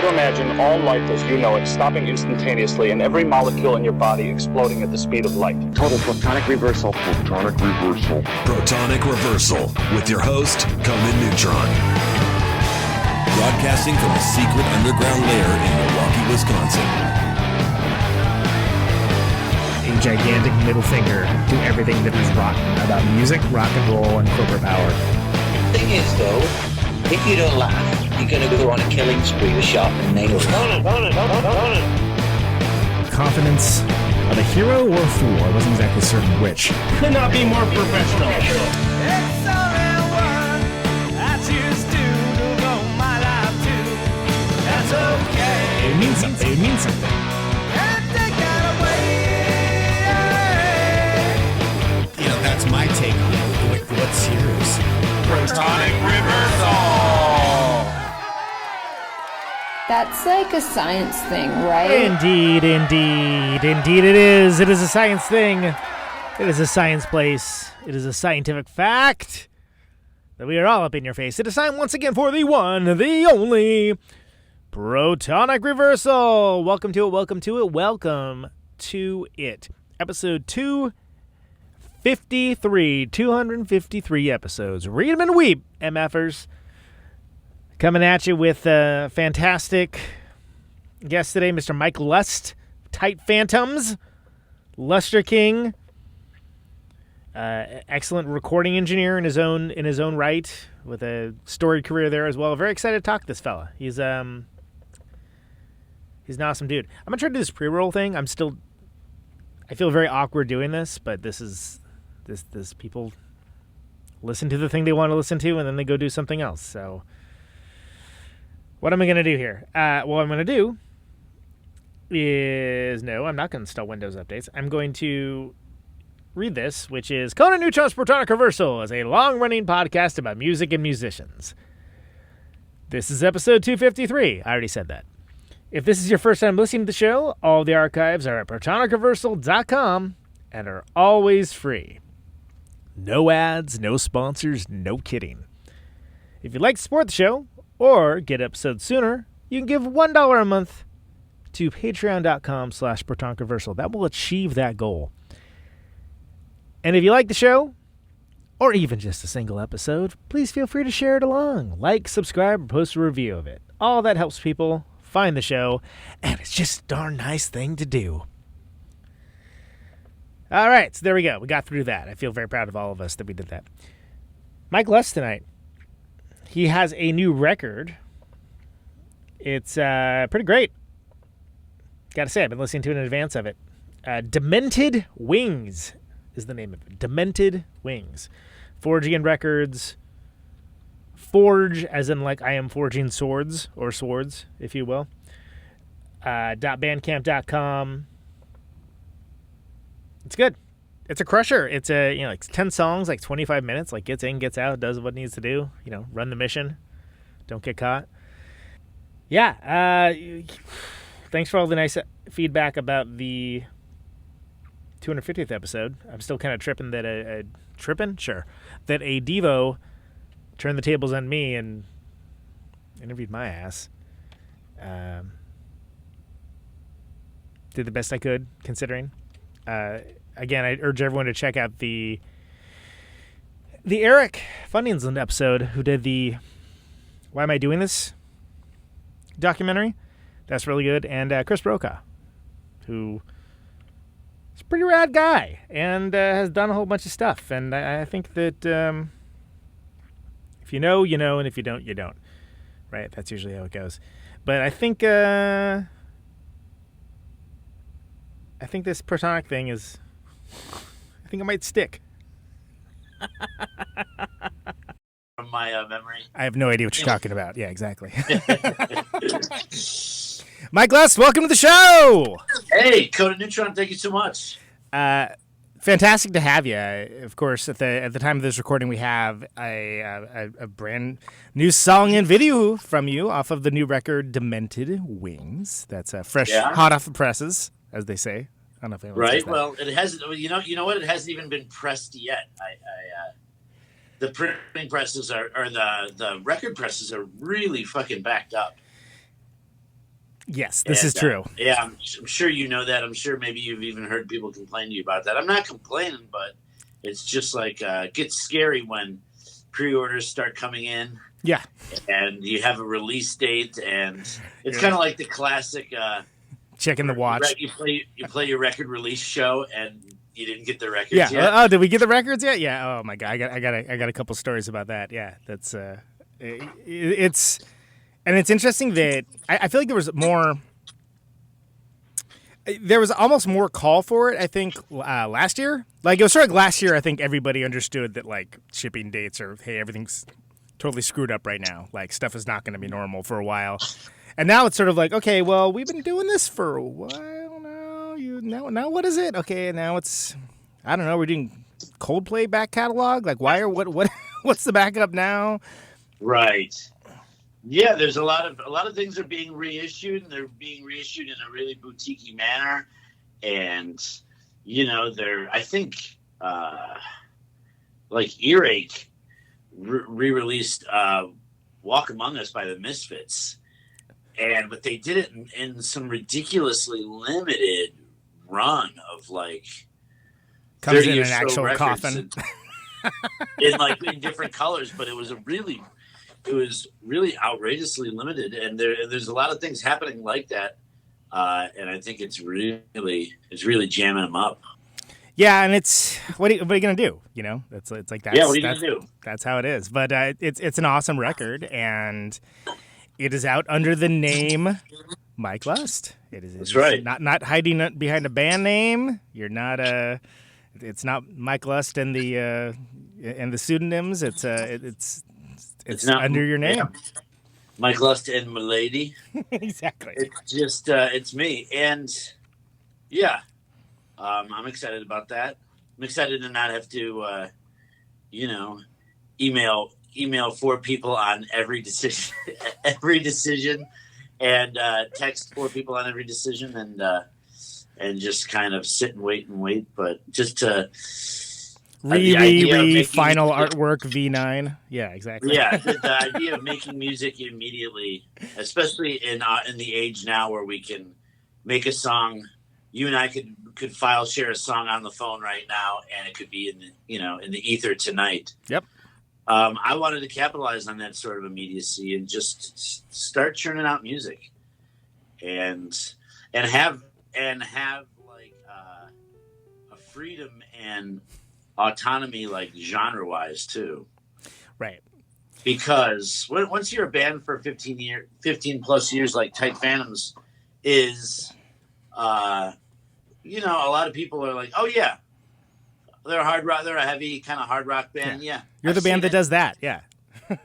Try to imagine all life as you know it stopping instantaneously and every molecule in your body exploding at the speed of light. Total Protonic Reversal. Protonic Reversal. Protonic Reversal with your host, Conan Neutron. Broadcasting from a secret underground lair in Milwaukee, Wisconsin. A gigantic middle finger to everything that is rotten about music, rock and roll, and corporate power. The thing is, though, if you don't laugh, you're going to go on a killing spree with sharpened nails. Confidence of a hero or a fool. I wasn't exactly certain which. Could not be more professional. It's only one I choose to devote my life to. That's okay. It means something. It means something. And take that away. You know, that's my take on it. Like, what's yours? Protonic Reversal. That's like a science thing, right? Indeed it is. It is a science thing. It is a science place. It is a scientific fact that we are all up in your face. It is time once again for the one, the only Protonic Reversal. Welcome to it. Episode 253 episodes. Read 'em and weep, MFers. Coming at you with a fantastic guest today, Mr. Mike Lust, Tight Phantomz, Lustre King, excellent recording engineer in his own right, with a storied career there as well. Very excited to talk to this fella. He's an awesome dude. I'm gonna try to do this pre-roll thing. I feel very awkward doing this, but this people listen to the thing they want to listen to, and then they go do something else. So, what am I going to do here? What I'm going to do is, no, I'm not going to install Windows updates. I'm going to read this, which is Conan Neutron's Protonic Reversal is a long-running podcast about music and musicians. This is episode 253. I already said that. If this is your first time listening to the show, all the archives are at protonicreversal.com and are always free. No ads, no sponsors, no kidding. If you'd like to support the show or get episodes sooner, you can give $1 a month to patreon.com/protonicreversal. That will achieve that goal. And if you like the show, or even just a single episode, please feel free to share it along. Like, subscribe, or post a review of it. All that helps people find the show, and it's just a darn nice thing to do. All right, so there we go. We got through that. I feel very proud of all of us that we did that. Mike Lust tonight. He has a new record. It's pretty great. Got to say, I've been listening to it in advance of it. Demented Wings is the name of it. Demented Wings. Forgian Records. Forge, as in like I am forging swords, or swords, if you will. .bandcamp.com. It's good. It's a crusher. It's like 10 songs, like 25 minutes, like gets in, gets out, does what it needs to do, run the mission. Don't get caught. Yeah. Thanks for all the nice feedback about the 250th episode. I'm still kind of tripping that that a Devo turned the tables on me and interviewed my ass. Did the best I could, considering. Again, I urge everyone to check out the Eric Fundingsland episode, who did the Why Am I Doing This documentary. That's really good. And Chris Brokaw, who is a pretty rad guy and has done a whole bunch of stuff. And I think that if you know, you know, and if you don't, you don't. Right? That's usually how it goes. But I think this Protonic thing is... I think it might stick. From my memory. I have no idea what you're talking about. Yeah, exactly. Mike Lust, welcome to the show! Hey, Conan Neutron, thank you so much. Fantastic to have you. Of course, at the time of this recording, we have a brand new song and video from you off of the new record, Demented Wings. That's fresh, hot off the presses, as they say. I don't know if anyone says that. Well, it hasn't. You know what? It hasn't even been pressed yet. The printing presses the record presses are really fucking backed up. Yes, this is true. Yeah, I'm sure you know that. I'm sure maybe you've even heard people complain to you about that. I'm not complaining, but it's just like it gets scary when pre-orders start coming in. Yeah. And you have a release date, and it's kind of like the classic checking the watch. You play your record release show, and you didn't get the records yet. Oh, did we get the records yet? Yeah. Oh my god, I got a couple stories about that. Yeah, that's it's interesting that I feel like there was almost more call for it, I think, last year. Like, it was sort of like last year, I think everybody understood that, like, shipping dates are, hey, everything's totally screwed up right now. Like, stuff is not going to be normal for a while. And now it's sort of like, okay, well, we've been doing this for a while now. Now what is it? Okay, now it's, I don't know, we're doing Coldplay back catalog? Like, what's the backup now? Right. Yeah, there's a lot of things are being reissued, and they're being reissued in a really boutique-y manner. And, you know, I think, like Earache re-released Walk Among Us by the Misfits. But they did it in some ridiculously limited run of, like, comes in an actual coffin. in different colors, but it was really outrageously limited, and there's a lot of things happening like that, and I think it's really jamming them up. Yeah, and it's what are you gonna do? You know, it's like that. Yeah, what are you gonna do? That's how it is. But it's an awesome record, and it is out under the name Mike Lust. That's right. Not hiding behind a band name. You're not It's not Mike Lust and the pseudonyms. It's not under your name. Yeah. Mike Lust and Milady. Exactly. It's just it's me, and yeah, I'm excited about that. I'm excited to not have to, email 4 people on every decision, and text 4 people on every decision, and just kind of sit and wait. But just to final artwork V9. Yeah, exactly. Yeah, the idea of making music immediately, especially in the age now where we can make a song. You and I could file share a song on the phone right now, and it could be in the ether tonight. Yep. I wanted to capitalize on that sort of immediacy and just start churning out music, and have like a freedom and autonomy, like genre-wise too. Right. Because once you're a band for 15 plus years, like Tight Phantomz is, a lot of people are like, oh yeah, they're a hard rock, they're a heavy kind of hard rock band. Yeah. You're the band that does that. Yeah.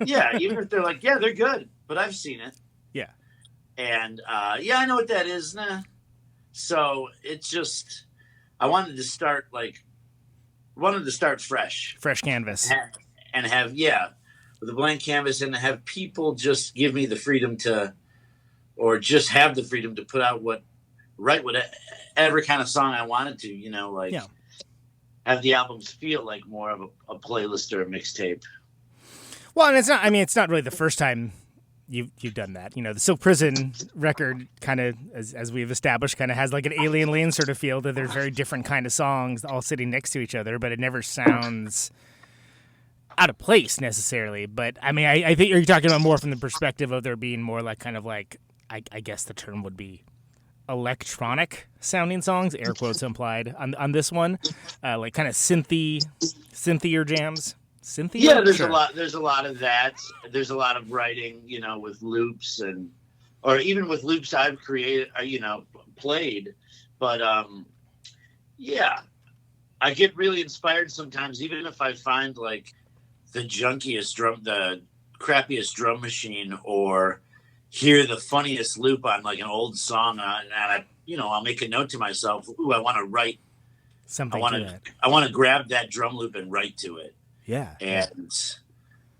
Yeah. Even if they're like, yeah, they're good, but I've seen it. Yeah. And, I know what that is. Nah. So it's just, I wanted to start fresh. Fresh canvas. And have, with a blank canvas, and have people just give me the freedom to, or just have the freedom to put out whatever kind of song I wanted to, have the albums feel like more of a playlist or a mixtape. Well, and it's not really the first time you've done that. The Silk Prison record kind of, as we've established, kind of has like an Alien Lane sort of feel, that they're very different kind of songs all sitting next to each other, but it never sounds out of place necessarily. But I think you're talking about more from the perspective of there being more like kind of like, I guess the term would be electronic sounding songs, air quotes implied on this one, like kind of synthier jams. Cynthia? Yeah, there's a lot of that. There's a lot of writing, with loops or even with loops I've created, played. But I get really inspired sometimes, even if I find like the crappiest drum machine, or hear the funniest loop on like an old song, and I'll make a note to myself, ooh, I want to write something. I want to grab that drum loop and write to it. Yeah.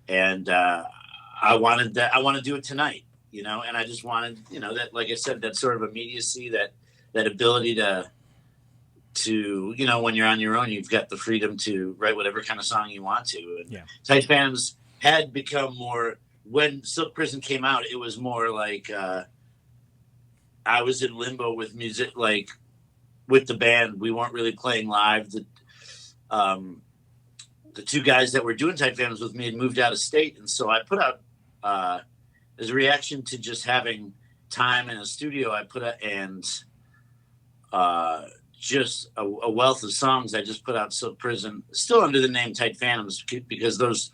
And I wanted that. I want to do it tonight, and I just wanted, that, like I said, that sort of immediacy, that ability to, when you're on your own, you've got the freedom to write whatever kind of song you want to. And Tight Phantomz had become more, when Silk Prison came out, it was more like, I was in limbo with music, like with the band. We weren't really playing live. The two guys that were doing Tight Phantomz with me had moved out of state, and so I put out as a reaction to just having time in a studio. I put out just a wealth of songs. I just put out Silk Prison, still under the name Tight Phantomz, because those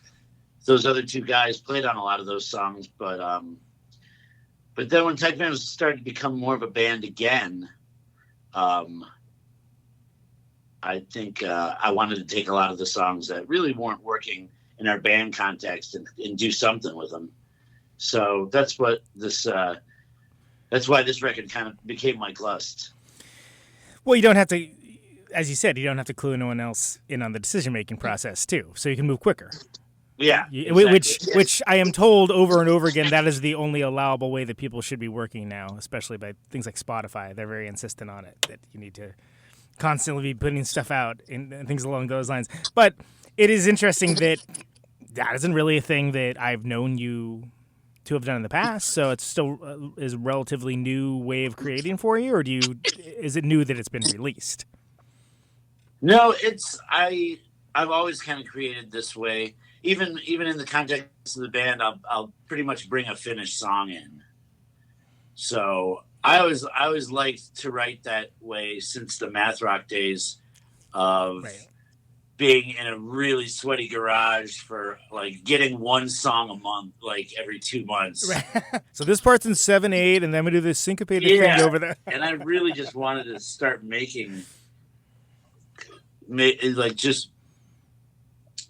other two guys played on a lot of those songs. But then when Tight Phantomz started to become more of a band again, I think I wanted to take a lot of the songs that really weren't working in our band context and do something with them. So that's what this. That's why this record kind of became like Lust. Well, you don't have to, as you said, you don't have to clue anyone else in on the decision-making process, too, so you can move quicker. Yeah. Exactly. Which I am told over and over again, that is the only allowable way that people should be working now, especially by things like Spotify. They're very insistent on it, that you need to constantly be putting stuff out and things along those lines. But it is interesting that isn't really a thing that I've known you to have done in the past, so it's still is a relatively new way of creating for you, or is it new that it's been released? No, I've always kind of created this way. Even in the context of the band, I'll pretty much bring a finished song in. So I always liked to write that way since the math rock days of being in a really sweaty garage for like getting one song a month, like every 2 months. So this part's in 7/8, and then we do this syncopated thing over there. And I really just wanted to start like just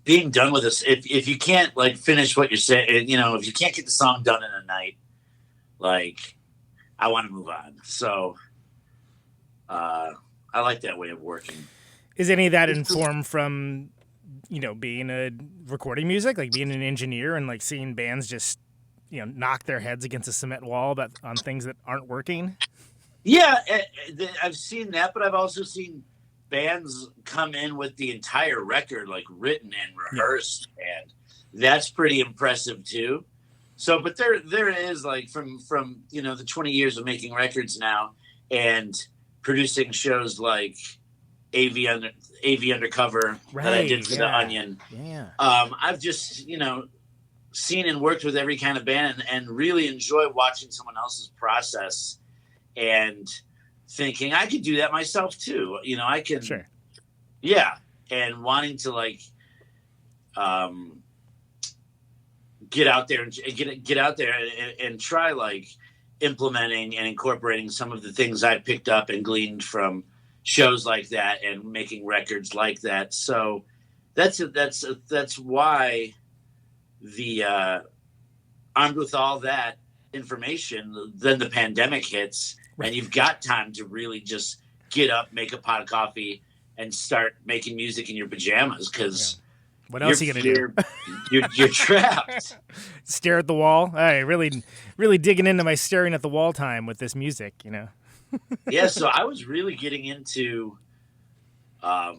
being done with this. If you can't like finish what you're saying, if you can't get the song done in a night, like I want to move on. So I like that way of working. Is any of that informed from, being recording music, like being an engineer and like seeing bands just, knock their heads against a cement wall on things that aren't working? Yeah, I've seen that, but I've also seen bands come in with the entire record like written and rehearsed, and that's pretty impressive too. So, but there is like from the 20 years of making records now and producing shows like AV Undercover that I did for The Onion. Yeah. I've just, seen and worked with every kind of band and really enjoy watching someone else's process and thinking I could do that myself too. I can. Sure. Yeah. And wanting to like get out there and try like implementing and incorporating some of the things I picked up and gleaned from shows like that and making records like that. So that's why the armed with all that information, then the pandemic hits and you've got time to really just get up, make a pot of coffee and start making music in your pajamas. Cause what else are you going to do? You're trapped. Stare at the wall. All right. Really, really digging into my staring at the wall time with this music, Yeah, so I was really getting into, like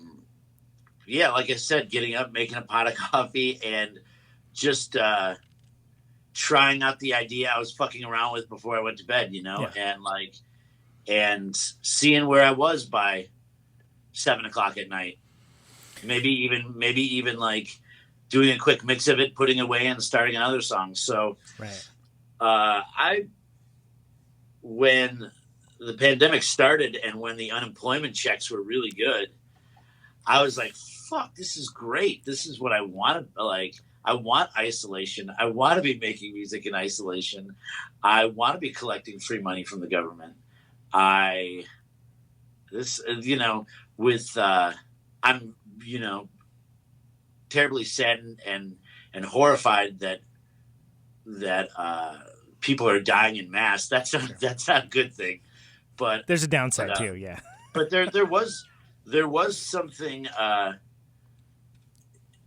I said, getting up, making a pot of coffee, and just trying out the idea I was fucking around with before I went to bed, and seeing where I was by 7 o'clock at night. Maybe even like doing a quick mix of it, putting it away, and starting another song. So, when the pandemic started and when the unemployment checks were really good, I was like, fuck, this is great. This is what I want. I want isolation. I want to be making music in isolation. I want to be collecting free money from the government. I'm terribly saddened and horrified that people are dying in mass. That's not a good thing. But there's a downside too, yeah. But there was something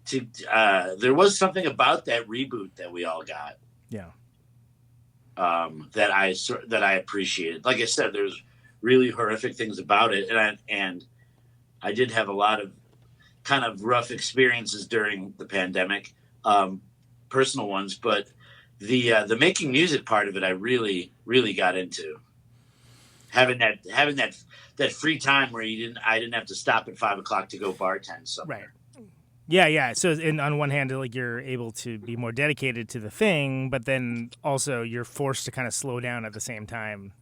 there was something about that reboot that we all got. Yeah. That I appreciated. Like I said, there's really horrific things about it, and I did have a lot of kind of rough experiences during the pandemic, personal ones, but the making music part of it I really, really got into. having that free time where I didn't have to stop at 5 o'clock to go bartend somewhere. Right. Yeah. So, on one hand, like you're able to be more dedicated to the thing, but then also you're forced to kind of slow down at the same time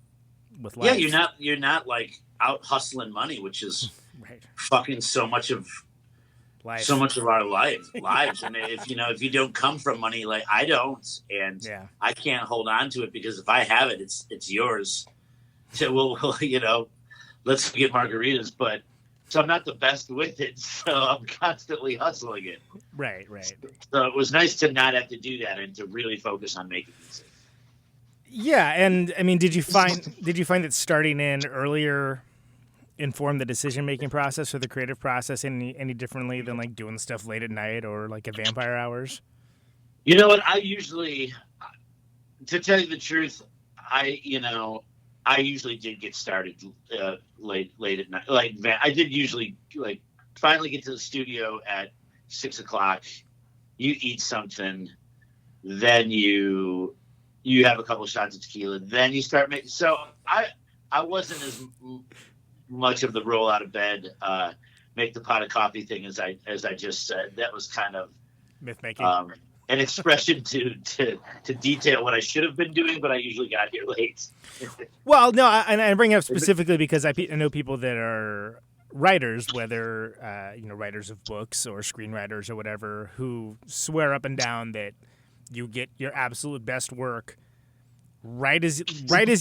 with life. Yeah, you're not like out hustling money, which is right. fucking so much of Life. So much of our lives. And if you don't come from money, like I don't, and I can't hold on to it because if I have it, it's yours. So we'll let's get margaritas, but so I'm not the best with it. So I'm constantly hustling it. Right. So it was nice to not have to do that and to really focus on making music. Yeah, and I mean, did you find that starting in earlier inform the decision-making process or the creative process any differently than like doing stuff late at night or like at vampire hours? You know what? I usually, to tell you the truth, I usually did get started late at night. Like I did usually like finally get to the studio at 6 o'clock. You eat something, then you have a couple shots of tequila, then you start making. So I wasn't as much of the roll out of bed, make the pot of coffee thing as I just said. That was kind of myth making, an expression to detail what I should have been doing, but I usually got here late. Well, no, and I bring it up specifically because I know people that are writers, whether writers of books or screenwriters or whatever, who swear up and down that you get your absolute best work right as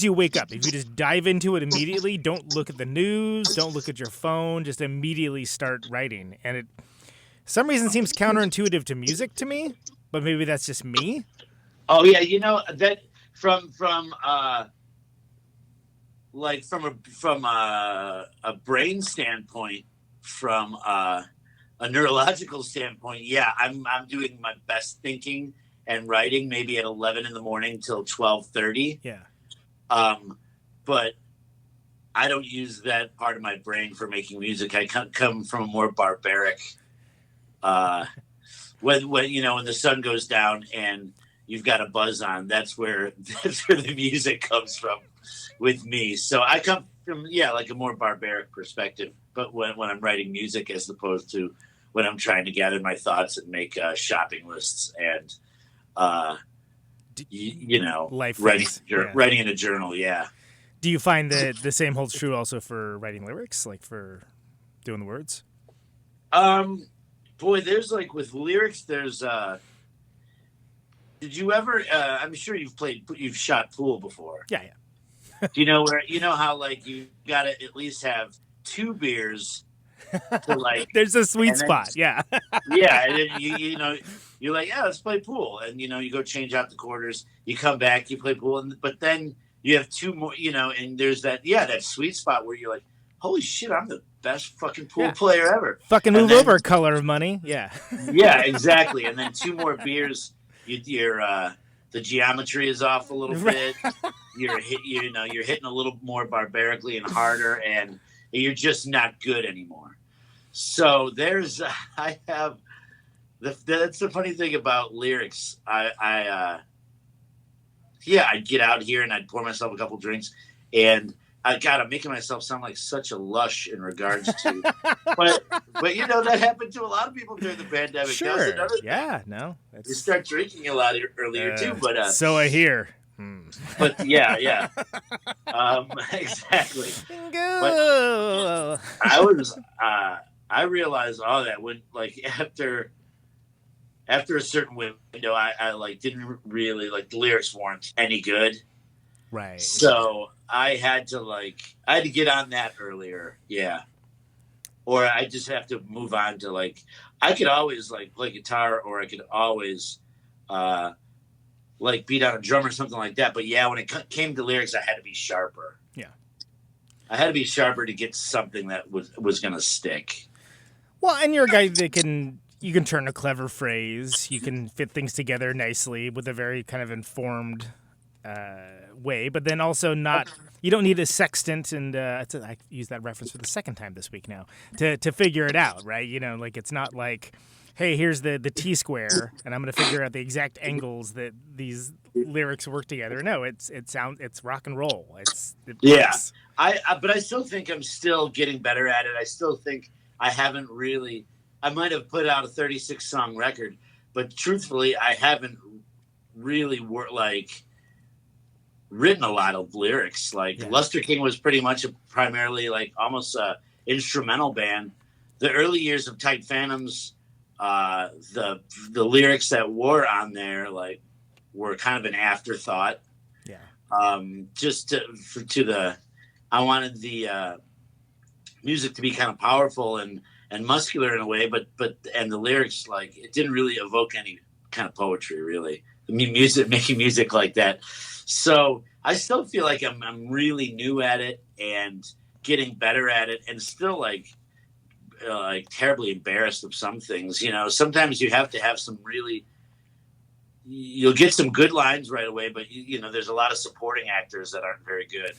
you wake up. If you just dive into it immediately, don't look at the news, don't look at your phone, just immediately start writing. And it, some reason, seems counterintuitive to music to me, but maybe that's just me. Oh yeah, that from a brain standpoint, from a neurological standpoint, yeah, I'm doing my best thinking and writing maybe at 11 in the morning till 12:30. Yeah. But I don't use that part of my brain for making music. I come from a more barbaric, when the sun goes down and you've got a buzz on, that's where the music comes from with me. So I come from, like a more barbaric perspective, but when I'm writing music as opposed to when I'm trying to gather my thoughts and make shopping lists and, life writing in a journal. Yeah. Do you find that the same holds true also for writing lyrics, like for doing the words? Boy, there's like with lyrics, there's, did you ever, I'm sure you've shot pool before. Yeah. Do you know how like you gotta at least have 2 beers to like, there's a sweet spot. Yeah. Yeah. And then you're like, yeah, let's play pool. And, you go change out the quarters, you come back, you play pool. But then you have 2 more, and there's that sweet spot where you're like, holy shit, I'm the best fucking pool player ever. Fucking move over, Color of Money. Yeah. Yeah, exactly. And then 2 more beers, the geometry is off a little bit. You're hitting a little more barbarically and harder, and you're just not good anymore. So that's the funny thing about lyrics. I'd get out here and I'd pour myself a couple drinks, and I'm making myself sound like such a lush in regards to, but that happened to a lot of people during the pandemic. Sure. Yeah. No. You start drinking a lot earlier too, but so I hear. But yeah. Exactly. But I realized all that when like after a certain window, I like didn't really like the lyrics weren't any good. Right. So I had to get on that earlier. Yeah. Or I just have to move on to like, I could always like play guitar, or I could always like beat on a drum or something like that. But yeah, when it came to lyrics, I had to be sharper. Yeah. I had to be sharper to get something that was going to stick. Well, and you're a guy that you can turn a clever phrase. You can fit things together nicely with a very kind of informed way, but then also not. You don't need a sextant, and I use that reference for the second time this week now to figure it out, right? Like it's not like, hey, here's the T-square, and I'm going to figure out the exact angles that these lyrics work together. No, it's rock and roll. It yeah. works. But I still think I'm still getting better at it. I still think I haven't really. I might have put out a 36 song record, but truthfully, I haven't really written a lot of lyrics. Like Lustre King was pretty much primarily like almost a instrumental band. The early years of Tight Phantomz, the lyrics that were on there like were kind of an afterthought. Yeah. I wanted the music to be kind of powerful and muscular in a way, but the lyrics, like, it didn't really evoke any kind of poetry, really. I mean, making music like that. So I still feel like I'm really new at it and getting better at it, and still like terribly embarrassed of some things. You know, sometimes you have to have some really. You'll get some good lines right away, but you know, there's a lot of supporting actors that aren't very good.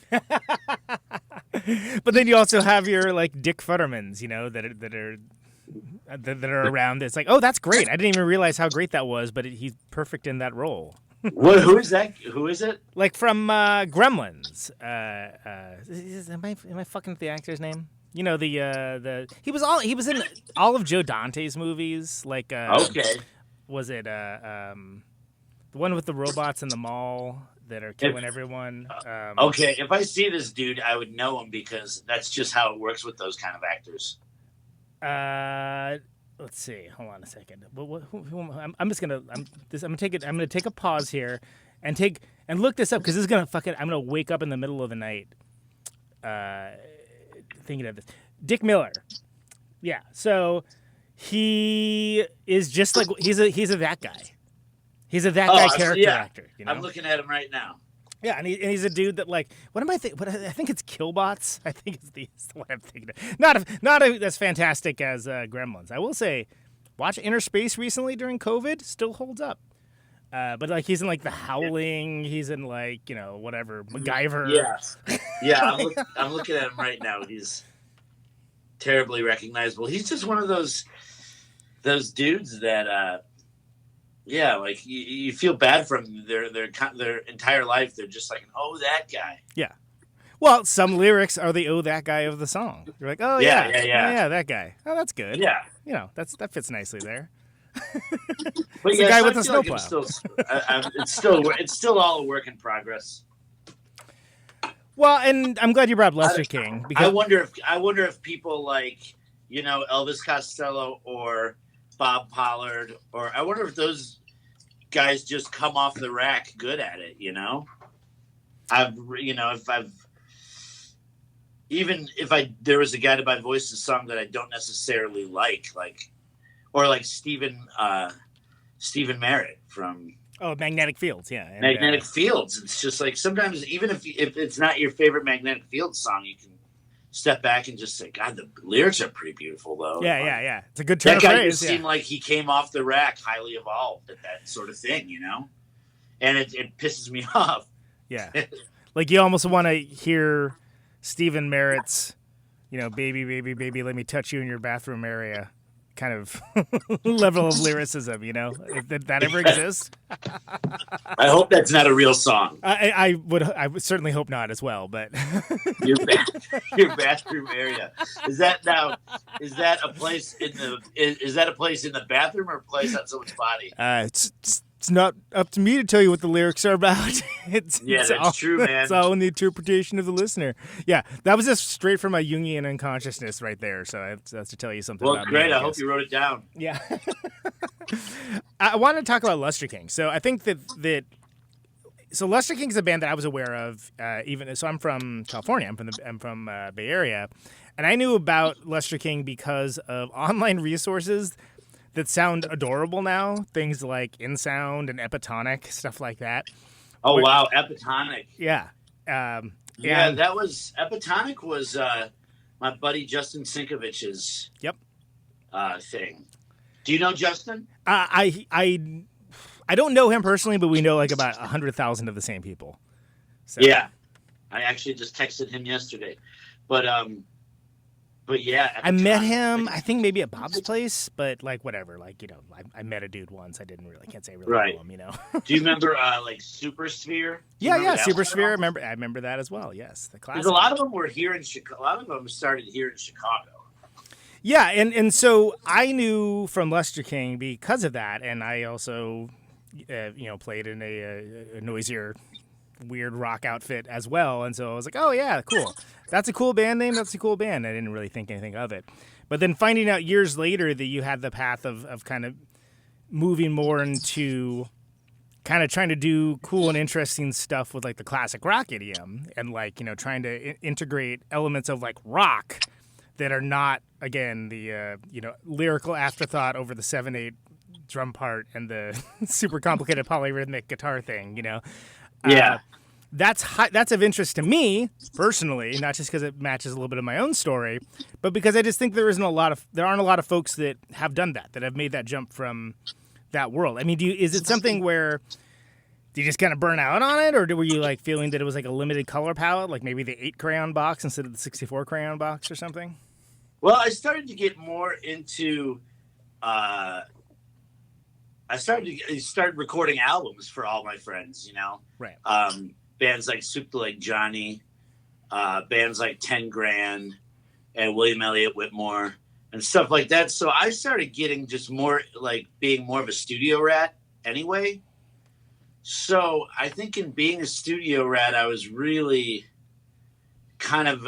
But then you also have your like Dick Futtermans, you know, that are around. It's like, oh, that's great. I didn't even realize how great that was, but he's perfect in that role. Who is that? Who is it? Like from Gremlins. Am I fucking with the actor's name? You know, he was in all of Joe Dante's movies. Like okay, was it the one with the robots in the mall that are killing everyone? Okay, if I see this dude, I would know him because that's just how it works with those kind of actors. Let's see. Hold on a second. I'm gonna take a pause here and look this up because this is gonna I'm gonna wake up in the middle of the night, thinking of this. Dick Miller. Yeah. So he is just like he's a that guy. He's a that guy character actor. You know? I'm looking at him right now. Yeah, and he's a dude that like what am I thinking? I think it's Killbots. I think it's the what I'm thinking of. Not as fantastic as Gremlins. I will say, watch Inner Space recently during COVID, still holds up. But like he's in like The Howling. He's in like whatever MacGyver. Yeah. I'm looking at him right now. He's terribly recognizable. He's just one of those dudes that. Yeah, like you feel bad for them. Their entire life, they're just like, oh, that guy. Yeah. Well, some lyrics are the "oh, that guy" of the song. You're like, oh yeah, that guy. Oh, that's good. Yeah. That fits nicely there. But the guy with the snowplow. It's still all a work in progress. Well, and I'm glad you brought up Lustre King. Because I wonder if people like Elvis Costello or Bob Pollard, or I wonder if those guys just come off the rack good at it. There was a guy to my voice song that I don't necessarily like Stephen Merritt from Magnetic Fields, yeah. And, Magnetic Fields. It's just like sometimes even if it's not your favorite Magnetic Fields song, you can step back and just say, God, the lyrics are pretty beautiful, though. Yeah. It's a good turn of phrase. That guy just seemed like he came off the rack, highly evolved at that sort of thing, And it pisses me off. Yeah. Like you almost want to hear Stephen Merritt's, baby, baby, baby, let me touch you in your bathroom area kind of level of lyricism, if that ever exists. I hope that's not a real song. I would certainly hope not as well, but your bathroom area. Is that a place in the bathroom or a place on someone's body? It's not up to me to tell you what the lyrics are about. That's true, man. It's all in the interpretation of the listener. Yeah, that was just straight from my Jungian unconsciousness right there. So that's to tell you something about me. Well, great. I hope you wrote it down. Yeah. I want to talk about Lustre King. So I think that Lustre King is a band that I was aware of. So I'm from California. I'm from Bay Area, and I knew about Lustre King because of online resources that sound adorable now. Things like InSound and Epitonic, stuff like that. Oh, wow. Epitonic. Yeah. That was Epitonic was my buddy Justin Sinkovich's thing. Do you know Justin? I don't know him personally, but we know like about 100,000 of the same people. So. Yeah. I actually just texted him yesterday. But But yeah, at I the met time, him, I think maybe at Bob's place, but like whatever, like, you know, I met a dude once. I can't say I really Right. know him, you know. Do you remember like Super Sphere? Do you Yeah, remember that Super one? Sphere. I remember that as well. Yes, the classic. Because a lot of them were here in Chicago. A lot of them started here in Chicago. Yeah, and so I knew from Lustre King because of that, and I also, played in a noisier, weird rock outfit as well, and so I was like, oh yeah, cool. That's a cool band name. That's a cool band. I didn't really think anything of it, but then finding out years later that you had the path of kind of moving more into kind of trying to do cool and interesting stuff with like the classic rock idiom, and like, you know, trying to integrate elements of like rock that are not, again, the lyrical afterthought over the 7/8 drum part and the super complicated polyrhythmic guitar thing, you know. Yeah. That's of interest to me personally, not just because it matches a little bit of my own story, but because I just think there aren't a lot of folks that have done that have made that jump from that world. I mean, is it something where do you just kind of burn out on it, or were you like feeling that it was like a limited color palette, like maybe the 8 crayon box instead of the 64 crayon box or something? Well, I started to get more into. I started recording albums for all my friends. You know, right? Bands like Soup to Lake Johnny, bands like 10 Grand, and William Elliott Whitmore, and stuff like that. So I started getting just more like being more of a studio rat anyway. So I think in being a studio rat, I was really kind of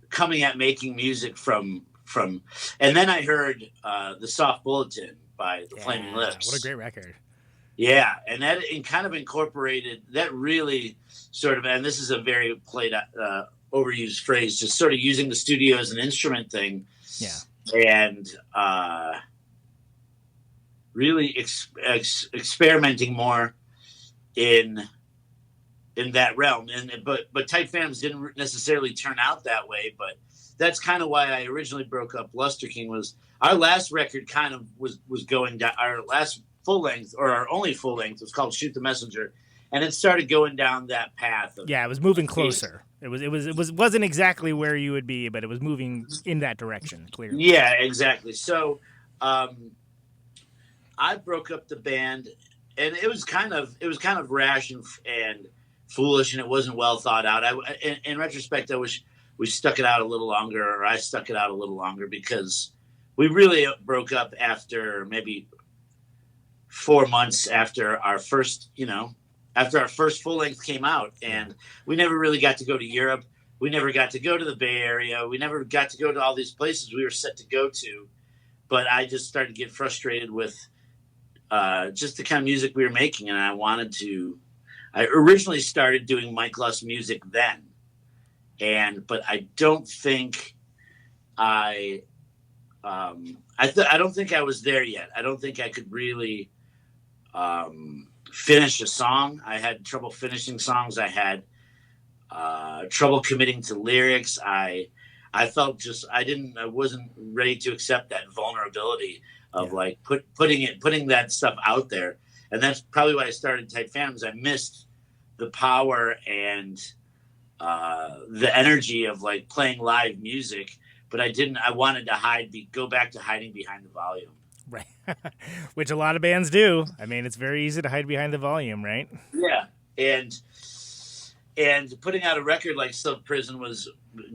coming at making music from, and then I heard the Soft Bulletin by the Flaming Lips. What a great record. Yeah, and that kind of incorporated, that really sort of, and this is a very overused phrase, just sort of using the studio as an instrument thing. Yeah. And really experimenting more in that realm. But Tight Phantomz didn't necessarily turn out that way, but that's kind of why I originally broke up Lustre King. Was our last record kind of was going down, our last full length, or our only full length, was called Shoot the Messenger, and it started going down that path of, it was moving closer. It wasn't exactly where you would be, but it was moving in that direction, clearly. Yeah, exactly. So I broke up the band, and it was kind of rash and foolish, and it wasn't well thought out. In retrospect, I wish we stuck it out a little longer, or I stuck it out a little longer, because we really broke up after maybe 4 months after our first full length came out, and we never really got to go to Europe. We never got to go to the Bay Area. We never got to go to all these places we were set to go to. But I just started to get frustrated with just the kind of music we were making, and I originally started doing Mike Luss music then, but I don't think I don't think I was there yet. I don't think I could really finish a song. I had trouble finishing songs. I had trouble committing to lyrics. I felt I wasn't ready to accept that vulnerability of like putting that stuff out there. And that's probably why I started Tight Phantomz. I missed the power and the energy of like playing live music, but I wanted to go back to hiding behind the volume. Right. Which a lot of bands do. I mean, it's very easy to hide behind the volume, right? Yeah. And putting out a record like Silk Prison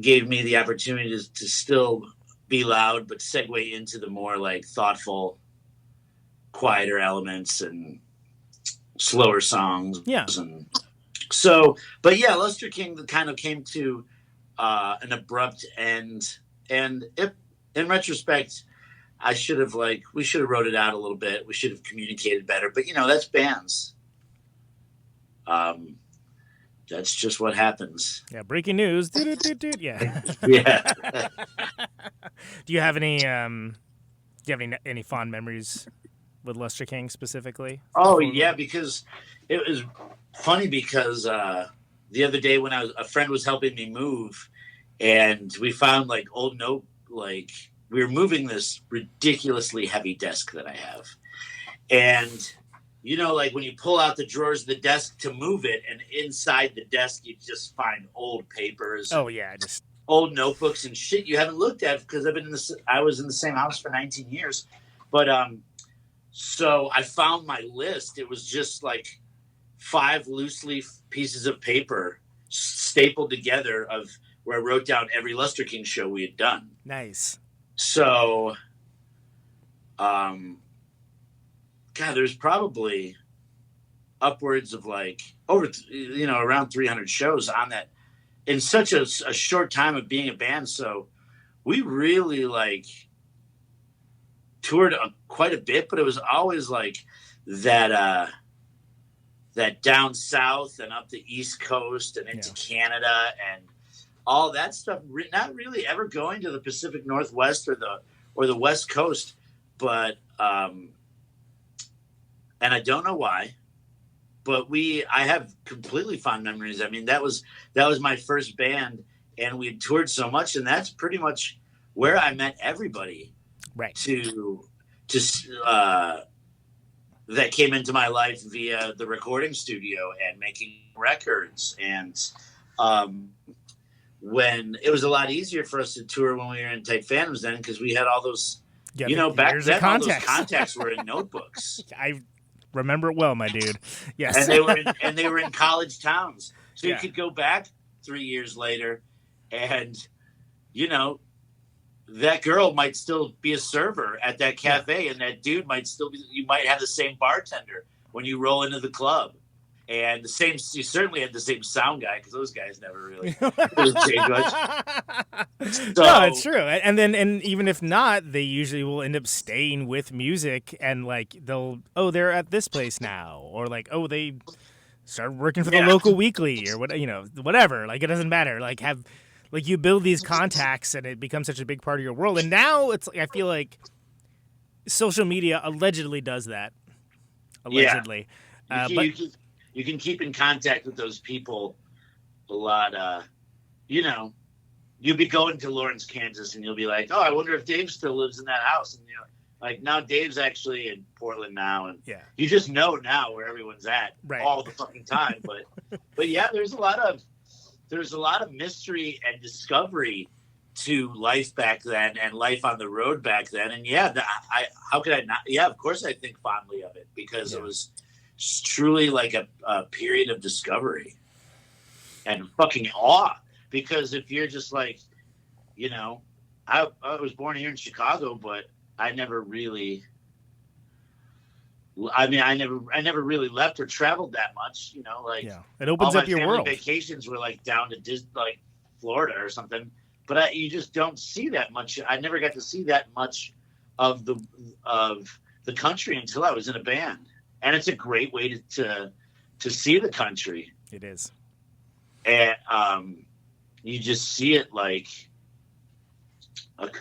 gave me the opportunity to still be loud, but segue into the more like thoughtful, quieter elements and slower songs. Yeah. And so, but yeah, Lustre King kind of came to an abrupt end, and in retrospect, we should have wrote it out a little bit. We should have communicated better, but that's bands. That's just what happens. Yeah. Breaking news. Yeah. Yeah. Do you have any any fond memories with Lustre King specifically? Oh yeah, because it was funny because the other day when a friend was helping me move, and we found like old note, like we were moving this ridiculously heavy desk that I have, and like when you pull out the drawers of the desk to move it, and inside the desk you just find old papers. Oh yeah, just old notebooks and shit you haven't looked at because I was in the same house for 19 years. But so I found my list. It was just like 5 loose leaf pieces of paper stapled together of where I wrote down every Lustre King show we had done. Nice. So, there's probably upwards of like around 300 shows on that in such a short time of being a band. So we really like toured quite a bit, but it was always like that down south and up the East Coast and into Canada and all that stuff. Not really ever going to the Pacific Northwest or the West Coast, but and I don't know why, but I have completely fond memories. I mean, that was my first band, and we had toured so much, and that's pretty much where I met everybody. Right. That came into my life via the recording studio and making records. And when it was a lot easier for us to tour when we were in Tight Phantomz then, because we had all those, back then all those contacts were in notebooks. I remember it well, my dude. Yes. And they were in college towns. So you could go back 3 years later and, that girl might still be a server at that cafe, and that dude might still be. You might have the same bartender when you roll into the club, and you certainly had the same sound guy because those guys never really changed much. So, no, it's true. And even if not, they usually will end up staying with music, and like they're at this place now, or like they started working for the local weekly or whatever. Like it doesn't matter. Like you build these contacts and it becomes such a big part of your world. And now I feel like social media allegedly does that. Allegedly. Yeah. You can keep in contact with those people a lot. You'll be going to Lawrence, Kansas, and you'll be like, oh, I wonder if Dave still lives in that house. And now Dave's actually in Portland now. And you just know now where everyone's at all the fucking time. But yeah, there's a lot of mystery and discovery to life back then and life on the road back then. And how could I not? Yeah, of course I think fondly of it because it was truly like a period of discovery and fucking awe. Because if you're just like, I was born here in Chicago, but I never really. I mean, I never really left or traveled that much, It opens up your world. Vacations were like down to Florida or something, but you just don't see that much. I never got to see that much of the country until I was in a band, and it's a great way to see the country. It is, and you just see it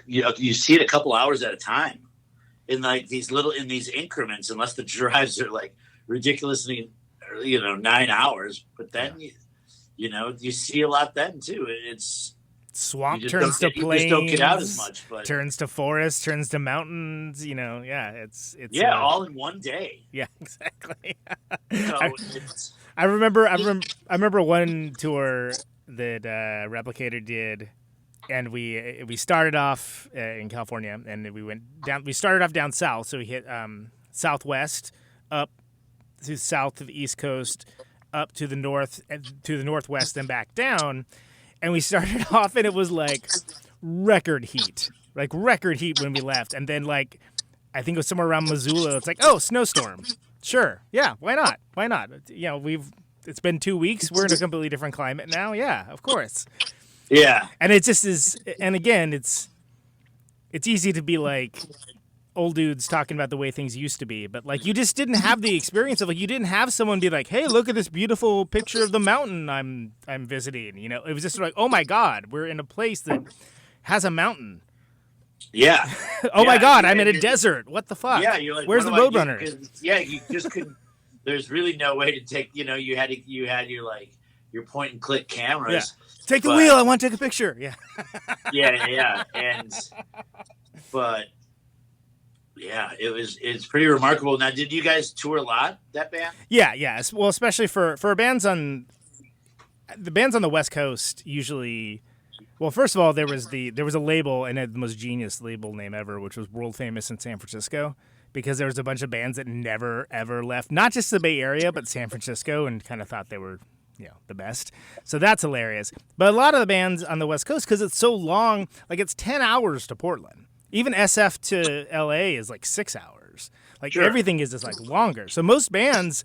you see it a couple hours at a time. In these increments, unless the drives are like ridiculously, 9 hours. But then you see a lot then too. It's swamp turns to plains. You just don't get out as much. But turns to forest, turns to mountains. It's all in one day. Yeah, exactly. So I remember one tour that Replicator did. And we started off in California, and we went down. We started off down south, so we hit southwest, up to south of the East Coast, up to the north, to the northwest, then back down. And we started off, and it was like record heat when we left. And then I think it was somewhere around Missoula. It's like, oh, snowstorm. Sure, yeah, why not? It's been 2 weeks. We're in a completely different climate now. Yeah, of course. Yeah. And it just is, and again, it's easy to be like old dudes talking about the way things used to be, but you just didn't have the experience of you didn't have someone be like, hey, look at this beautiful picture of the mountain I'm visiting. It was just like, oh my God, we're in a place that has a mountain. Yeah. Oh my God, I'm in a desert. What the fuck? Yeah. You're like, where's the Roadrunner? Yeah. You just couldn't, there's really no way to take, you had your point and click cameras. Yeah. Take the wheel. I want to take a picture. Yeah. yeah. But it's pretty remarkable. Now, did you guys tour a lot, that band? Yeah. Well, especially for bands on the West Coast, usually Well, first of all, there was a label, and it had the most genius label name ever, which was world famous in San Francisco, because there was a bunch of bands that never ever left, not just the Bay Area, but San Francisco, and kind of thought they were, the best. So that's hilarious. But a lot of the bands on the West Coast, because it's so long, like it's 10 hours to Portland. Even SF to LA is like 6 hours. Like everything is just like longer. So most bands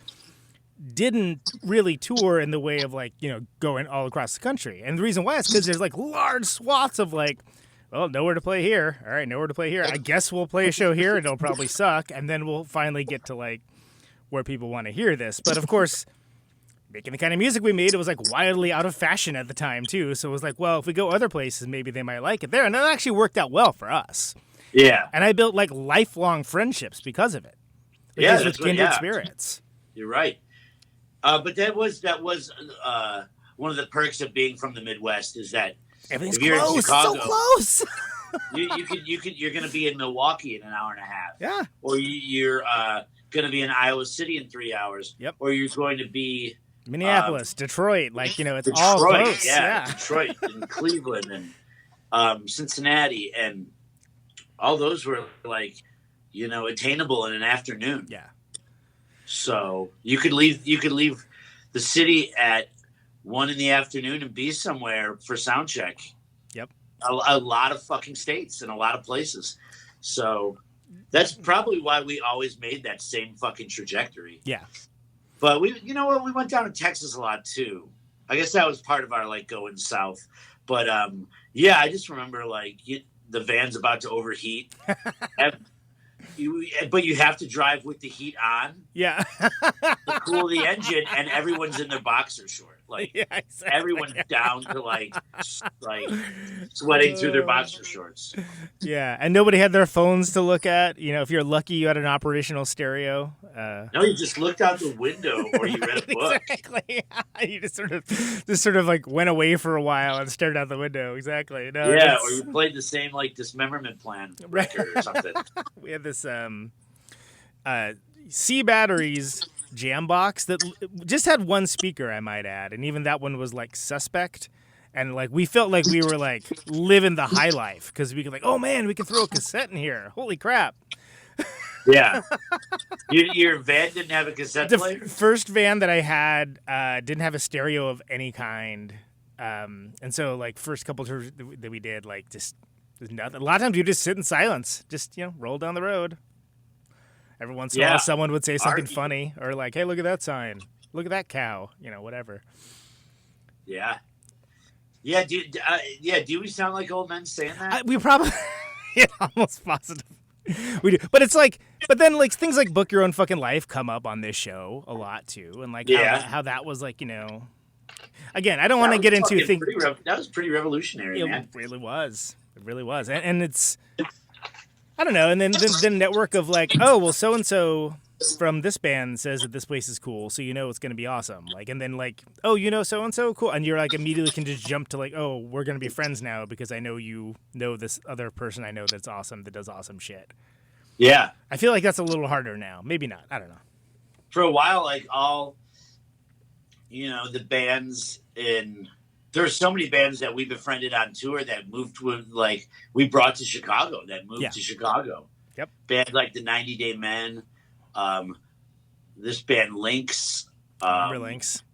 didn't really tour in the way of like, going all across the country. And the reason why is because there's like large swaths of like, well, nowhere to play here. All right, nowhere to play here. I guess we'll play a show here and it'll probably suck. And then we'll finally get to like where people want to hear this. But of course, making the kind of music we made, it was like wildly out of fashion at the time too. So it was like, well, if we go other places, maybe they might like it there. And that actually worked out well for us. Yeah. And I built like lifelong friendships because of it. Because with kindred spirits. You're right. But that was one of the perks of being from the Midwest is that everything's if you're close, in Chicago, so close. you're going to be in Milwaukee in an hour and a half. Yeah. Or you're going to be in Iowa City in 3 hours. Yep. Or you're going to be Minneapolis, Detroit, like it's Detroit, all close. Yeah, Detroit and Cleveland and Cincinnati, and all those were like attainable in an afternoon. Yeah. So you could leave the city at 1 p.m. and be somewhere for sound check. Yep. A lot of fucking states and a lot of places. So that's probably why we always made that same fucking trajectory. Yeah. But we went down to Texas a lot too. I guess that was part of our like going south. But yeah, I just remember like the van's about to overheat. But you have to drive with the heat on. Yeah. To cool the engine, and everyone's in their boxer short. Like exactly. Everyone's down to like sweating through their boxer shorts. Yeah, and nobody had their phones to look at. If you're lucky, you had an operational stereo. No, you just looked out the window or you read a book. Exactly. You just sort of like went away for a while and stared out the window. Exactly. No, yeah, or you played the same like dismemberment plan record or something. We had this C Batteries jam box that just had one speaker, I might add, and even that one was like suspect. And like we felt like we were like living the high life because we could like, oh man, we can throw a cassette in here. Holy crap! Yeah, your van didn't have a cassette player. The first van that I had didn't have a stereo of any kind, and so like first couple tours that we did, like just there's nothing. A lot of times you just sit in silence, just roll down the road. Every once in a while, someone would say something funny, or like, "Hey, look at that sign! Look at that cow!" Whatever. Yeah. Yeah, do we sound like old men saying that? We probably, almost positive. We do, but it's like, but then like things like Book Your Own Fucking Life come up on this show a lot too, and like how that was like, again, I don't want to get into things. That was pretty revolutionary, man. It really was. It really was, and it's, I don't know, and then the network of like, oh well, so and so from this band says that this place is cool, so it's going to be awesome. Like, and then like, oh, so and so, cool, and you're like immediately can just jump to like, oh, we're going to be friends now because I know you know this other person I know that's awesome that does awesome shit. Yeah, I feel like that's a little harder now. Maybe not. I don't know. For a while, like all, the bands in. There are so many bands that we befriended on tour that moved to like we brought to Chicago. That moved to Chicago. Yep. Band like the 90 Day Men. This band Lynx. Remember Lynx?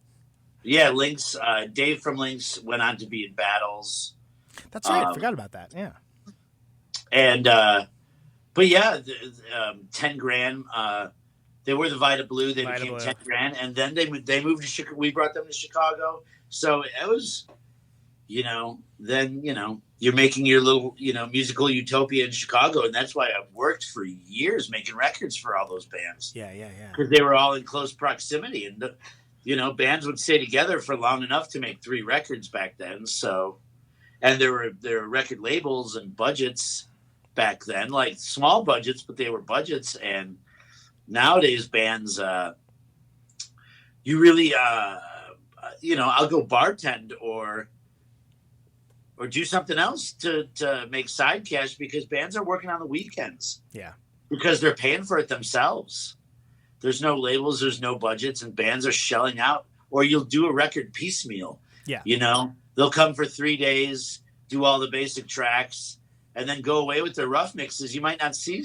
Yeah, Lynx. Dave from Lynx went on to be in Battles. That's right. I forgot about that. Yeah. And but yeah, 10 Grand. They were the Vita Blue. They became 10 Grand, and then they moved to Chicago. We brought them to Chicago. So it was, then you're making your little musical utopia in Chicago, and that's why I've worked for years making records for all those bands. Yeah. Because they were all in close proximity, and bands would stay together for long enough to make 3 records back then. So, and there were record labels and budgets back then, like small budgets, but they were budgets. And nowadays, bands, you really, I'll go bartend or do something else to make side cash because bands are working on the weekends. Yeah. Because they're paying for it themselves. There's no labels, there's no budgets, and bands are shelling out. Or you'll do a record piecemeal. Yeah. They'll come for 3 days do all the basic tracks, and then go away with their rough mixes, you might not see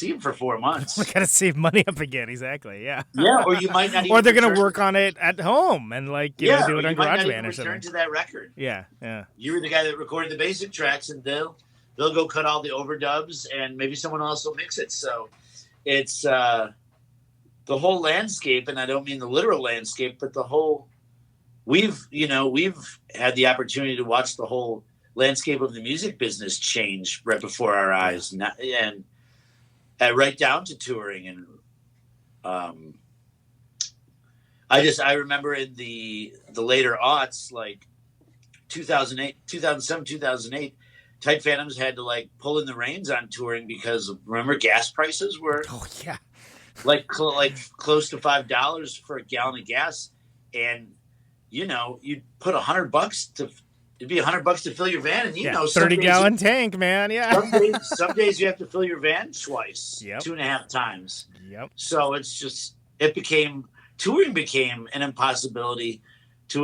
them for 4 months. We gotta save money up again. Exactly. Yeah. Yeah, or you might not. Even or they're gonna return- work on it at home and like do it on you might not GarageBand even or return something. to that record. Yeah. Yeah. You were the guy that recorded the basic tracks, and they'll go cut all the overdubs, and maybe someone else will mix it. So it's the whole landscape, and I don't mean the literal landscape, but the whole. We've had the opportunity to watch the whole landscape of the music business change right before our eyes, and right down to touring. And I remember in the later aughts, like 2007, 2008, Tight Phantomz had to like pull in the reins on touring because remember gas prices were like close to $5 for a gallon of gas, and you'd put $100 it'd be $100 to fill your van, and 30-gallon tank, man. Yeah. Some days you have to fill your van twice, 2.5 times. Yep. So touring became an impossibility to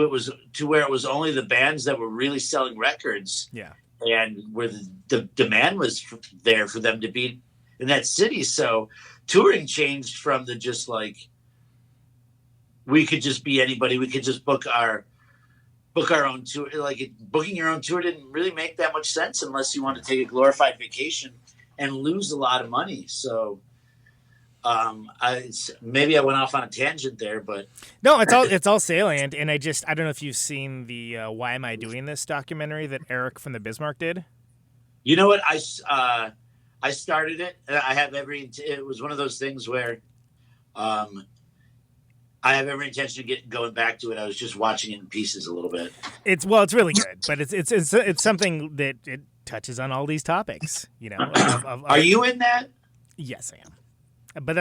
where it was only the bands that were really selling records. Yeah. And where the demand was there for them to be in that city. So touring changed from the just like, we could just be anybody. We could just book our own tour. Like booking your own tour didn't really make that much sense unless you want to take a glorified vacation and lose a lot of money. So maybe I went off on a tangent there, but no, it's all salient. And I don't know if you've seen the Why Am I Doing This documentary that Eric from the Bismarck did. You know what? I started it. It was one of those things where I have every intention of going back to it. I was just watching it in pieces a little bit. It's really good, but it's something that it touches on all these topics. Are you in that? Yes, I am. But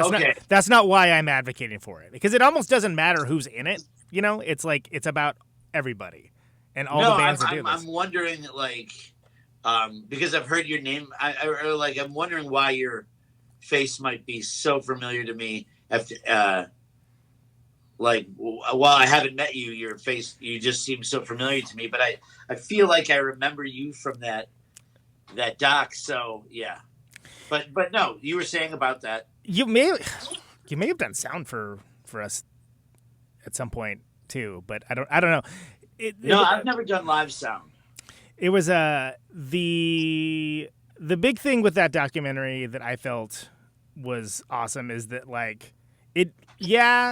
that's not why I'm advocating for it, because it almost doesn't matter who's in it. It's like it's about everybody and all the bands that do this. I'm wondering, because I've heard your name. I'm wondering why your face might be so familiar to me. While I haven't met you, your face, you just seem so familiar to me, but I feel like I remember you from that doc. So yeah, but no, you were saying about that. You may have done sound for us at some point too, but I don't know. I've never done live sound. It was the big thing with that documentary that I felt was awesome is that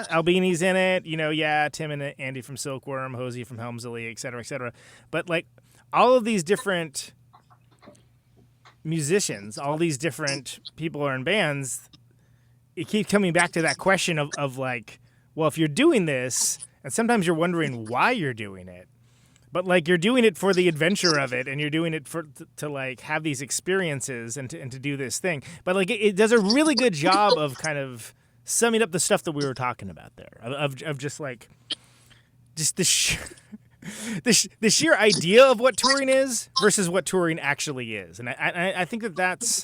Albini's in it, Tim and Andy from Silkworm, Hosey from Helmsley, et cetera, but all of these different musicians, all these different people are in bands. It keeps coming back to that question of well, if you're doing this, and sometimes you're wondering why you're doing it, but you're doing it for the adventure of it, and you're doing it to have these experiences and to do this thing. But it does a really good job of kind of summing up the stuff that we were talking about there, of just the sheer idea of what touring is versus what touring actually is. And I think that's.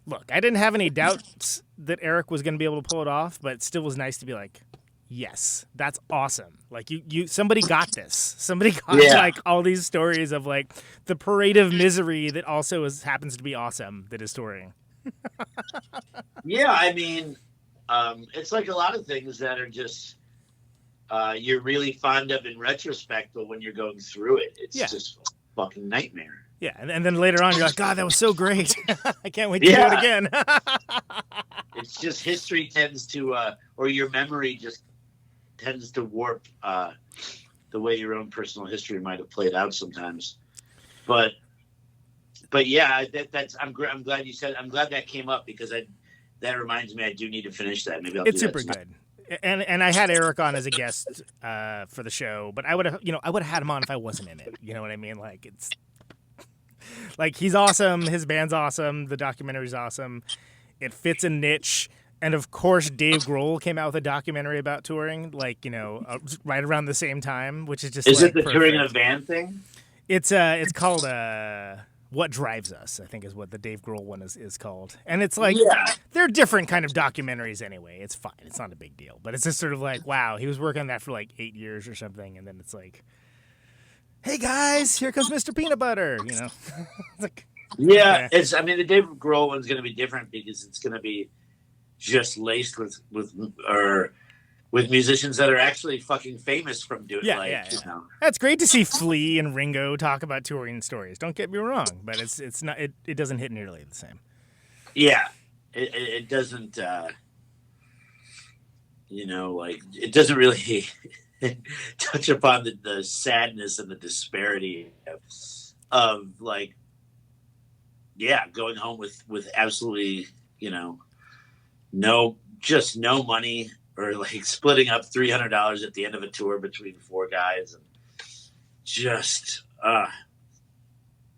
Look, I didn't have any doubts that Eric was going to be able to pull it off, but it still was nice to be like, yes, that's awesome. Somebody got this. Somebody got all these stories of the parade of misery that also happens to be awesome that is touring. Yeah, I mean, it's like a lot of things that are just you're really fond of in retrospect, but when you're going through it, it's just a fucking nightmare. Yeah, and then later on, you're like, God, that was so great. I can't wait to do it again. It's just history tends to, or your memory just tends to warp the way your own personal history might have played out sometimes. But yeah, I'm glad you said. I'm glad that came up because that reminds me I do need to finish that. Maybe I'll. It's super good. And I had Eric on as a guest for the show, but I would have had him on if I wasn't in it. You know what I mean? It's. He's awesome. His band's awesome. The documentary's awesome. It fits a niche. And of course, Dave Grohl came out with a documentary about touring, right around the same time, which is just. Is it the touring in a van thing? It's called What Drives Us, I think is what the Dave Grohl one is called. And it's they're different kind of documentaries anyway. It's fine. It's not a big deal. But it's just sort of wow, he was working on that for 8 years or something. And then it's hey guys, here comes Mr. Peanut Butter. You know, it's like, yeah. It's. I mean, the Dave Grohl one's going to be different because it's going to be just laced with musicians that are actually fucking famous from doing. You know. That's great to see Flea and Ringo talk about touring stories. Don't get me wrong, but it's not. It doesn't hit nearly the same. Yeah, it doesn't. You know, like it doesn't really touch upon the sadness and the disparity of like, yeah, going home with absolutely, you know, no money, or like splitting up $300 at the end of a tour between 4 guys, and just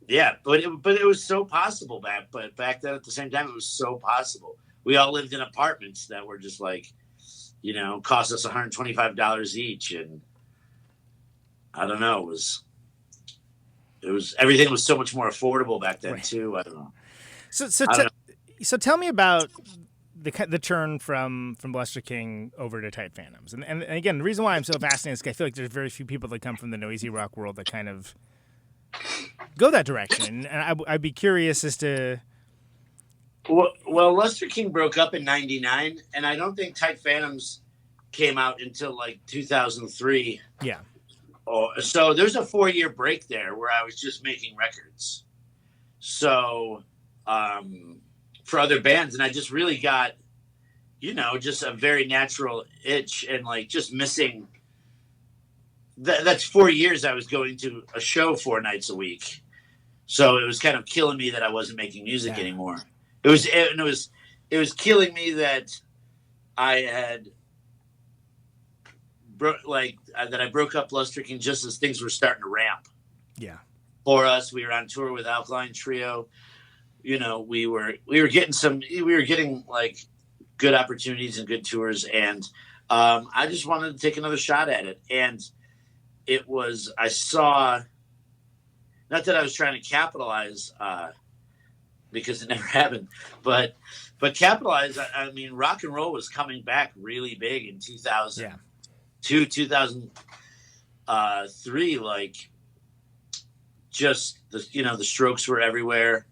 yeah, but it was so possible back then. At the same time, it was so possible. We all lived in apartments that were just like, you know, cost us $125 each, and I don't know. It was everything was so much more affordable back then too. I don't know. So tell me about the turn from Lustre King over to Tight Phantomz, and again, the reason why I'm so fascinated is 'cause I feel like there's very few people that come from the noisy rock world that kind of go that direction, and I'd be curious as to. Well, Lustre King broke up in '99, and I don't think Tight Phantomz came out until like 2003. Yeah. So there's a 4-year break there where I was just making records. So for other bands, and I just really got, you know, just a very natural itch and like just missing. That's 4 years I was going to a show 4 nights a week. So it was kind of killing me that I wasn't making music anymore. It was killing me that I had that I broke up Lustre King just as things were starting to ramp. Yeah. For us, we were on tour with Alkaline Trio. You know, we were getting like good opportunities and good tours, and I just wanted to take another shot at it. And I saw, not that I was trying to capitalize, because it never happened, but capitalize. I mean, rock and roll was coming back really big in 2002, 2003. Like, just the Strokes were everywhere,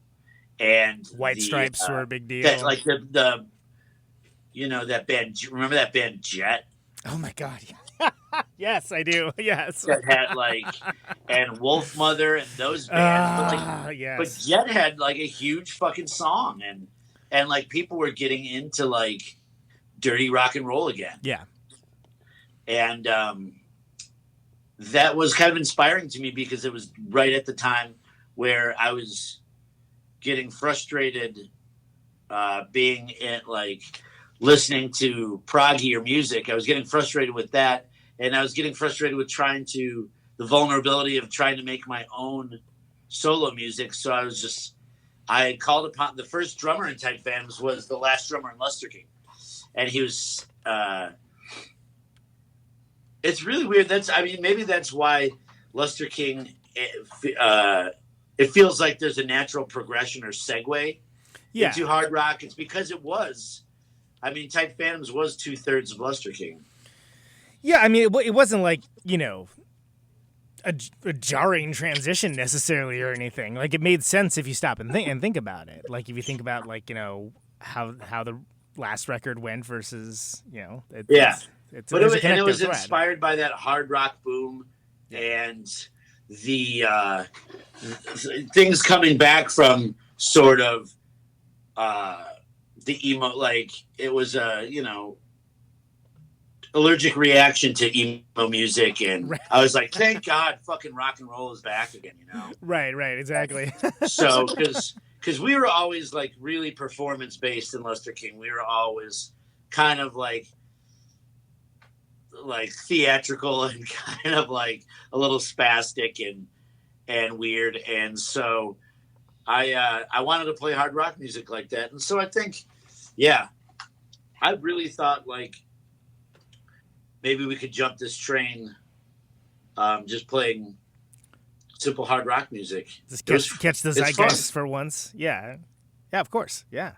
and White Stripes were a big deal. That, like that band. Remember that band Jet? Oh my God! Yes, I do. Yes. That had like, and Wolf Mother and those bands. But Jet had like a huge fucking song, and like people were getting into like dirty rock and roll again. Yeah. And that was kind of inspiring to me because it was right at the time where I was getting frustrated being at like listening to proggier music. I was getting frustrated with that. And I was getting frustrated with the vulnerability of trying to make my own solo music. So I called upon the first drummer in Tight Phantomz was the last drummer in Lustre King. And he was, it's really weird. Maybe that's why Lustre King, it feels like there's a natural progression or segue into hard rock. It's because it was, Tight Phantomz was 2/3 of Lustre King. Yeah, I mean, it wasn't like, you know, a jarring transition necessarily or anything. Like, it made sense if you stop and think about it. Like, if you think about, like, you know, how the last record went versus, you know. It was inspired by that hard rock boom and the things coming back from sort of the emo, like, it was you know, allergic reaction to emo music, and I was like, thank God fucking rock and roll is back again, you know? Right, exactly. So, because we were always like really performance based in Lustre King. We were always kind of like theatrical and kind of like a little spastic and weird. And so I wanted to play hard rock music like that. And so I think, I really thought like, maybe we could jump this train, just playing simple hard rock music. Just catch the zeitgeist for once. Yeah, of course. Yeah.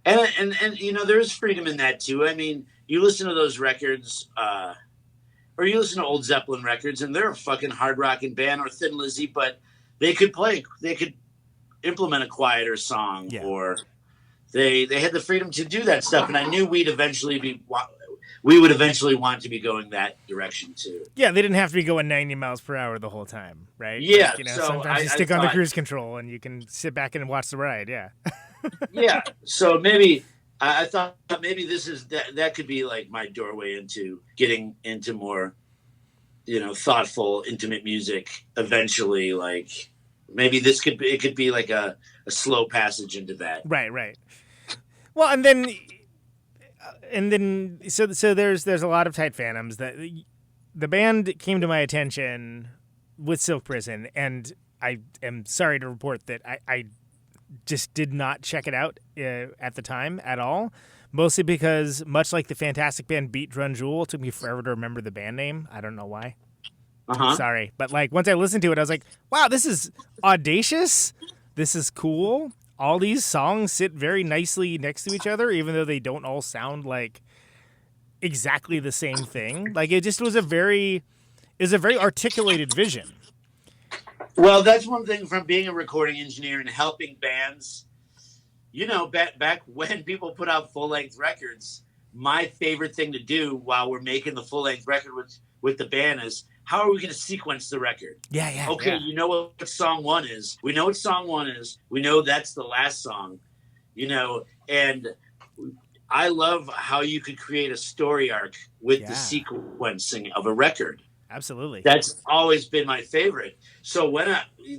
And you know, there's freedom in that too. I mean, you listen to those records, or or you listen to old Zeppelin records, and they're a fucking hard rocking band, or Thin Lizzy, but they could implement a quieter song, or they had the freedom to do that stuff, and I knew we would eventually want to be going that direction too. Yeah, they didn't have to be going 90 miles per hour the whole time, right? Yeah, Like, so sometimes you stick on the cruise control and you can sit back and watch the ride. Yeah. Yeah, so maybe I thought maybe this is that could be like my doorway into getting into more, thoughtful, intimate music eventually. Like maybe it could be like a slow passage into that. Right. Well, and then so there's a lot of Tight Phantomz. That the band came to my attention with Silk Prison, and I am sorry to report that I just did not check it out at the time at all, mostly because, much like the fantastic band Beat Drun Jewel, it took me forever to remember the band name. I don't know why. Sorry. But like once I listened to it, I was like, wow, this is audacious. This is cool. All these songs sit very nicely next to each other, even though they don't all sound like exactly the same thing. Like it just was a very articulated vision. Well, that's one thing from being a recording engineer and helping bands. Back when people put out full-length records, my favorite thing to do while we're making the full-length record with the band is, how are we going to sequence the record? Yeah. Okay, you know what song one is. We know what song one is. We know that's the last song. And I love how you could create a story arc with the sequencing of a record. Absolutely. That's always been my favorite. So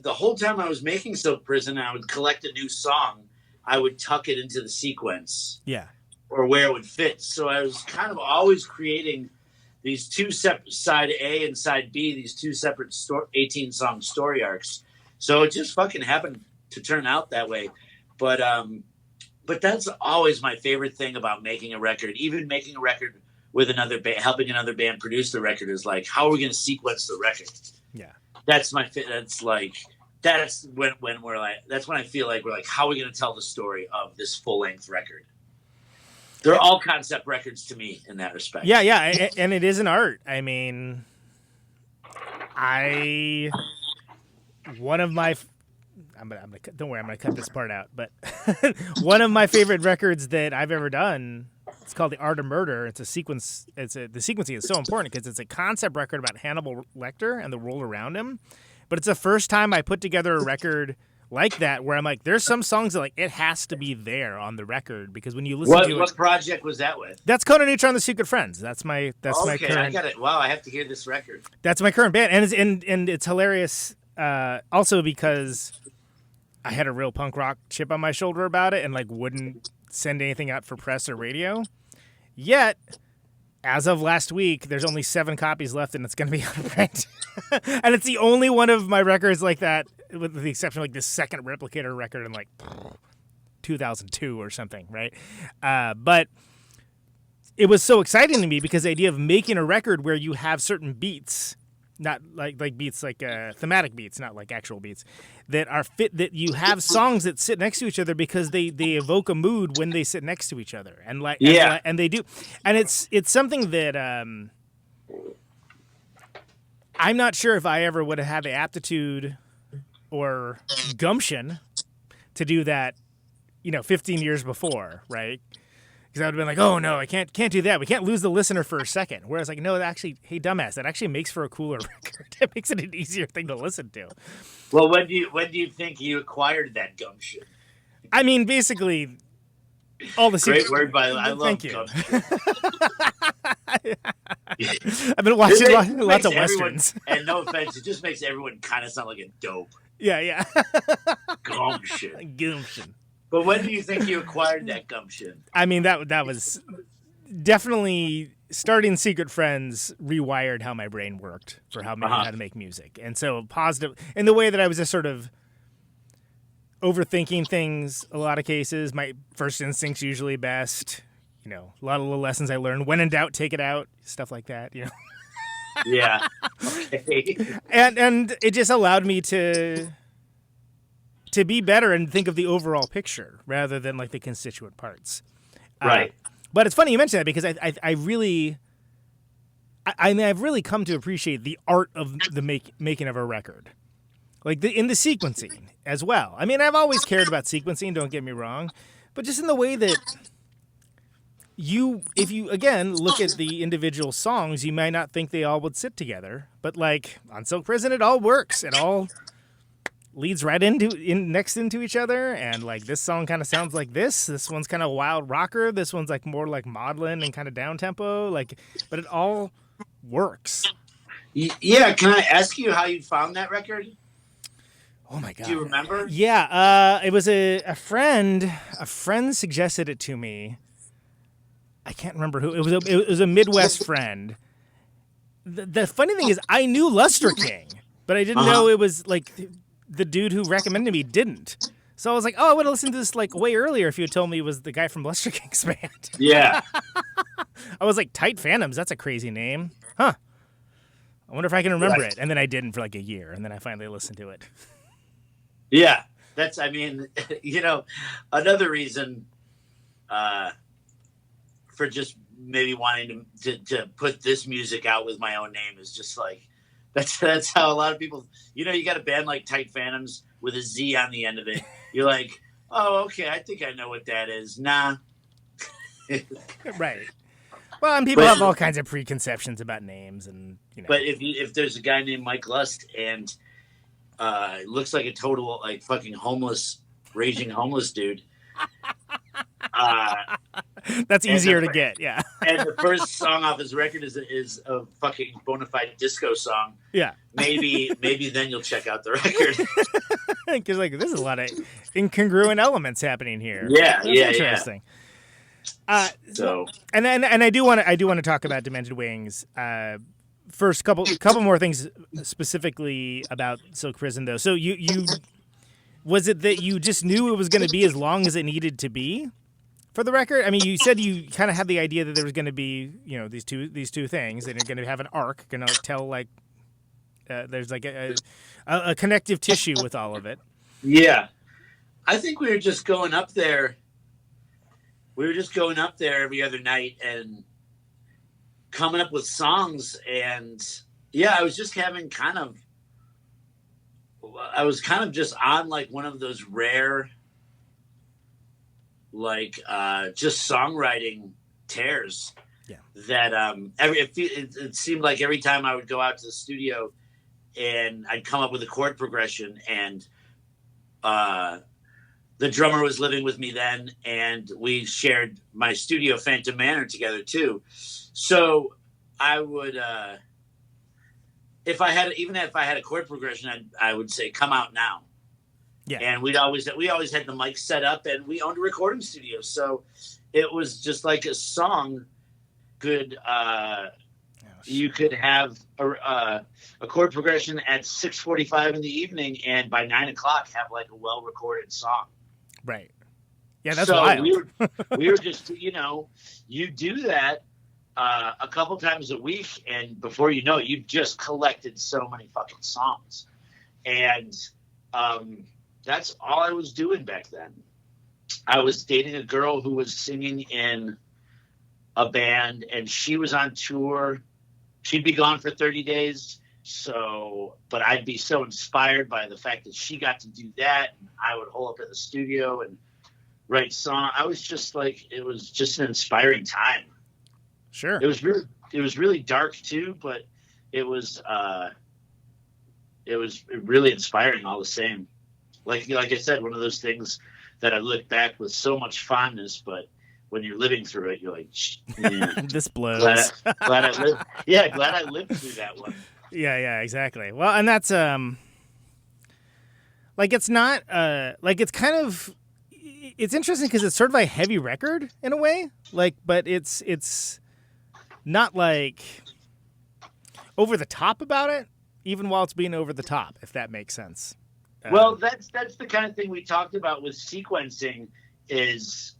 the whole time I was making Silk Prison, I would collect a new song. I would tuck it into the sequence. Yeah. Or where it would fit. So I was kind of always creating these two separate, side A and side B, these two separate 18-song story arcs. So it just fucking happened to turn out that way. But that's always my favorite thing about making a record. Even making a record with another band, helping another band produce the record, is like, how are we going to sequence the record? Yeah, that's when we're like, that's when I feel like we're like, how are we going to tell the story of this full length record? They're all concept records to me in that respect. Yeah, and it is an art. I mean, don't worry, I'm gonna cut this part out. But one of my favorite records that I've ever done, it's called The Art of Murder. It's a sequence. The sequencing is so important because it's a concept record about Hannibal Lecter and the world around him. But it's the first time I put together a record like that, where I'm like, there's some songs that like it has to be there on the record, because when you listen to it. What project was that with? That's Conan, Neutron, The Secret Friends. That's my current. I got it. Wow, I have to hear this record. That's my current band, and it's hilarious. Also because I had a real punk rock chip on my shoulder about it, and like wouldn't send anything out for press or radio. Yet, as of last week, there's only 7 copies left, and it's going to be out of print. And it's the only one of my records like that, with the exception of like the second Replicator record in like 2002 or something, right? But it was so exciting to me because the idea of making a record where you have certain beats, not like beats like thematic beats, not like actual beats, that are fit, that you have songs that sit next to each other because they evoke a mood when they sit next to each other, and and they do, and it's something that I'm not sure if I ever would have had the aptitude or gumption to do that, 15 years before, right? Because I would have been like, oh no, I can't do that. We can't lose the listener for a second. Whereas like, no, actually, hey dumbass, that actually makes for a cooler record. It makes it an easier thing to listen to. Well, when do you think you acquired that gumption? I mean, basically, all the great word, by I love thank you. gumption. I've been watching lots of westerns. And no offense, it just makes everyone kind of sound like a dope. Yeah. Gumption. But when do you think you acquired that gumption? I mean, that was definitely starting Secret Friends rewired how my brain worked for how to make music. And so positive in the way that I was just sort of overthinking things a lot of cases. My first instinct's usually best. A lot of little lessons I learned. When in doubt, take it out. Stuff like that, Yeah. Okay. And it just allowed me to be better and think of the overall picture rather than like the constituent parts. Right. But it's funny you mention that because I I mean, I've really come to appreciate the art of the making of a record, like in the sequencing as well. I mean, I've always cared about sequencing. Don't get me wrong, but just in the way that if you again look at the individual songs, you might not think they all would sit together, but like on Silk Prison, it all works. It all leads right next into each other, and like this song kind of sounds like this one's kind of wild rocker, this one's like more like maudlin and kind of down tempo, like, but it all works. Yeah, can I ask you how you found that record? Oh my god, do you remember? Yeah, it was a friend suggested it to me. I can't remember who it was. It was a Midwest friend. The funny thing is, I knew Lustre King, but I didn't know it was like the dude who recommended me didn't. So I was like, oh, I would have listened to this like way earlier if you had told me it was the guy from Lustre King's band. Yeah. I was like, Tight Phantomz, that's a crazy name. Huh. I wonder if I can remember it. And then I didn't for like a year, and then I finally listened to it. Yeah. That's, I mean, another reason for just maybe wanting to put this music out with my own name is just like, that's how a lot of people, you got a band like Tight Phantomz with a Z on the end of it. You're like, oh, okay, I think I know what that is. Nah. Right. Well, and people have all kinds of preconceptions about names, and But if there's a guy named Mike Lust and looks like a total like fucking raging homeless dude. That's easier to get, yeah. And the first song off his record is a fucking bona fide disco song. Yeah. Maybe then you'll check out the record. Because like there's a lot of incongruent elements happening here. Yeah, That's interesting. So and I do want to talk about Demented Wings. First, couple more things specifically about Silk Prison though. So you was it that you just knew it was going to be as long as it needed to be for the record? I mean, you said you kind of had the idea that there was going to be, these two things, and you're going to have an arc, going to tell like there's like a connective tissue with all of it. Yeah, I think we were just going up there. We were just going up there every other night and coming up with songs, and yeah, I was just having I was kind of just on like one of those rare, like just songwriting tears. Yeah. That it seemed like every time I would go out to the studio and I'd come up with a chord progression, and the drummer was living with me then, and we shared my studio Phantom Manor together too. So I would if I had a chord progression, I would say, "Come out now." Yeah. And we always had the mic set up, and we owned a recording studio, so it was just like a song could you could have a chord progression at 6:45 in the evening, and by 9 o'clock have like a well recorded song. Right. Yeah, that's wild. We were just you do that a couple times a week, and before you know it, you've just collected so many fucking songs. And that's all I was doing back then. I was dating a girl who was singing in a band, and she was on tour. She'd be gone for 30 days. But I'd be so inspired by the fact that she got to do that, and I would hole up in the studio and write songs. I was just like, it was just an inspiring time. Sure. It was really dark too, but it was really inspiring all the same. Like I said, one of those things that I look back with so much fondness, but when you're living through it, you're like, yeah, this blows. Glad I lived. Yeah, glad I lived through that one. Yeah, exactly. Well, and that's like it's not like it's kind of it's interesting because it's sort of a heavy record in a way, like, but it's not like over the top about it, even while it's being over the top, if that makes sense. Well, that's the kind of thing we talked about with sequencing is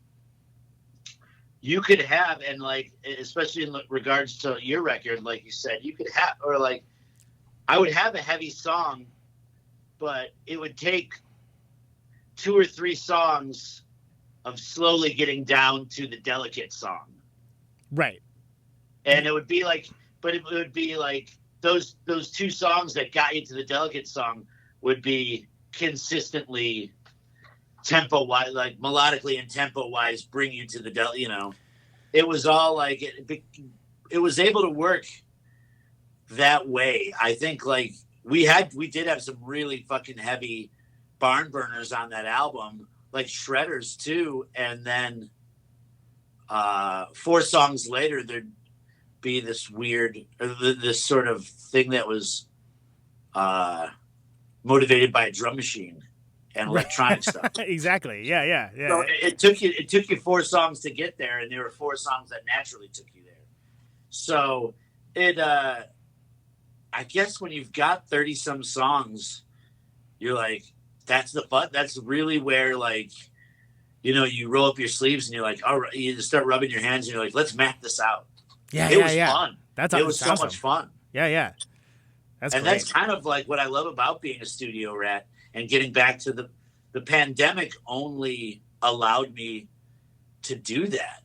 you could have, and like, especially in regards to your record, like you said, you could have, or like, I would have a heavy song, but it would take 2 or 3 songs of slowly getting down to the delicate song. Right. And it would be like but it would be like those two songs that got you to the Delicate song would be consistently tempo wise, like melodically and tempo wise, bring you to the it was all like it was able to work that way. I think like we did have some really fucking heavy barn burners on that album, like shredders too. And then 4 songs later, there'd be this weird, this sort of thing that was motivated by a drum machine and electronic stuff. Exactly. Yeah. So it took you 4 songs to get there, and there were 4 songs that naturally took you there. So it, I guess when you've got 30 some songs, you're like, that's really where like, you roll up your sleeves and you're like, all right, you just start rubbing your hands and you're like, let's map this out. Yeah, it was fun. It was so awesome. much fun. Yeah. That's kind of like what I love about being a studio rat and getting back to the pandemic only allowed me to do that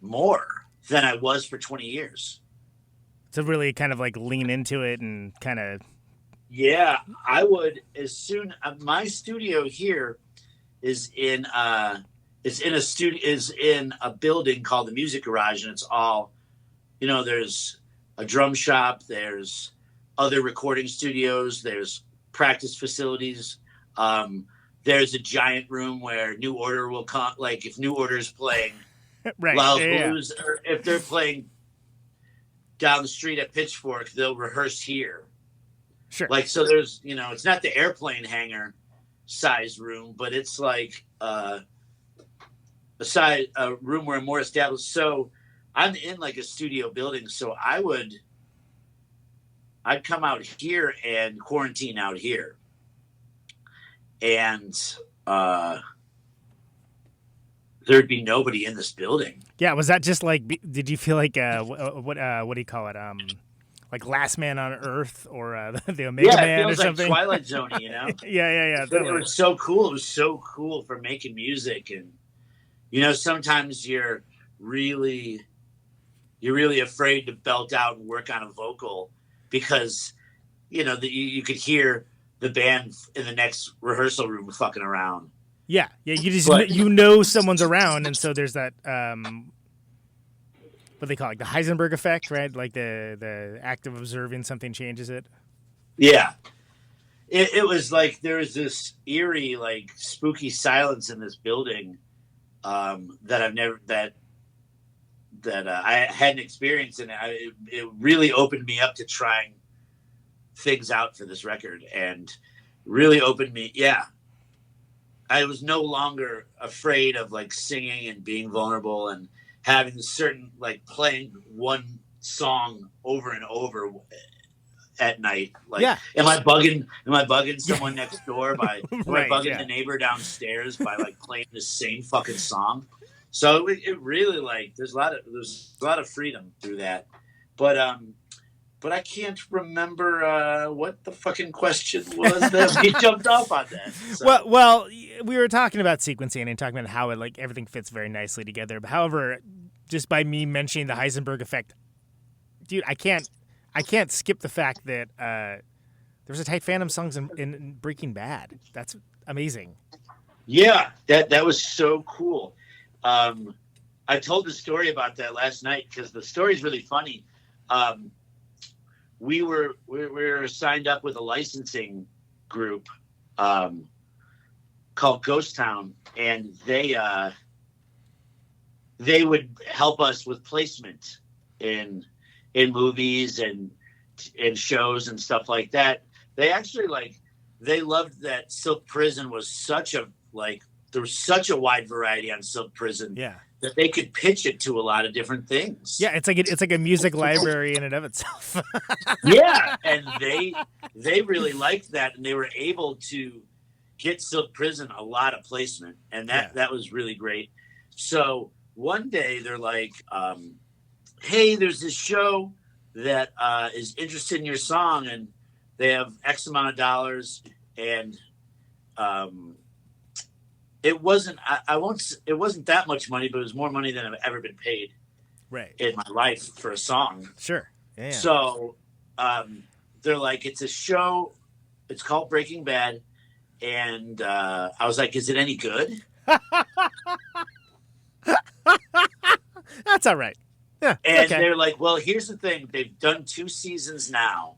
more than I was for 20 years. To really kind of like lean into it and kind of. Yeah, I would my studio here is in a building called the Music Garage, and it's all, there's a drum shop, there's other recording studios, there's practice facilities. There's a giant room where New Order will come, like if New Order's playing Loud Blues, or if they're playing down the street at Pitchfork, they'll rehearse here. Sure. Like, so there's, it's not the airplane hangar size room, but it's like a room where I'm more established. So I'm in like a studio building. So I'd come out here and quarantine out here. And there'd be nobody in this building. Yeah, was that just like? Did you feel like what do you call it? Like Last Man on Earth or the Omega Man or something? Like Twilight Zone, Yeah. It was so cool. It was so cool for making music, and sometimes you're really afraid to belt out and work on a vocal because you could hear the band in the next rehearsal room fucking around. Yeah. You just someone's around, and so there's that what they call it, the Heisenberg effect, right? Like the act of observing something changes it. Yeah, it was like there was this eerie, like spooky silence in this building that I hadn't experienced, and it really opened me up to trying things out for this record, and really opened me. Yeah, I was no longer afraid of like singing and being vulnerable and having certain, like playing one song over and over at night. Like, am I bugging someone next door by, am I bugging the neighbor downstairs by like playing the same fucking song? So it really, like, there's a lot of freedom through that. But I can't remember what the fucking question was that we jumped off on that. So. Well, we were talking about sequencing and talking about how it, like, everything fits very nicely together. But however, just by me mentioning the Heisenberg effect, dude, I can't skip the fact that there was a Tight Phantomz songs in Breaking Bad. That's amazing. Yeah, that was so cool. I told the story about that last night because the story is really funny. We were signed up with a licensing group called Ghost Town, and they would help us with placement in movies and shows and stuff like that. They actually they loved that Silk Prison was there was such a wide variety on Silk Prison. Yeah. That they could pitch it to a lot of different things. Yeah, it's like a music library in and of itself. Yeah, and they really liked that, and they were able to get Silk Prison a lot of placement, and that was really great. So one day they're like, "Hey, there's this show that is interested in your song, and they have X amount of dollars, and it wasn't it wasn't that much money, but it was more money than I've ever been paid right in my life for a song. Sure. Yeah. So they're like, it's a show. It's called Breaking Bad. And I was like, is it any good? That's all right. Yeah. And okay. they're like, well, here's the thing. They've done 2 seasons now.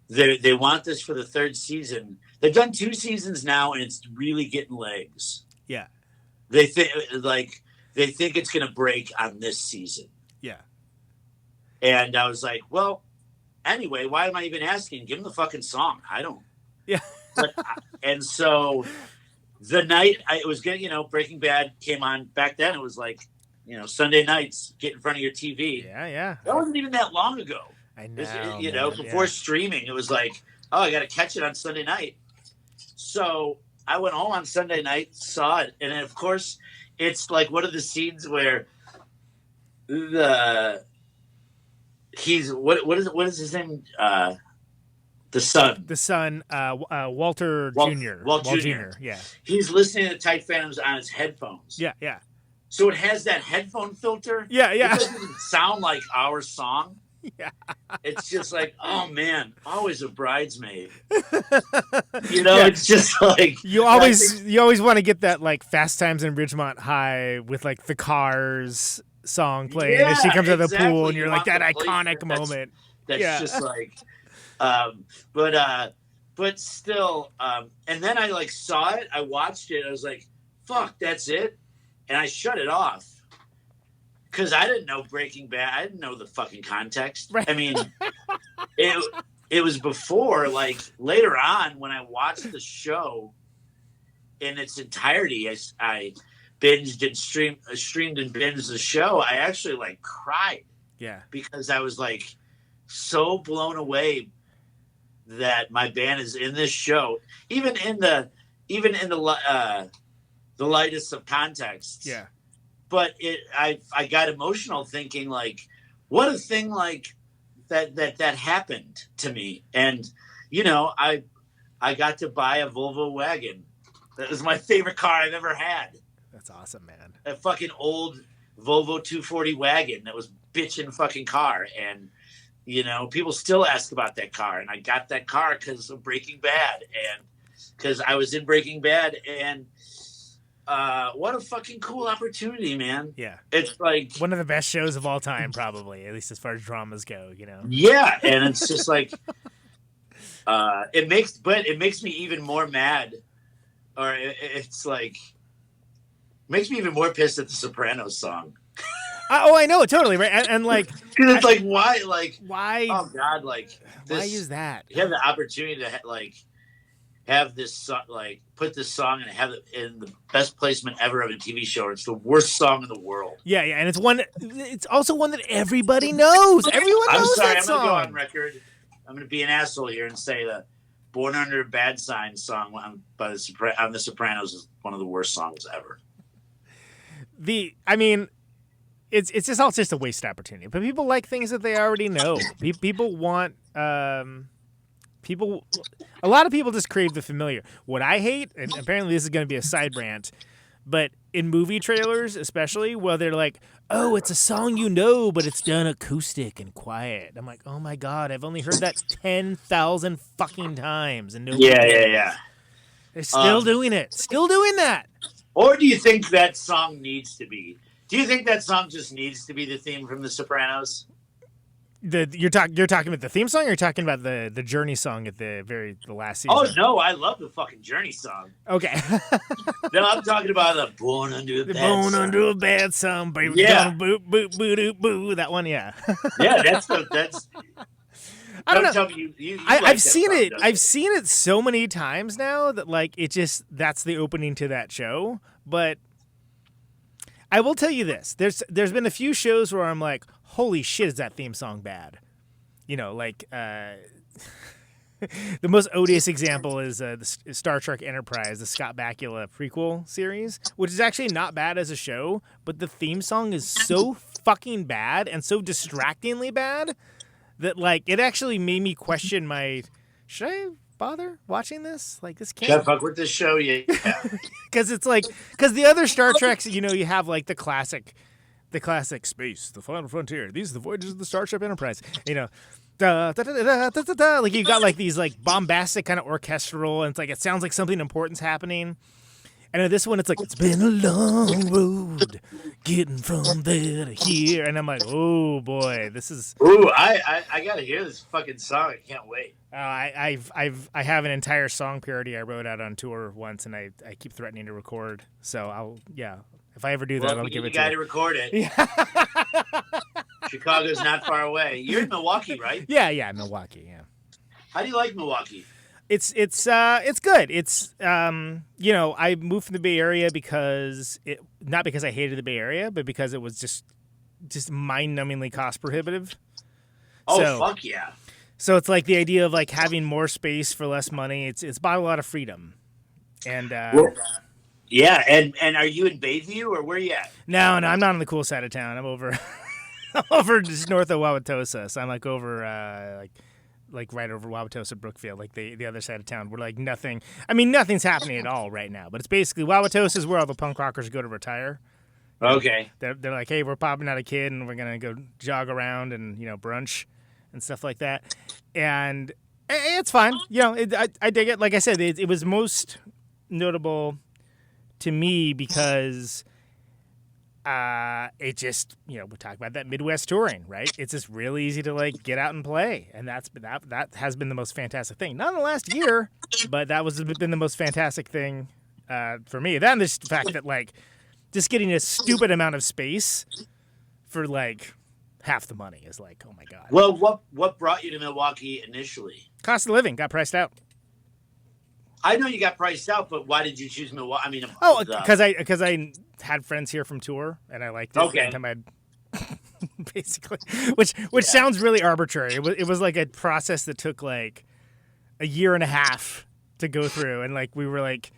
They want this for the 3rd season. They've done 2 seasons now, and it's really getting legs. Yeah. They think it's going to break on this season. Yeah. And I was like, well, anyway, why am I even asking? Give them the fucking song. I don't. Yeah. And so the night it was getting, Breaking Bad came on back then. It was like, Sunday nights, get in front of your TV. Yeah, yeah. That wasn't even that long ago. I know. Before streaming, it was like, oh, I got to catch it on Sunday night. So I went home on Sunday night, saw it, and then of course, it's like one of the scenes where what is his name? The son, Walter Jr. Walt Jr. Yeah, he's listening to Tight Phantomz on his headphones. Yeah, yeah. So it has that headphone filter. Yeah, yeah. It doesn't sound like our song. Yeah. It's just like, oh man, always a bridesmaid. It's just like you always want to get that like Fast Times in Ridgemont High with like the Cars song playing as she comes out of the pool, and you're like that iconic moment. That's just like, but still, and then I like saw it, I watched it, I was like, fuck, that's it, and I shut it off. Because I didn't know Breaking Bad. I didn't know the fucking context. Right. I mean, it was before, like, later on when I watched the show in its entirety, I binged and streamed and binged the show. I actually, like, cried. Yeah. Because I was, like, so blown away that my band is in this show. Even in the lightest of contexts. Yeah. But I got emotional thinking like, what a thing like that happened to me. And, I got to buy a Volvo wagon. That was my favorite car I've ever had. That's awesome, man. A fucking old Volvo 240 wagon that was bitchin' fucking car. And, people still ask about that car. And I got that car because of Breaking Bad. And because I was in Breaking Bad. And what a fucking cool opportunity, man. Yeah. It's like one of the best shows of all time, probably, at least as far as dramas go, Yeah, and it's just like it makes me even more mad, or it's like makes me even more pissed at the Sopranos song. I know, totally, right? And like, because it's like, why? Oh God, like, why use that? You have the opportunity to have this put this song and have it in the best placement ever of a TV show. It's the worst song in the world. Yeah, and it's also one that everybody knows. Everyone knows that song. I'm gonna go on record. I'm gonna be an asshole here and say the "Born Under a Bad Sign" song on The Sopranos is one of the worst songs ever. It's just a wasted opportunity. But people like things that they already know. People want. A lot of people just crave the familiar. What I hate, and apparently this is going to be a side rant, but in movie trailers especially, where they're like, oh, it's a song but it's done acoustic and quiet. I'm like, oh my God, I've only heard that 10,000 fucking times. And yeah. They're still doing it. Still doing that. Or do you think that song needs to be? Do you think that song just needs to be the theme from The Sopranos? You're talking about the theme song, or you're talking about the Journey song at the last season? Oh no, I love the fucking Journey song. Okay. No, I'm talking about the Born Under a Bad Song, baby. Yeah. Boo boo boo doo boo. That one, yeah. Yeah, that's. I don't know. I've seen song, it. I've seen it so many times now that like that's the opening to that show. But I will tell you this: there's been a few shows where I'm like, holy shit, is that theme song bad? The most odious example is the Star Trek Enterprise, the Scott Bakula prequel series, which is actually not bad as a show, but the theme song is so fucking bad and so distractingly bad that like it actually made me question should I bother watching this? Like this can't. Should I fuck with this show? Yeah. Because it's like the other Star Treks, you have like the classic the classic space, the final frontier. These are the voyages of the Starship Enterprise. You know, da, da, da, da, da, da, da. Like you got like these like bombastic kind of orchestral, and it's like it sounds like something important's happening. And in this one, it's like, it's been a long road getting from there to here. And I'm like, oh, boy, this is... Ooh, I got to hear this fucking song. I can't wait. I have an entire song parody I wrote out on tour once, and I keep threatening to record. So, if I ever do that, I'll give it to you. You got to record it. Yeah. Chicago's not far away. You're in Milwaukee, right? Yeah, Milwaukee, yeah. How do you like Milwaukee? It's good. It's I moved from the Bay Area not because I hated the Bay Area, but because it was just mind-numbingly cost prohibitive. Oh, fuck yeah. So it's like the idea of like having more space for less money. It's bought a lot of freedom. And yeah, and are you in Bayview or where are you at? No, I'm not on the cool side of town. I'm over over just north of Wauwatosa. So I'm like over like right over Wauwatosa, Brookfield, like the other side of town, where like nothing's happening at all right now. But it's basically Wauwatosa is where all the punk rockers go to retire. Okay. They're like, hey, we're popping out a kid and we're gonna go jog around and brunch and stuff like that. And it's fine. I dig it. Like I said, it was most notable to me because it just, we talk about that Midwest touring, right? It's just really easy to like get out and play, and that has been the most fantastic thing. Not in the last year, but that was been the most fantastic thing for me. Then the fact that like just getting a stupid amount of space for like half the money is like, oh my god. Well, what brought you to Milwaukee initially? Cost of living got priced out. I know you got priced out, but why did you choose Milwaukee? I mean, because I had friends here from tour, and I liked it. Okay. Basically, which sounds really arbitrary. It was like a process that took like a year and a half to go through, and like we were like,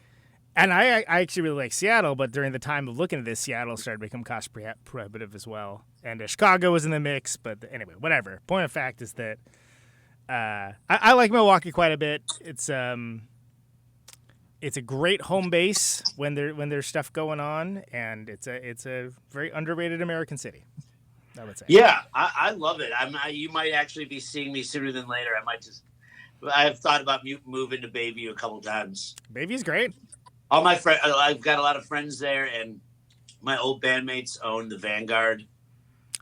and I actually really like Seattle, but during the time of looking at this, Seattle started to become cost prohibitive as well, and Chicago was in the mix. But anyway, whatever. Point of fact is that I like Milwaukee quite a bit. It's a great home base when there's stuff going on, and it's a very underrated American city, I would say. Yeah, I love it. You might actually be seeing me sooner than later. I've thought about moving to Bayview a couple times. Bayview's great. All my friends, I've got a lot of friends there, and my old bandmates own the Vanguard.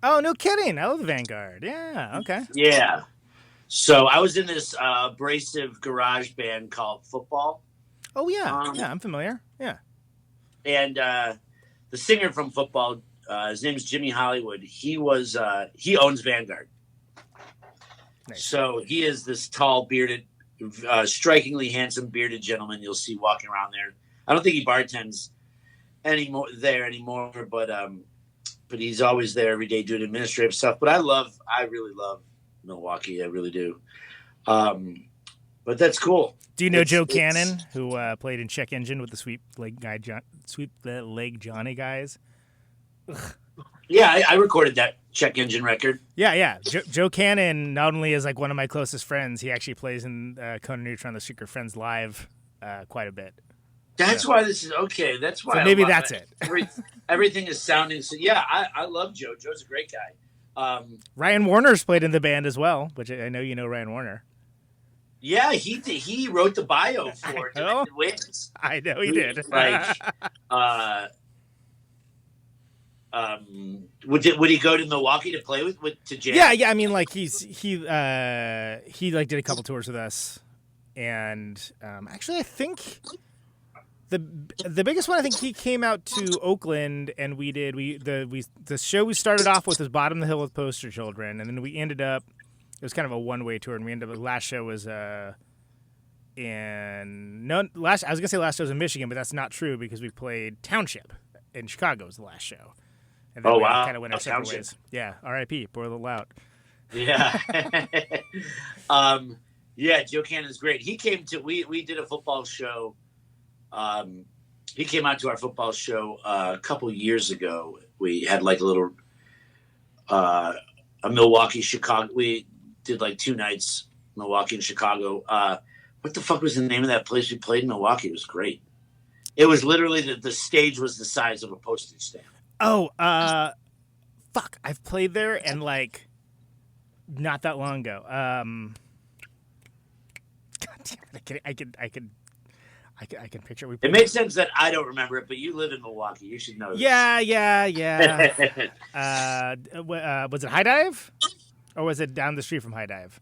Oh, no kidding! I love the Vanguard. Yeah, okay. Yeah. So I was in this abrasive garage band called Football. Oh, yeah. Yeah, I'm familiar. Yeah. And the singer from Football, his name's Jimmy Hollywood. He owns Vanguard. Nice. So he is this tall, bearded, strikingly handsome, bearded gentleman you'll see walking around there. I don't think he bartends anymore, but he's always there every day doing administrative stuff. But I really love Milwaukee. I really do. But that's cool. Do you know Joe Cannon, who played in Check Engine with the Sweet Leg Johnny guys? Ugh. Yeah, I recorded that Check Engine record. Yeah. Joe Cannon not only is like one of my closest friends, he actually plays in Conan Neutron, the Secret Friends live quite a bit. That's why this is okay. That's why. So maybe that's it. Everything is sounding. So yeah, I love Joe. Joe's a great guy. Ryan Warner's played in the band as well, which I know you know Ryan Warner. Yeah, he wrote the bio for Demented Wings. I know he did. Would he go to Milwaukee to play to jam? Yeah. I mean, like he like did a couple tours with us, and actually, I think the biggest one. I think he came out to Oakland, and the show we started off with was Bottom of the Hill with Poster Children, and then we ended up. It was kind of a one-way tour, and we ended up. The last show was I was gonna say last show was in Michigan, but that's not true because we played Township in Chicago was the last show. And then we kind of went our separate ways. Yeah, R.I.P. Boil the Lout. Yeah, yeah. Joe Cannon's great. He came to we did a football show. He came out to our football show a couple years ago. We had like a little a Milwaukee Chicago. We did like 2 nights, Milwaukee and Chicago. What the fuck was the name of that place we played in Milwaukee? It was great. It was literally the stage was the size of a postage stamp. Oh, fuck, I've played there and like not that long ago. God damn it, I can picture. It makes sense that I don't remember it, but you live in Milwaukee. You should know this. Yeah. Was it High Dive? Or was it down the street from High Dive?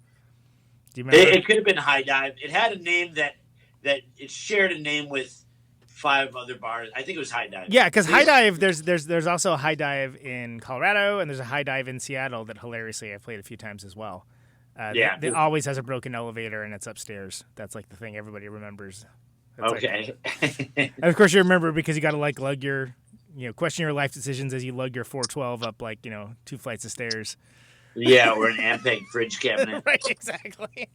Do you remember? It could have been High Dive. It had a name that it shared a name with 5 other bars. I think it was High Dive. Yeah, because High Dive, there's also a High Dive in Colorado, and there's a High Dive in Seattle that hilariously I've played a few times as well. It always has a broken elevator, and it's upstairs. That's like the thing everybody remembers. That's okay. And of course you remember because you got to like lug your, question your life decisions as you lug your 412 up 2 flights of stairs. Yeah, or an Ampeg fridge cabinet. Right, exactly.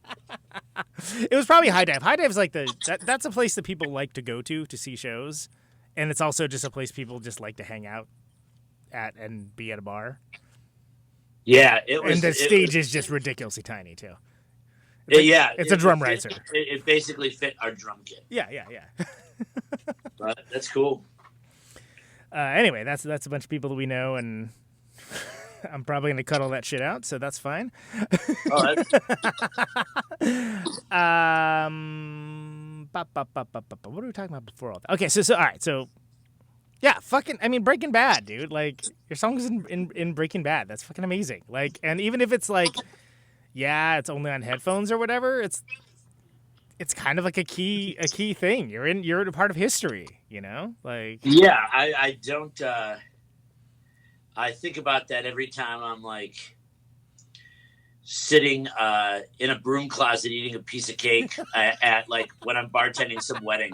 It was probably High Dive. High Dive's like that's a place that people like to go to see shows, and it's also just a place people just like to hang out at and be at a bar. Yeah, it was. And the stage is just ridiculously tiny too. It's a drum riser. It basically fit our drum kit. Yeah. But that's cool. Anyway, that's a bunch of people that we know, and I'm probably going to cut all that shit out, so that's fine. Oh, that's... What were we talking about before all that? Okay, so all right, so yeah, Breaking Bad, dude. Like your song's in Breaking Bad. That's fucking amazing. Like, and even if it's like, yeah, it's only on headphones or whatever, it's kind of like a key thing. You're a part of history, Like, yeah, I don't. I think about that every time I'm like sitting in a broom closet eating a piece of cake at like when I'm bartending some wedding,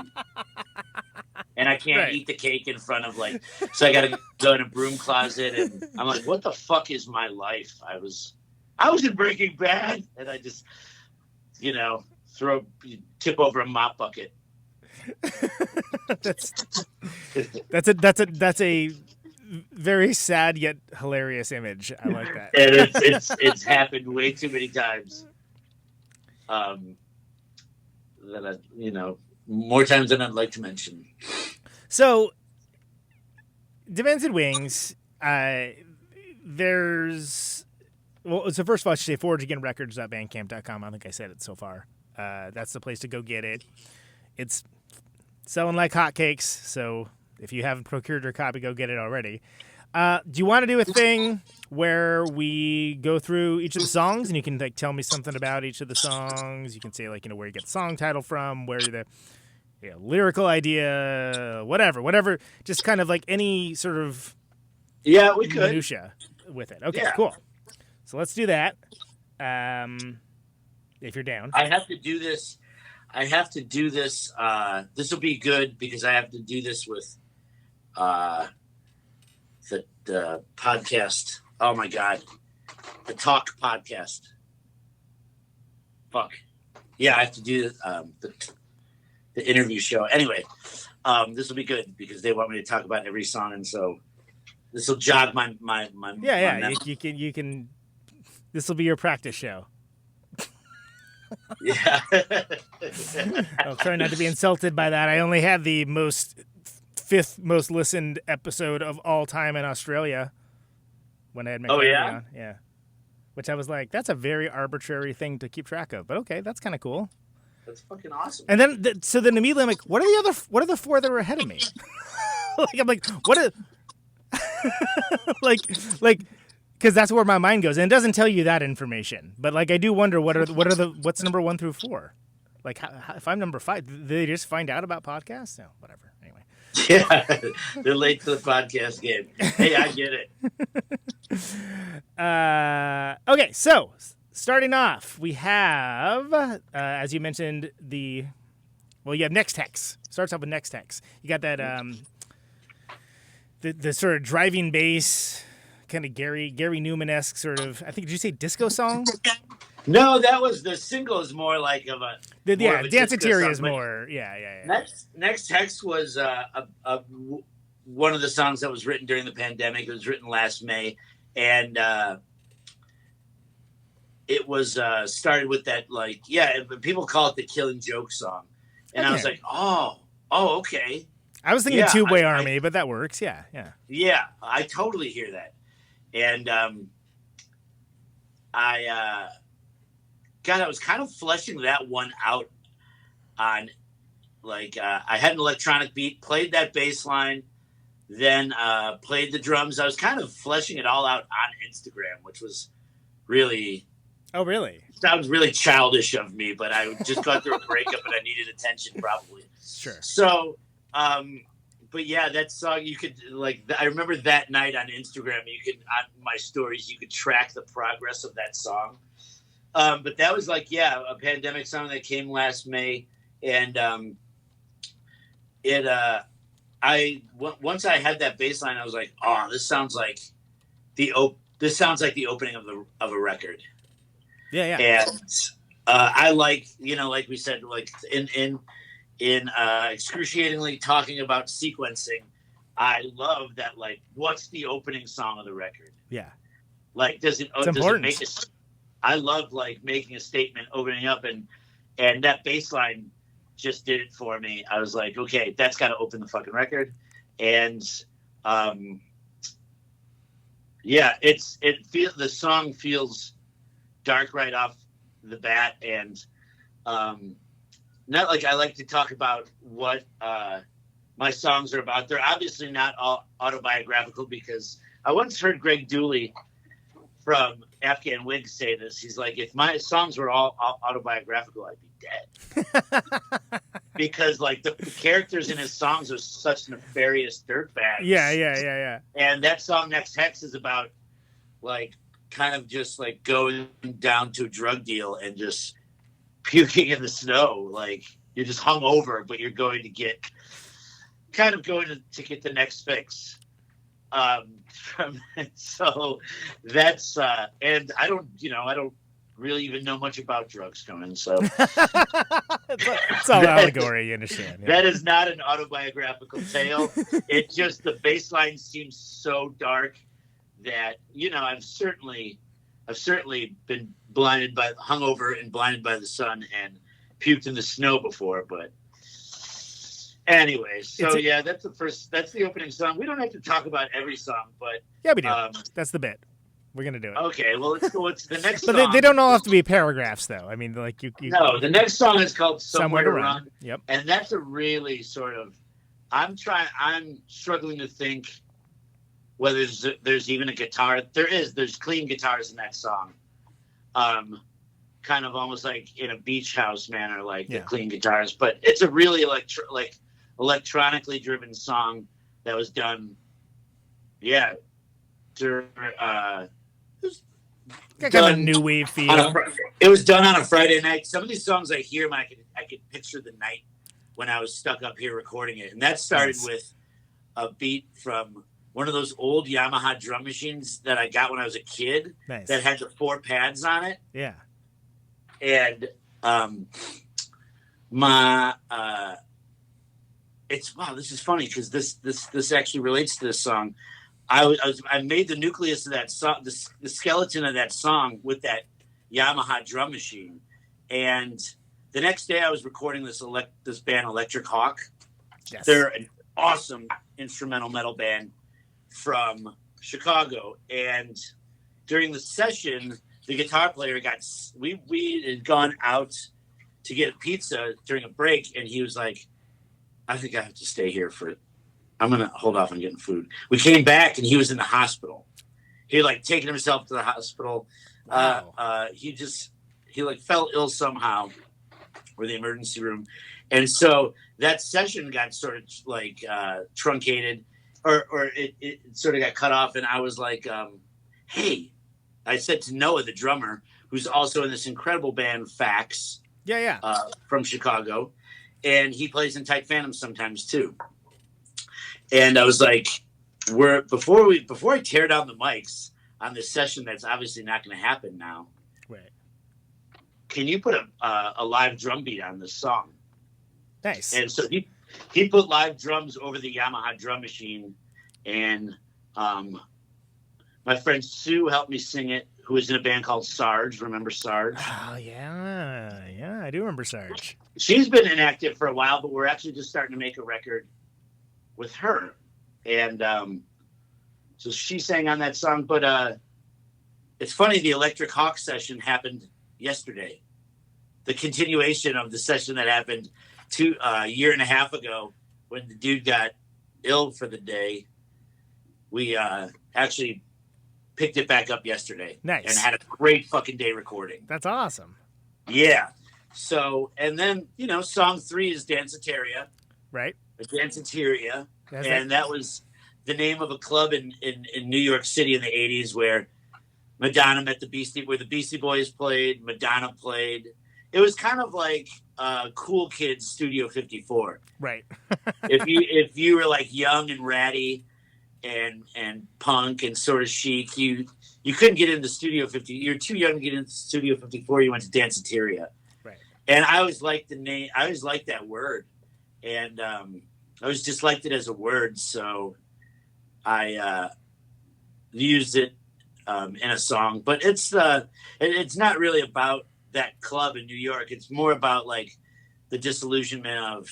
and I can't eat the cake in front of so I got to go in a broom closet, and I'm like, what the fuck is my life? I was in Breaking Bad, and I just tip over a mop bucket. That's a very sad yet hilarious image. I like that. And it's happened way too many times. That more times than I'd like to mention. So, Demented Wings. So first of all, I should say forwardagainrecords.bandcamp.com. I think I said it so far. That's the place to go get it. It's selling like hotcakes, so if you haven't procured your copy, go get it already. Do you want to do a thing where we go through each of the songs and you can tell me something about each of the songs? You can say where you get the song title from, where the lyrical idea, whatever. Just kind of like any sort of we could minutia with it. Okay, cool. So let's do that. If you're down. I have to do this. This will be good because I have to do this with the podcast. Oh my God. The Talk podcast. Fuck. Yeah, I have to do the interview show. Anyway, this will be good because they want me to talk about every song, and so this will jog my you can. This will be your practice show. Yeah. I'll try not to be insulted by that. I only had the fifth most listened episode of all time in Australia when I had McLaren on. Yeah. Which I was like, that's a very arbitrary thing to keep track of. But okay, that's kind of cool. That's fucking awesome. And then, so immediately I'm like, what are the 4 that are ahead of me? I'm like, what are, because that's where my mind goes, and it doesn't tell you that information. But I do wonder what's number 1 through 4. Like, how, if I'm number 5, did they just find out about podcasts? No, whatever. Anyway. Yeah, they're late to the podcast game. Hey, I get it. Okay, so starting off, we have, as you mentioned, you have Next Hex. Starts off with Next Hex. You got that the sort of driving bass, kind of Gary Newman-esque sort of, I think, did you say disco song? No, that was the single is more like of a Danceteria is more Next Hex was one of the songs that was written during the pandemic. It was written last May, and it was started with that people call it the Killing Joke song, and I was like, oh, okay. I was thinking Tubeway Army, but that works. Yeah. Yeah, I totally hear that. And I was kind of fleshing that one out on, like, I had an electronic beat, played that bass line, then played the drums. I was kind of fleshing it all out on Instagram, which was really... Oh, really? Sounds really childish of me, but I just got through a breakup and I needed attention, probably. Sure. So, but yeah, that song, you could, like, I remember that night on Instagram, you could, on my stories, you could track the progress of that song. But that was like, yeah, a pandemic song that came last May. And once I had that bass line, I was like, oh, this sounds like the opening of a record. Yeah, yeah. And I like, like we said, like in excruciatingly talking about sequencing, I love that. Like, what's the opening song of the record? Yeah. Like, does it make it? I love, like, making a statement, opening up, and that bass line just did it for me. I was like, okay, that's got to open the fucking record. And yeah, the song feels dark right off the bat, and not like I like to talk about what my songs are about. They're obviously not all autobiographical, because I once heard Greg Dooley from Afghan Wigs say this. He's like, if my songs were all autobiographical, I'd be dead. Because, like, the characters in his songs are such nefarious dirtbags. Yeah. And that song, Next Hex, is about, like, kind of just, like, going down to a drug deal and just puking in the snow. Like, you're just hung over, but you're going to get the next fix. So that's and I don't really even know much about drugs, Conan. So it's all allegory, you understand? Yeah. That is not an autobiographical tale. It just, the bass line seems so dark that I've certainly been hungover and blinded by the sun and puked in the snow before, but. Anyways, so that's the opening song. We don't have to talk about every song, but yeah, we do. That's the bit. We're gonna do it. Okay, well, let's go. It's the next but song. They don't all have to be paragraphs, though. I mean, like you. No, the next song is called "Somewhere to Run." Yep. And that's a really sort of. I'm struggling to think whether there's even a guitar. There's clean guitars in that song. Kind of almost like in a beach house manner, like the clean guitars. But it's a really electronically driven song that was done. Yeah. Kind of a new wave feel. It was done on a Friday night. Some of these songs I hear, I could picture the night when I was stuck up here recording it. And that started with a beat from one of those old Yamaha drum machines that I got when I was a kid. Nice. That had the 4 pads on it. Yeah. And this is funny because this actually relates to this song. I made the nucleus of that song, the skeleton of that song with that Yamaha drum machine, and the next day I was recording this band Electric Hawk. Yes. They're an awesome instrumental metal band from Chicago, and during the session, the guitar player we had gone out to get pizza during a break, and he was like, I think I have to stay here I'm going to hold off on getting food. We came back and he was in the hospital. He had taken himself to the hospital. Wow. He fell ill somehow, or the emergency room. And so that session got sort of truncated or it sort of got cut off. And I was like, hey, I said to Noah, the drummer, who's also in this incredible band, Fax. Yeah. From Chicago. And he plays in Tight Phantomz sometimes too. And I was like, before I tear down the mics on this session that's obviously not going to happen now. Right. Can you put a live drum beat on this song? Nice. And so he put live drums over the Yamaha drum machine, and my friend Sue helped me sing it, who was in a band called Sarge. Remember Sarge? Oh, yeah, I do remember Sarge. She's been inactive for a while, but we're actually just starting to make a record with her. And So she sang on that song. But it's funny, the Electric Hawk session happened yesterday. The continuation of the session that happened a year and a half ago when the dude got ill for the day. We actually picked it back up yesterday. Nice. And had a great fucking day recording. That's awesome. Yeah. So, and then, song 3 is Danceteria. Right. Danceteria. And that was the name of a club in New York City in the 80s where Madonna met the Beastie Boys played, Madonna played. It was kind of like Cool Kids Studio 54. Right. if you were like young and ratty and punk and sort of chic, you couldn't get into Studio 50. You're too young to get into Studio 54. You went to Danceteria. Right. And I always liked the name. I always liked that word. And I always disliked it as a word. So I used it in a song. But it's not really about that club in New York. It's more about like the disillusionment of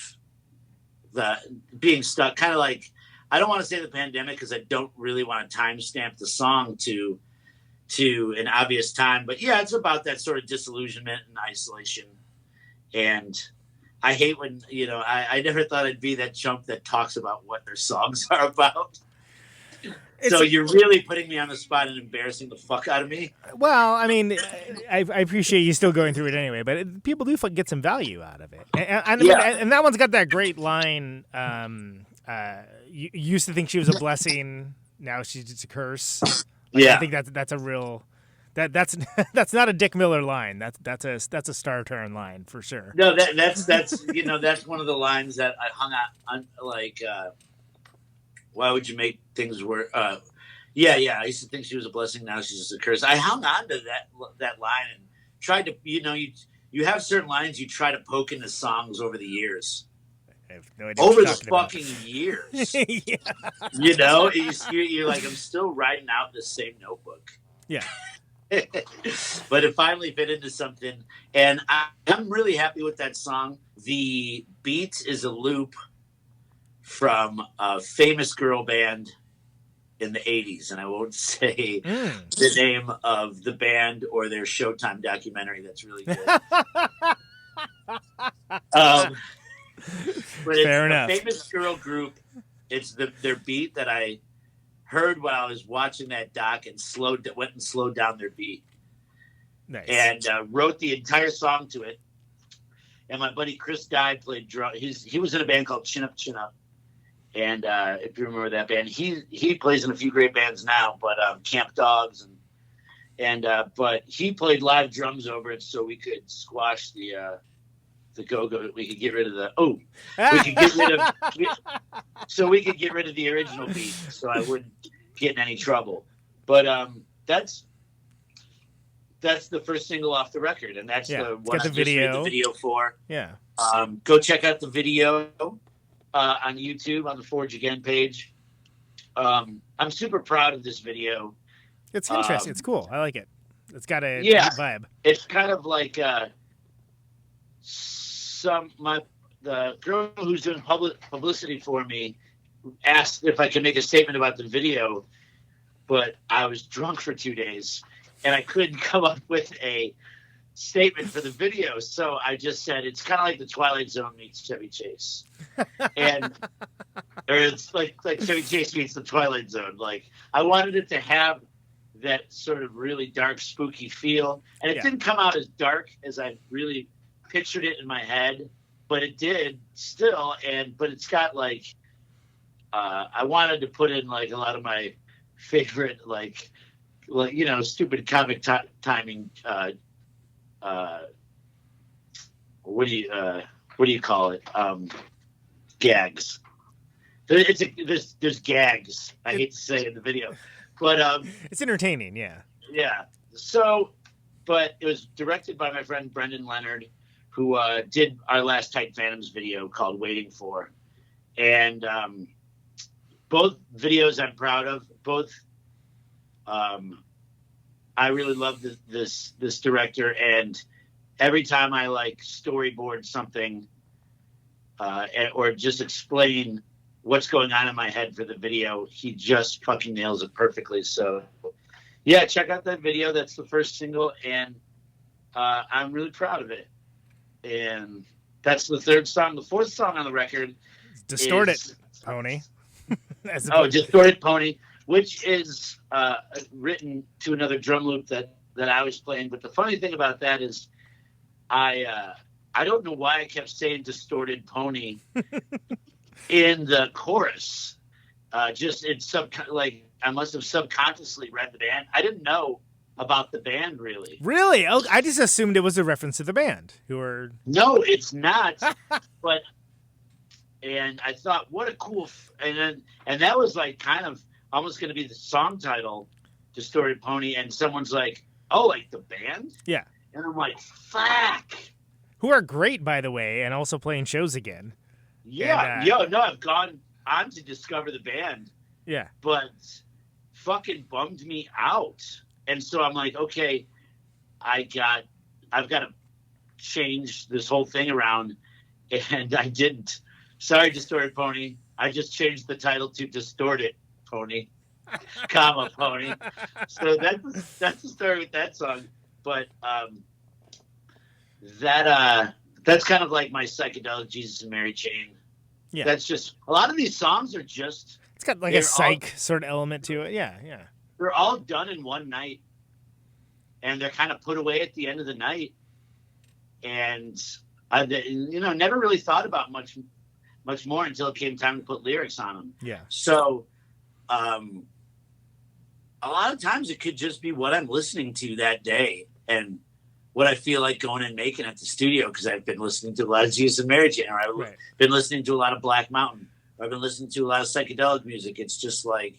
the being stuck, kind of like, I don't want to say the pandemic because I don't really want to timestamp the song to an obvious time, but yeah, it's about that sort of disillusionment and isolation. And I hate when, I never thought I'd be that chump that talks about what their songs are about. So you're really putting me on the spot and embarrassing the fuck out of me. Well, I mean, I appreciate you still going through it anyway, but people do get some value out of it. And that one's got that great line. You used to think she was a blessing, now she's just a curse. I think that's a real that's not a Dick Miller line. That's a Star Turn line for sure. No, that's that's one of the lines that I hung on like. Why would you make things work? I used to think she was a blessing. Now she's just a curse. I hung on to that line and tried to, you have certain lines you try to poke into songs over the years. I have no idea over the fucking years. Yeah. You're like, I'm still writing out the same notebook. Yeah. But it finally fit into something. And I'm really happy with that song. The beat is a loop from a famous girl band in the 80s, and I won't say the name of the band or their Showtime documentary that's really good. But Fair enough. A famous girl group. It's their beat that I heard while I was watching that doc and went and slowed down their beat. Nice. And wrote the entire song to it. And my buddy Chris Dye played drum. He was in a band called Chin Up, Chin Up. And if you remember that band, he plays in a few great bands now, but Camp Dogs but he played live drums over it so we could squash the go-go. We could get rid of we could get rid of the original beat so I wouldn't get in any trouble. But that's the first single off the record, and that's the one I just made the video for. Yeah. Go check out the video. On YouTube, on the Forge Again page. I'm super proud of this video. It's interesting. It's cool. I like it. It's got a neat vibe. It's kind of like the girl who's doing publicity for me asked if I could make a statement about the video, but I was drunk for 2 days and I couldn't come up with a statement for the video, so I just said it's kind of like the Twilight Zone meets Chevy Chase, or it's like Chevy Chase meets the Twilight Zone. Like, I wanted it to have that sort of really dark, spooky feel, and it didn't come out as dark as I really pictured it in my head, but it did still. But it's got like I wanted to put in like a lot of my favorite like stupid comic timing. What do you call it? Gags. There's gags. I hate to say in the video, but it's entertaining. Yeah. Yeah. So, but it was directed by my friend Brendan Leonard, who did our last Tight Phantomz video called "Waiting For," and both videos I'm proud of. Both. I really love this director, and every time I like storyboard something or just explain what's going on in my head for the video. He just fucking nails it perfectly. So yeah, check out that video. That's the first single, and I'm really proud of it. And that's the third song. The fourth song on the record, Distorted Pony. Distorted Pony, which is written to another drum loop that I was playing. But the funny thing about that is I don't know why I kept saying Distorted Pony in the chorus. Just it's like I must have subconsciously read the band. I didn't know about the band really. Really? Oh, I just assumed it was a reference to the band who are. No, it's not. And I thought, what a cool, and that was like kind of almost going to be the song title, Distorted Pony. And someone's like, oh, like the band? Yeah. And I'm like, fuck. Who are great, by the way, and also playing shows again. Yeah. And, I've gone on to discover the band. Yeah. But fucking bummed me out. And so I'm like, okay, I've got to change this whole thing around. And I didn't. Sorry, Distorted Pony. I just changed the title to Distorted Pony, comma Pony. So that's the story with that song. But that's kind of like my psychedelic Jesus and Mary chain. Yeah. That's just a lot of these songs are just. It's got like a psych sort of element to it. Yeah, yeah. They're all done in one night, and they're kind of put away at the end of the night. And I, never really thought about much more until it came time to put lyrics on them. Yeah. So, a lot of times it could just be what I'm listening to that day and what I feel like going and making at the studio, because I've been listening to a lot of Jesus and Mary Chain, or I've been listening to a lot of Black Mountain, or I've been listening to a lot of psychedelic music. It's just like,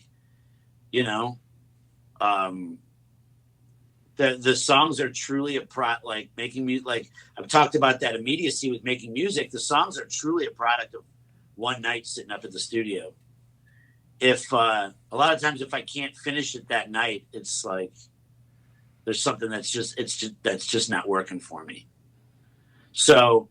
the songs are truly like making music. Like I've talked about that immediacy with making music. The songs are truly a product of one night sitting up at the studio. If a lot of times if I can't finish it that night, it's like there's something that's just not working for me. So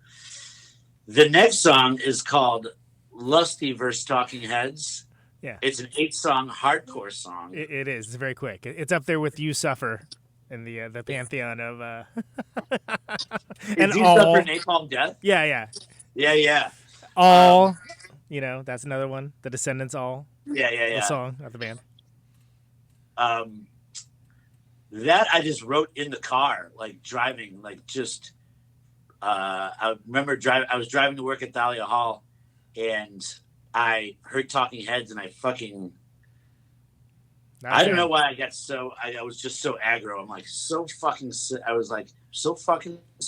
the next song is called Lusty vs. Talking Heads. Yeah, it's an 8-song hardcore song. It is. It's very quick. It's up there with You Suffer in the pantheon of and You Suffer Napalm Death. Yeah. All, that's another one. The Descendants All. Yeah. The song of the band. That I just wrote in the car, like driving, like just. I remember I was driving to work at Thalia Hall, and I heard Talking Heads, and I don't know why I got I was just so aggro. I'm like, I was like,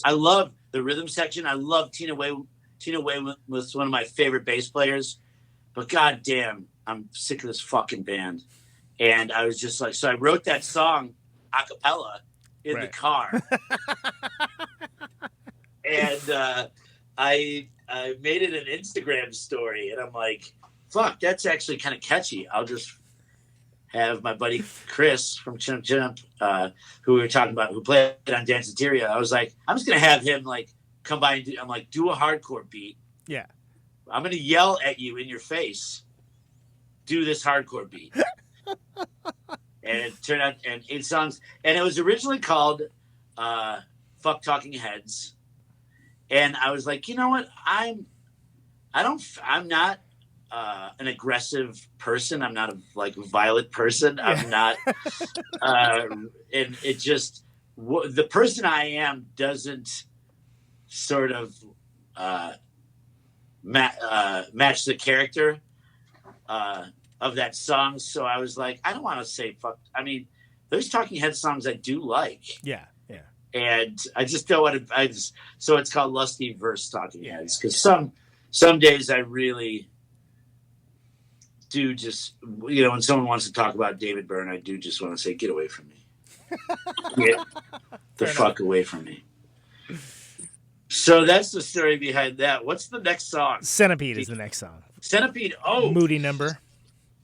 I love the rhythm section. I love Tina Way. Tina Way was one of my favorite bass players, but goddamn, I'm sick of this fucking band. And I was just like, so I wrote that song a cappella in the car. And I made it an Instagram story, and I'm like, fuck, that's actually kind of catchy. I'll just have my buddy Chris from Chimp Chimp, who we were talking about, who played on Danceteria. I was like, I'm just going to have him like come by and do a hardcore beat. Yeah. I'm going to yell at you in your face. Do this hardcore beat. And it turned out, and 8 songs. And it was originally called Fuck Talking Heads. And I was like, you know what? I'm not an aggressive person. I'm not a violent person. I'm not, and it just, the person I am doesn't sort of match the character of that song. So I was like, I don't want to say fuck. I mean, there's Talking Head songs I do like. Yeah. And I just don't want to. So it's called Lusty vs. Talking Heads, because some days I really do just, when someone wants to talk about David Byrne, I do just want to say, get away from me. Get the fuck away from me. So that's the story behind that. What's the next song? Centipede is the next song. Centipede. Oh, Moody Number.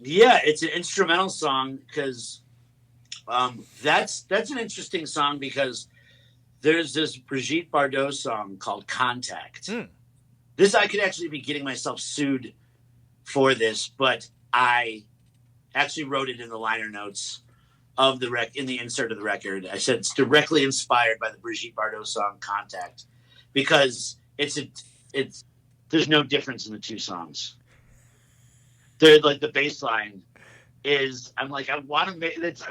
Yeah, it's an instrumental song because that's an interesting song because there's this Brigitte Bardot song called Contact. This I could actually be getting myself sued for this, but I actually wrote it in the liner notes of the in the insert of the record. I said it's directly inspired by the Brigitte Bardot song "Contact," because there's no difference in the two songs. They're like the bass line is. I'm like, I want to make it's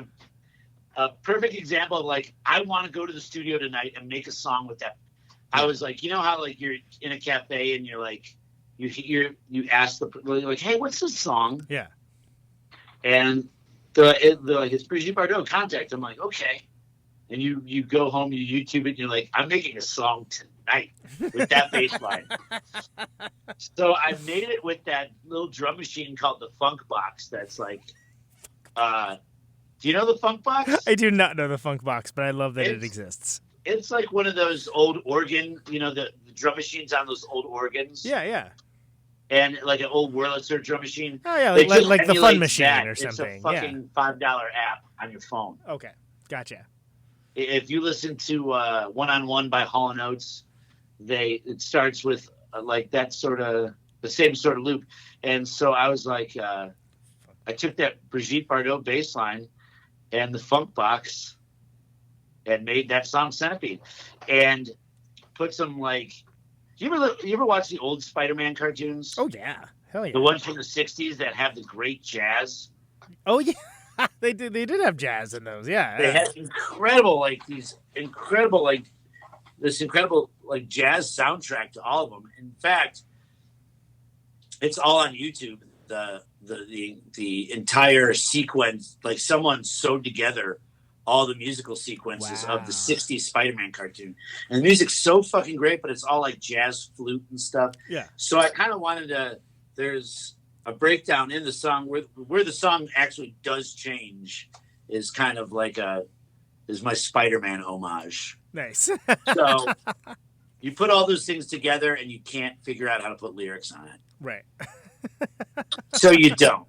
a perfect example of like I want to go to the studio tonight and make a song with that. I was like, you know how like you're in a cafe and you're like you ask the like, hey, what's this song? Yeah. And they're like, it's Brigitte Bardot, "Contact." I'm like, okay. And you go home, you YouTube it, and you're like, I'm making a song tonight with that bass line. So I made it with that little drum machine called the Funk Box. That's like, do you know the Funk Box? I do not know the Funk Box, but I love that it exists. It's like one of those old organ, the drum machines on those old organs. Yeah, yeah. And like an old Wurlitzer drum machine. Oh yeah, like the Fun Machine or something. It's a fucking $5 app on your phone. Okay, gotcha. If you listen to "One on One" by Hall & Oates, it starts with like that sort of the same sort of loop. And so I was like, I took that Brigitte Bardot bass line and the Funk Box and made that song Centipede, and put some like. You ever watch the old Spider-Man cartoons? Oh yeah, hell yeah. The ones from the '60s that have the great jazz. Oh yeah, they did have jazz in those. Yeah, they had incredible this incredible jazz soundtrack to all of them. In fact, it's all on YouTube. The entire sequence, like someone sewed together all the musical sequences of the '60s Spider-Man cartoon, and the music's so fucking great, but it's all like jazz flute and stuff. Yeah. So I kind of wanted to. There's a breakdown in the song where the song actually does change. Is kind of like is my Spider-Man homage. Nice. So you put all those things together, and you can't figure out how to put lyrics on it. Right. So you don't.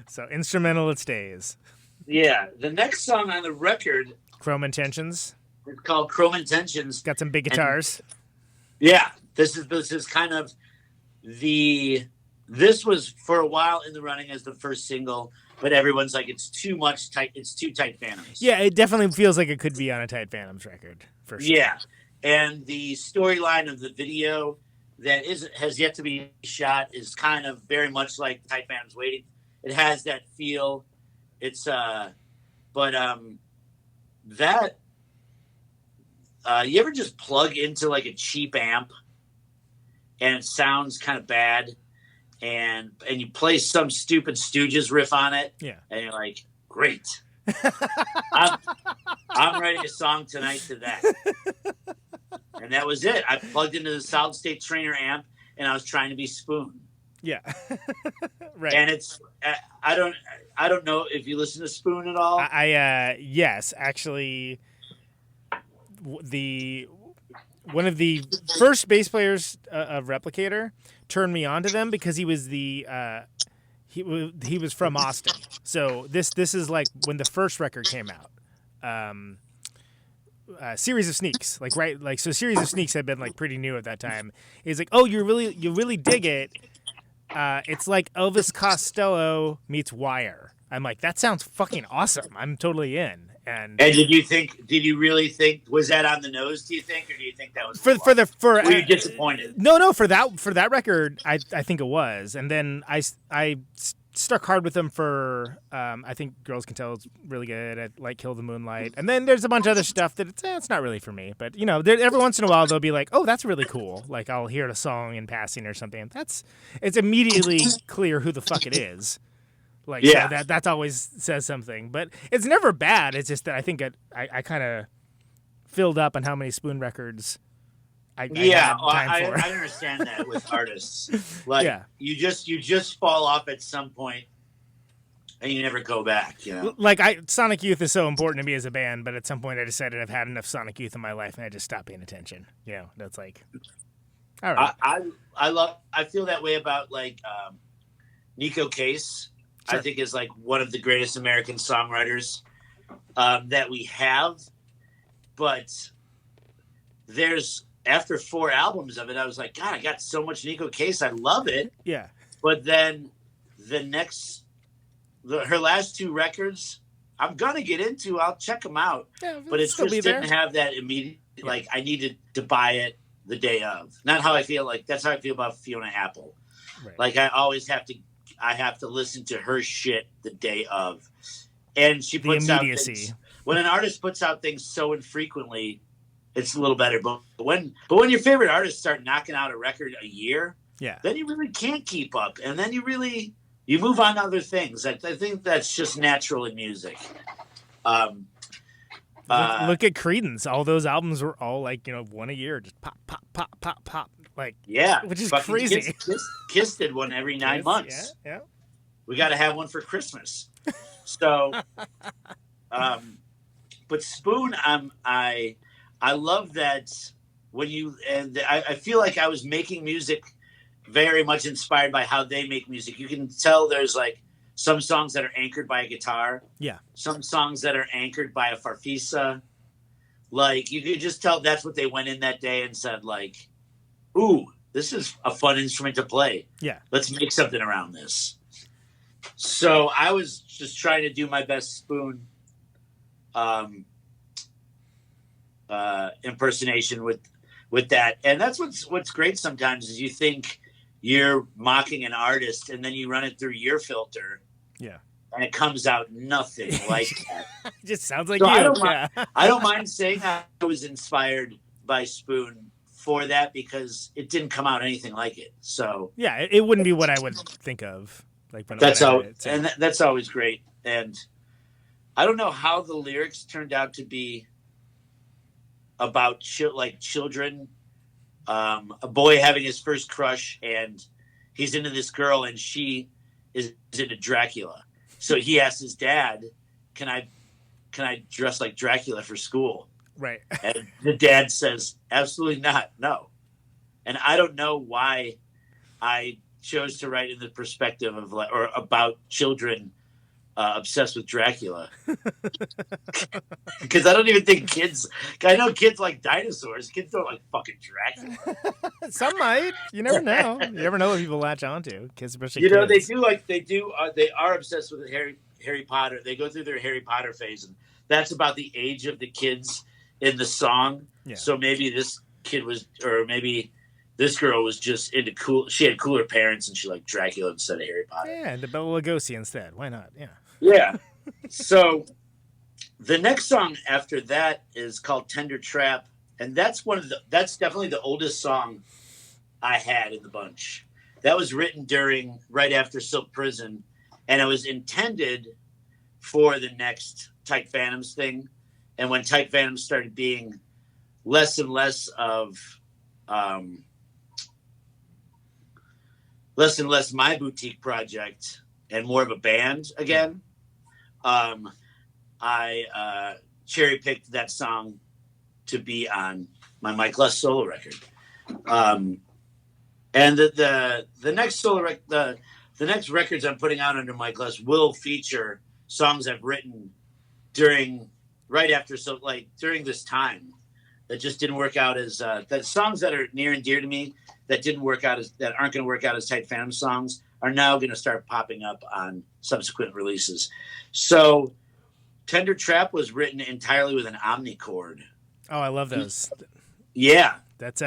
So instrumental it stays. Yeah, the next song on the record, Chrome Intentions. It's called Chrome Intentions. Got some big guitars. Yeah, this is kind of this was for a while in the running as the first single, but everyone's like, it's too Tight Phantomz. Yeah, it definitely feels like it could be on a Tight Phantomz record, for sure. Yeah, and the storyline of the video that has yet to be shot is kind of very much like Tight Phantomz Waiting. It has that feel. It's you ever just plug into like a cheap amp and it sounds kind of bad, and you play some stupid Stooges riff on it, and you're like, great. I'm writing a song tonight to that. And that was it. I plugged into the solid state trainer amp and I was trying to be Spoon. Yeah. Right. And it's I don't know if you listen to Spoon at all. Yes, actually one of the first bass players of Replicator turned me on to them because he was he was from Austin. So this is like when the first record came out. Series of Sneaks, so Series of Sneaks had been like pretty new at that time. He's like, oh, you really dig it. It's like Elvis Costello meets Wire. I'm like, that sounds fucking awesome. I'm totally in. And did you really think, was that on the nose, do you think, or do you think that was were you disappointed? No, for that record, I think it was. And then I stuck hard with them for I think Girls Can Tell is really good. I like Kill the Moonlight. And then there's a bunch of other stuff that it's not really for me. But every once in a while they'll be like, oh, that's really cool. Like I'll hear a song in passing or something. It's immediately clear who the fuck it is. Like, yeah, so that always says something, but it's never bad. It's just that I think I kind of filled up on how many Spoon records I had time for. I understand that with artists. Like, you just fall off at some point and you never go back, Like Sonic Youth is so important to me as a band, but at some point I decided I've had enough Sonic Youth in my life and I just stopped paying attention. That's like, all right. I feel that way about like Nico Case. Sure. I think is like one of the greatest American songwriters that we have. But after 4 albums of it, I was like, God, I got so much Nico Case. I love it. Yeah. But then her last 2 records, I'm gonna get into. I'll check them out. Yeah, but it just didn't have that immediate. Like I needed to buy it the day of. Not how I feel. Like that's how I feel about Fiona Apple. Right. Like I always have to. I have to listen to her shit the day of, and she puts out things. When an artist puts out things so infrequently, it's a little better. But when your favorite artists start knocking out a record a year, then you really can't keep up, and then you move on to other things. I think that's just natural in music. Look at Creedence. All those albums were all like, one a year, just pop, pop, pop, pop, pop. Like, which is crazy. Kiss did one every 9 months. Yeah. We got to have one for Christmas. So, but Spoon, I love that I feel like I was making music very much inspired by how they make music. You can tell there's like some songs that are anchored by a guitar. Yeah. Some songs that are anchored by a farfisa. Like you could just tell that's what they went in that day and said like, ooh, this is a fun instrument to play. Yeah. Let's make something around this. So I was just trying to do my best Spoon impersonation with that. And that's what's great sometimes is you think you're mocking an artist and then you run it through your filter. Yeah. And it comes out nothing like that. It just sounds like so you. I don't mind saying I was inspired by Spoon for that because it didn't come out anything like it. So yeah, it wouldn't be what I would think of. Like that's always great. And I don't know how the lyrics turned out to be about children, a boy having his first crush, and he's into this girl, and she is into Dracula. So he asks his dad, "Can I dress like Dracula for school?" Right. And the dad says, "Absolutely not. No." And I don't know why I chose to write in the perspective of or about children obsessed with Dracula. Because I don't even think I know kids like dinosaurs. Kids don't like fucking Dracula. Some might. You never know. You never know what people latch onto. Kids, especially kids. They are obsessed with Harry Potter. They go through their Harry Potter phase, and that's about the age of the kids in the song. Yeah. So maybe this kid was, or maybe this girl was just into she had cooler parents and she liked Dracula instead of Harry Potter. Yeah, and the Bela Lugosi instead. Why not? Yeah. Yeah. So the next song after that is called Tender Trap. And that's that's definitely the oldest song I had in the bunch. That was written right after Silk Prison. And it was intended for the next Tight Phantomz thing. And when Tight Phantomz started being less and less of my boutique project and more of a band again, I cherry picked that song to be on my Mike Less solo record. And the next the next records I'm putting out under Mike Less will feature songs I've written during this time that just didn't work out as that songs that are near and dear to me that aren't going to work out as Tight Phantomz songs are now going to start popping up on subsequent releases. So Tender Trap was written entirely with an omnichord. Oh, I love those. Yeah. That's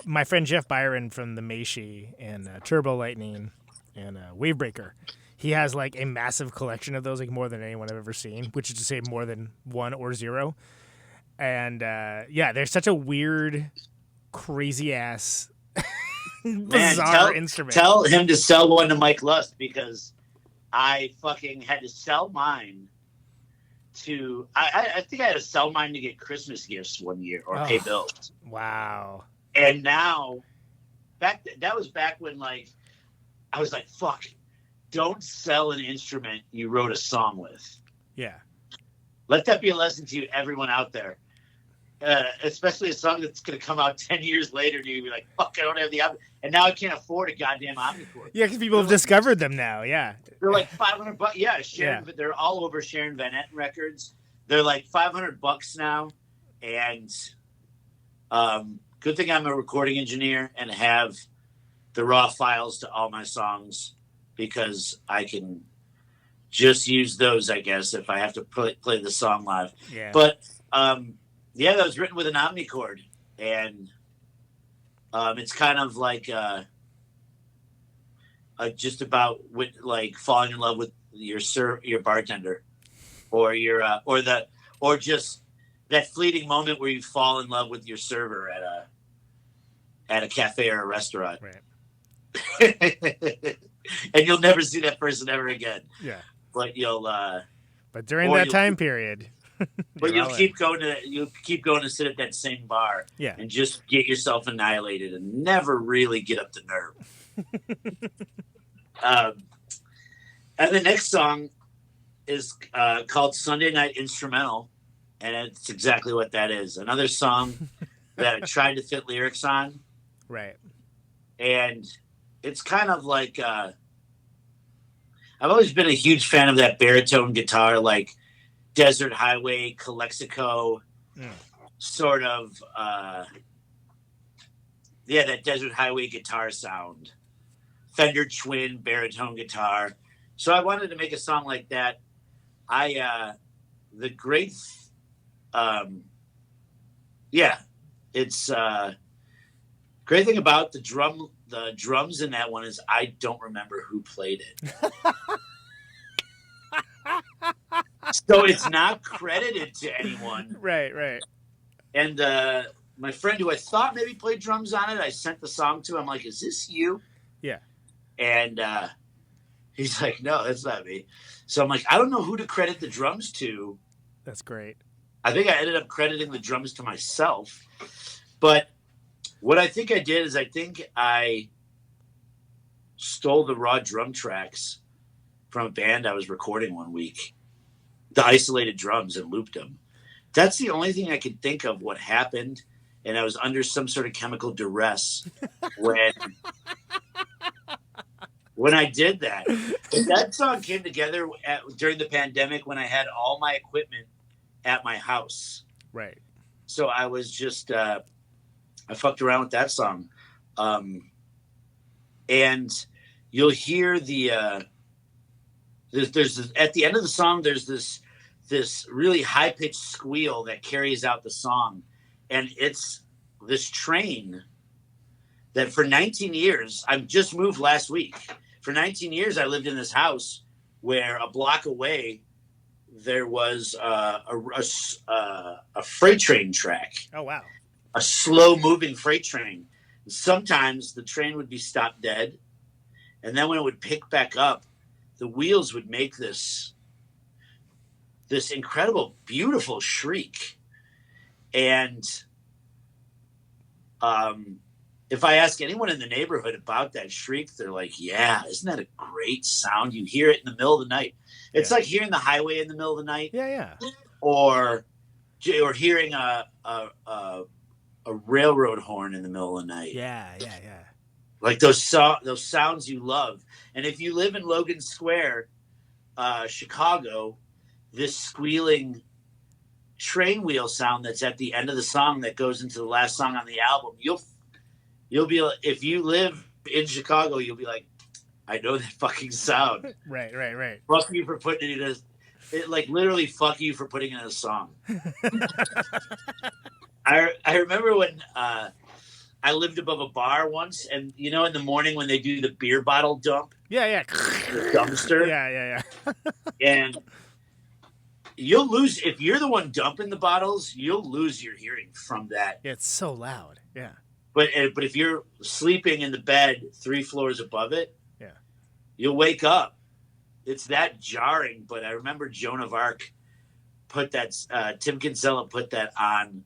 my friend Jeff Byron from the Meishi and Turbo Lightning and Wavebreaker. He has like a massive collection of those, like more than anyone I've ever seen, which is to say more than one or zero. And they're such a weird, crazy ass, bizarre instrument. Tell him to sell one to Mike Lust because I fucking had to sell mine to. I think I had to sell mine to get Christmas gifts one year or pay bills. Wow. And now, that was back when I was like, fuck, don't sell an instrument you wrote a song with. Yeah. Let that be a lesson to you, everyone out there. Especially a song that's going to come out 10 years later and you're going to be like, fuck, I don't have the Omni. And now I can't afford a goddamn omnichord. Yeah, because people have discovered them now, yeah. They're like $500. Yeah, but they're all over Sharon Van Etten records. They're like $500 now. And good thing I'm a recording engineer and have the raw files to all my songs because I can just use those, I guess, if I have to play the song live. Yeah. But that was written with an omnichord, and it's kind of like just about like falling in love with your bartender, or or just that fleeting moment where you fall in love with your server at a cafe or a restaurant. Right. And you'll never see that person ever again. Yeah. But you'll but during that time period. But you'll keep going to sit at that same bar, yeah, and just get yourself annihilated and never really get up the nerve. And the next song is called Sunday Night Instrumental, and it's exactly what that is. Another song that I tried to fit lyrics on. Right. And it's kind of like I've always been a huge fan of that baritone guitar, like Desert Highway, Calexico, sort of, that Desert Highway guitar sound. Fender Twin baritone guitar. So I wanted to make a song like that. It's great thing about the drums in that one is I don't remember who played it. So it's not credited to anyone. Right. And my friend who I thought maybe played drums on it, I sent the song to him. I'm like, is this you? Yeah. And he's like, no, that's not me. So I'm like, I don't know who to credit the drums to. That's great. I think I ended up crediting the drums to myself. But what I think I did is I think I stole the raw drum tracks from a band I was recording one week. The isolated drums, and looped them. That's the only thing I could think of what happened. And I was under some sort of chemical duress when I did that. But that song came together during the pandemic when I had all my equipment at my house. Right. So I was just, I fucked around with that song. And you'll hear there's at the end of the song, there's this really high pitched squeal that carries out the song. And it's this train that for 19 years, I've just moved last week. For 19 years, I lived in this house where a block away, there was a freight train track. Oh, wow. A slow moving freight train. Sometimes the train would be stopped dead. And then when it would pick back up, the wheels would make this incredible, beautiful shriek. And if I ask anyone in the neighborhood about that shriek, they're like, yeah, isn't that a great sound? You hear it in the middle of the night. It's like hearing the highway in the middle of the night. Yeah. Or hearing a railroad horn in the middle of the night. Yeah. Like those sounds you love. And if you live in Logan Square, Chicago, this squealing train wheel sound that's at the end of the song that goes into the last song on the album, you'll be, if you live in Chicago, you'll be like, I know that fucking sound. Right. Fuck you for putting it in literally fuck you for putting it in a song. I remember when I lived above a bar once, and in the morning when they do the beer bottle dump. Yeah. The dumpster. Yeah. And you'll lose, if you're the one dumping the bottles, you'll lose your hearing from that. Yeah, it's so loud. Yeah. But if you're sleeping in the bed 3 floors above it, yeah, you'll wake up. It's that jarring. But I remember Joan of Arc put that, Tim Kinsella put that on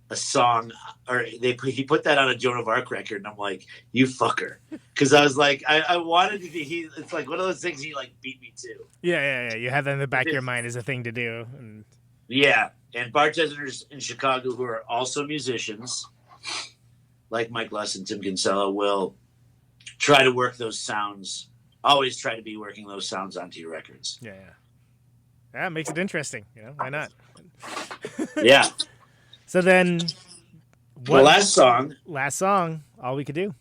a song, or he put that on a Joan of Arc record, and I'm like, you fucker, because I was like, I wanted to be. It's like one of those things he beat me to. Yeah. You have that in the back of your mind as a thing to do. And... Yeah, and bartenders in Chicago who are also musicians, like Mike Less and Tim Kinsella, will try to work those sounds. Always try to be working those sounds onto your records. Yeah. That makes it interesting. Why not? Yeah. So then, the last song, all we could do.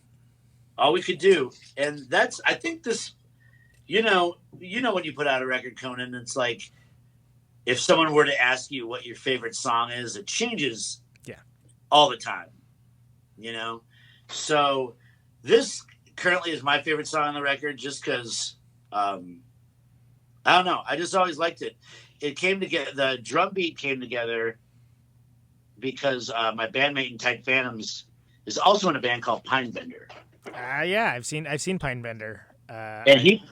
all we could do. And that's, I think this, when you put out a record, Conan, it's like, if someone were to ask you what your favorite song is, it changes all the time, So this currently is my favorite song on the record just because, I don't know. I just always liked it. It came together. The drum beat came together because my bandmate in Tight Phantomz is also in a band called Pinebender. Yeah, I've seen Pinebender. And he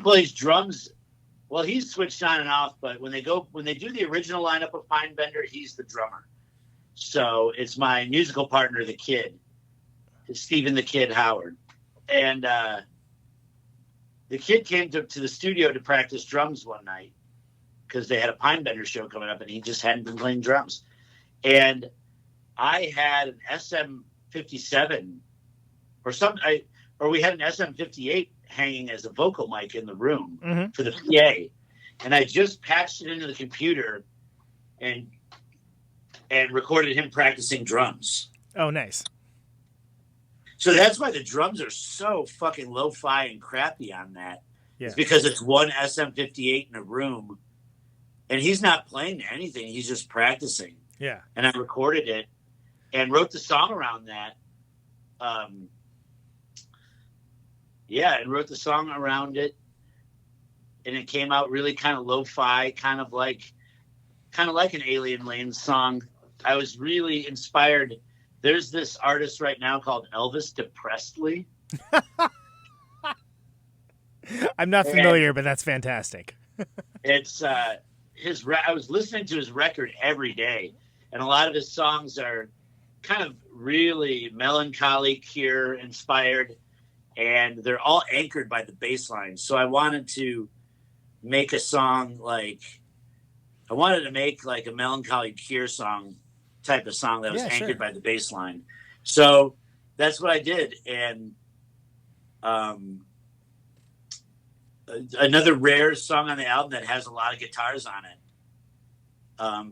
plays drums. Well, he's switched on and off, but when they do the original lineup of Pinebender, he's the drummer. So it's my musical partner, the Kid, Stephen the Kid Howard, and the Kid came to the studio to practice drums one night because they had a Pinebender show coming up, and he just hadn't been playing drums. And I had an SM57 or we had an SM58 hanging as a vocal mic in the room for the PA, and I just patched it into the computer and recorded him practicing drums. Oh, nice. So that's why the drums are so fucking lo-fi and crappy on that. Yeah. It's because it's one SM58 in a room, and he's not playing anything. He's just practicing. Yeah. And I recorded it and wrote the song around that. And wrote the song around it, and it came out really kind of lo-fi, kind of like an Alien Lane song. I was really inspired. There's this artist right now called Elvis Depressedly. I'm not familiar, but that's fantastic. It's I was listening to his record every day, and a lot of his songs are kind of really melancholy, Cure inspired, and they're all anchored by the bass line. So I wanted to make a song like a melancholy Cure song type of song that was anchored by the bass line. So that's what I did. And another rare song on the album that has a lot of guitars on it.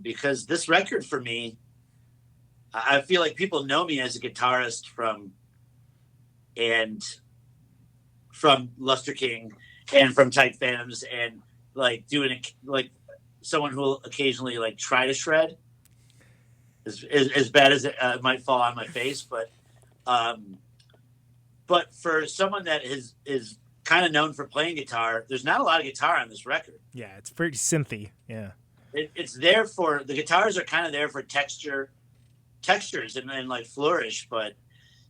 Because this record for me, I feel like people know me as a guitarist from Lustre King and from Tight Phantomz, and like doing like someone who will occasionally like try to shred as bad as it might fall on my face. But for someone that is kind of known for playing guitar, there's not a lot of guitar on this record. Yeah, it's pretty synthy. Yeah. It's there for, the guitars are kind of there for textures and like flourish, but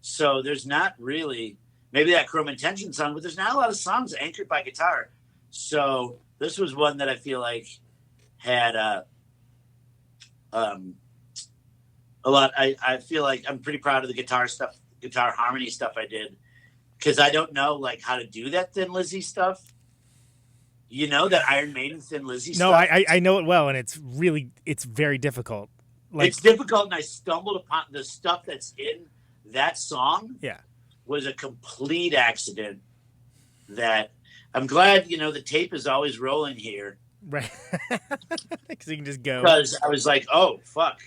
so there's not really, maybe that Chrome Intention song, but there's not a lot of songs anchored by guitar. So this was one that I feel like had a lot. I feel like I'm pretty proud of the guitar harmony stuff I did, because I don't know like how to do that Thin Lizzy stuff. You know, that Iron Maiden Thin Lizzy stuff? No, I know it well, and it's very difficult. Like, it's difficult, and I stumbled upon the stuff that's in that song. Yeah. Was a complete accident that I'm glad, the tape is always rolling here. Right. Because you can just go. Because I was like, oh, fuck.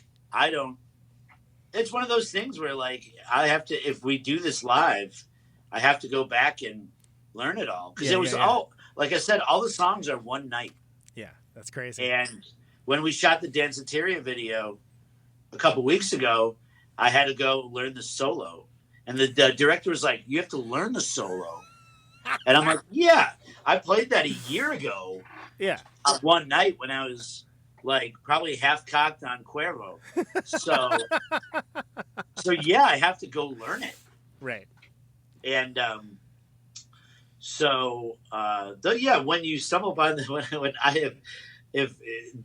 It's one of those things where, like, I have to, if we do this live, I have to go back and learn it all. Because it was all, like I said, all the songs are one night. Yeah, that's crazy. And when we shot the Danceteria video a couple weeks ago, I had to go learn the solo. And the director was like, you have to learn the solo. And I'm like, yeah, I played that a year ago. Yeah. One night when I was like probably half cocked on Cuervo. So yeah, I have to go learn it. Right. And when you stumble upon when I have, if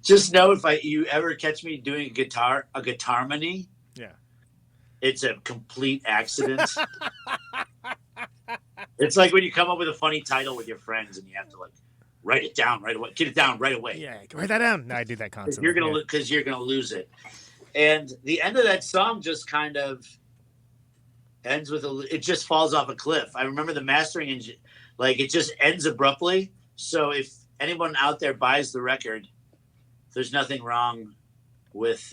just know if you ever catch me doing a guitarmony. Yeah. It's a complete accident. It's like when you come up with a funny title with your friends and you have to like write it down right away. Get it down right away. Yeah, write that down. No, I do that constantly. Because you're gonna lose it. And the end of that song just kind of ends with it just falls off a cliff. I remember the mastering engine, like it just ends abruptly. So if anyone out there buys the record, there's nothing wrong with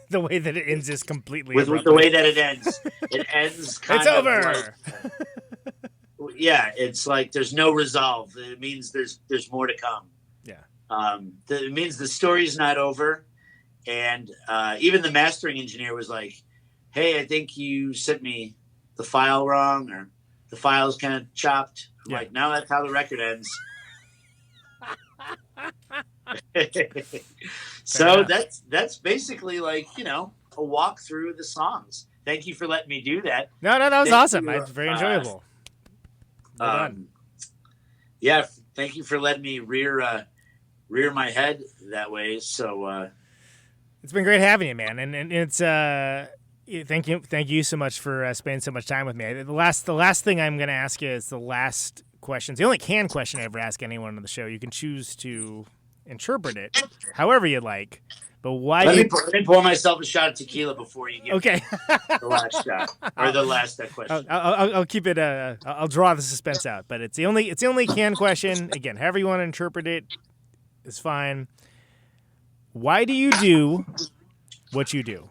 the way that it ends is completely with the way that it ends. It ends kind it's of over. yeah, it's like there's no resolve. It means there's more to come. Yeah. It means the story's not over. And even the mastering engineer was like, hey, I think you sent me the file wrong, or the file's kind of chopped. I'm like, no, that's how the record ends. So that's basically like, a walk through the songs. Thank you for letting me do that. No, that was awesome. It's very enjoyable. Well done. Yeah, thank you for letting me rear my head that way. So it's been great having you, man, and it's thank you so much for spending so much time with me. The last thing I'm going to ask you is the last question. It's the only canned question I ever ask anyone on the show. You can choose to interpret it however you like. But why? Let me pour myself a shot of tequila before you give me the last shot or the last question. I'll keep it. I'll draw the suspense out. But it's the only canned question. Again, however you want to interpret it is fine. Why do you do what you do?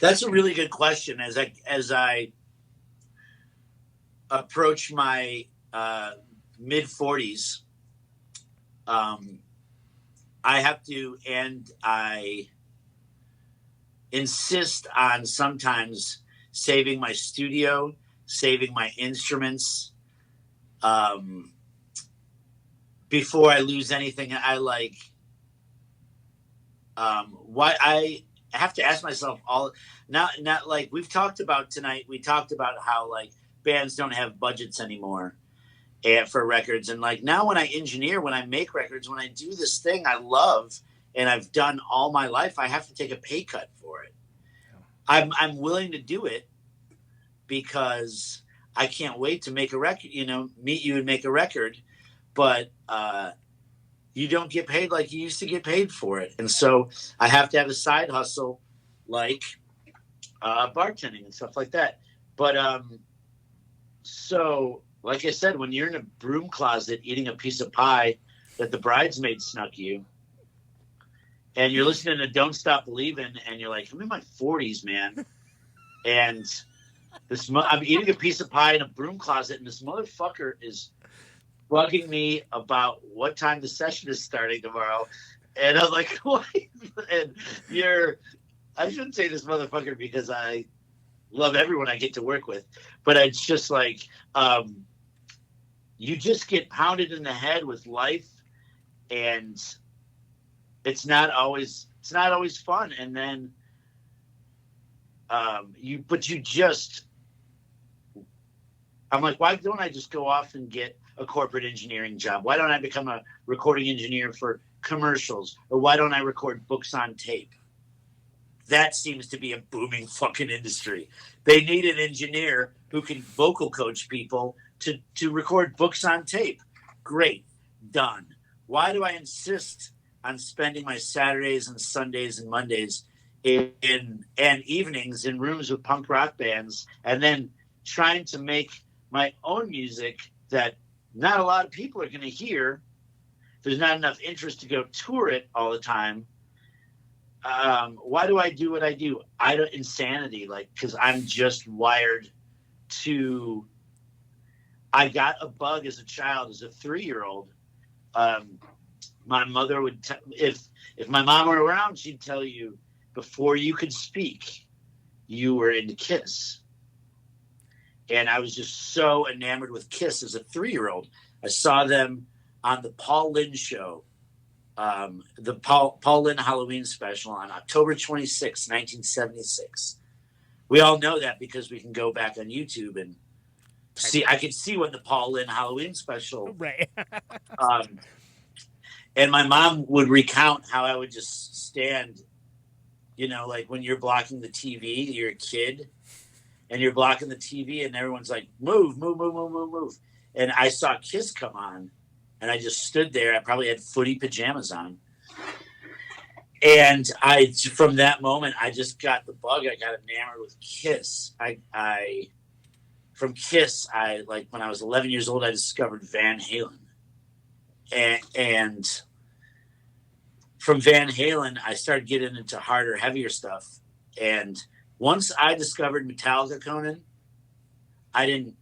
That's a really good question. As I approach my mid-40s, I have to, and I insist on sometimes saving my studio, saving my instruments, before I lose anything I like. Why I have to ask myself not like we've talked about tonight. We talked about how like bands don't have budgets anymore for records. And like now when I engineer, when I make records, when I do this thing I love and I've done all my life, I have to take a pay cut for it. I'm willing to do it because I can't wait to make a record, meet you and make a record. But you don't get paid like you used to get paid for it. And so I have to have a side hustle like bartending and stuff like that. But so like I said, when you're in a broom closet eating a piece of pie that the bridesmaid snuck you, and you're listening to Don't Stop Believin', and you're like, I'm in my 40s, man. And I'm eating a piece of pie in a broom closet, and this motherfucker is bugging me about what time the session is starting tomorrow. And I'm like, what? And I shouldn't say this motherfucker because I love everyone I get to work with, but it's just like, you just get pounded in the head with life, and it's not always fun. And then, I'm like, why don't I just go off and get a corporate engineering job? Why don't I become a recording engineer for commercials? Or why don't I record books on tape? That seems to be a booming fucking industry. They need an engineer who can vocal coach people to record books on tape. Great. Done. Why do I insist on spending my Saturdays and Sundays and Mondays and evenings in rooms with punk rock bands, and then trying to make my own music that not a lot of people are going to hear? There's not enough interest to go tour it all the time. Why do I do what I do? Insanity, because I'm just wired to. I got a bug as a child, as a 3-year-old. My mother would, if my mom were around, she'd tell you before you could speak, you were into Kiss. And I was just so enamored with Kiss as a 3-year-old. I saw them on the Paul Lynde show, the Paul Lynde Halloween special on October 26, 1976. We all know that because we can go back on YouTube and see. I could see when the Paul Lynde Halloween special. Right. And my mom would recount how I would just stand, like when you're blocking the TV, you're a kid. And you're blocking the TV, and everyone's like, move, move, move, move, move, move. And I saw Kiss come on, and I just stood there. I probably had footy pajamas on. And from that moment, I just got the bug. I got enamored with Kiss. From Kiss, when I was 11 years old, I discovered Van Halen. And from Van Halen, I started getting into harder, heavier stuff. And Once I discovered Metallica, Conan, I didn't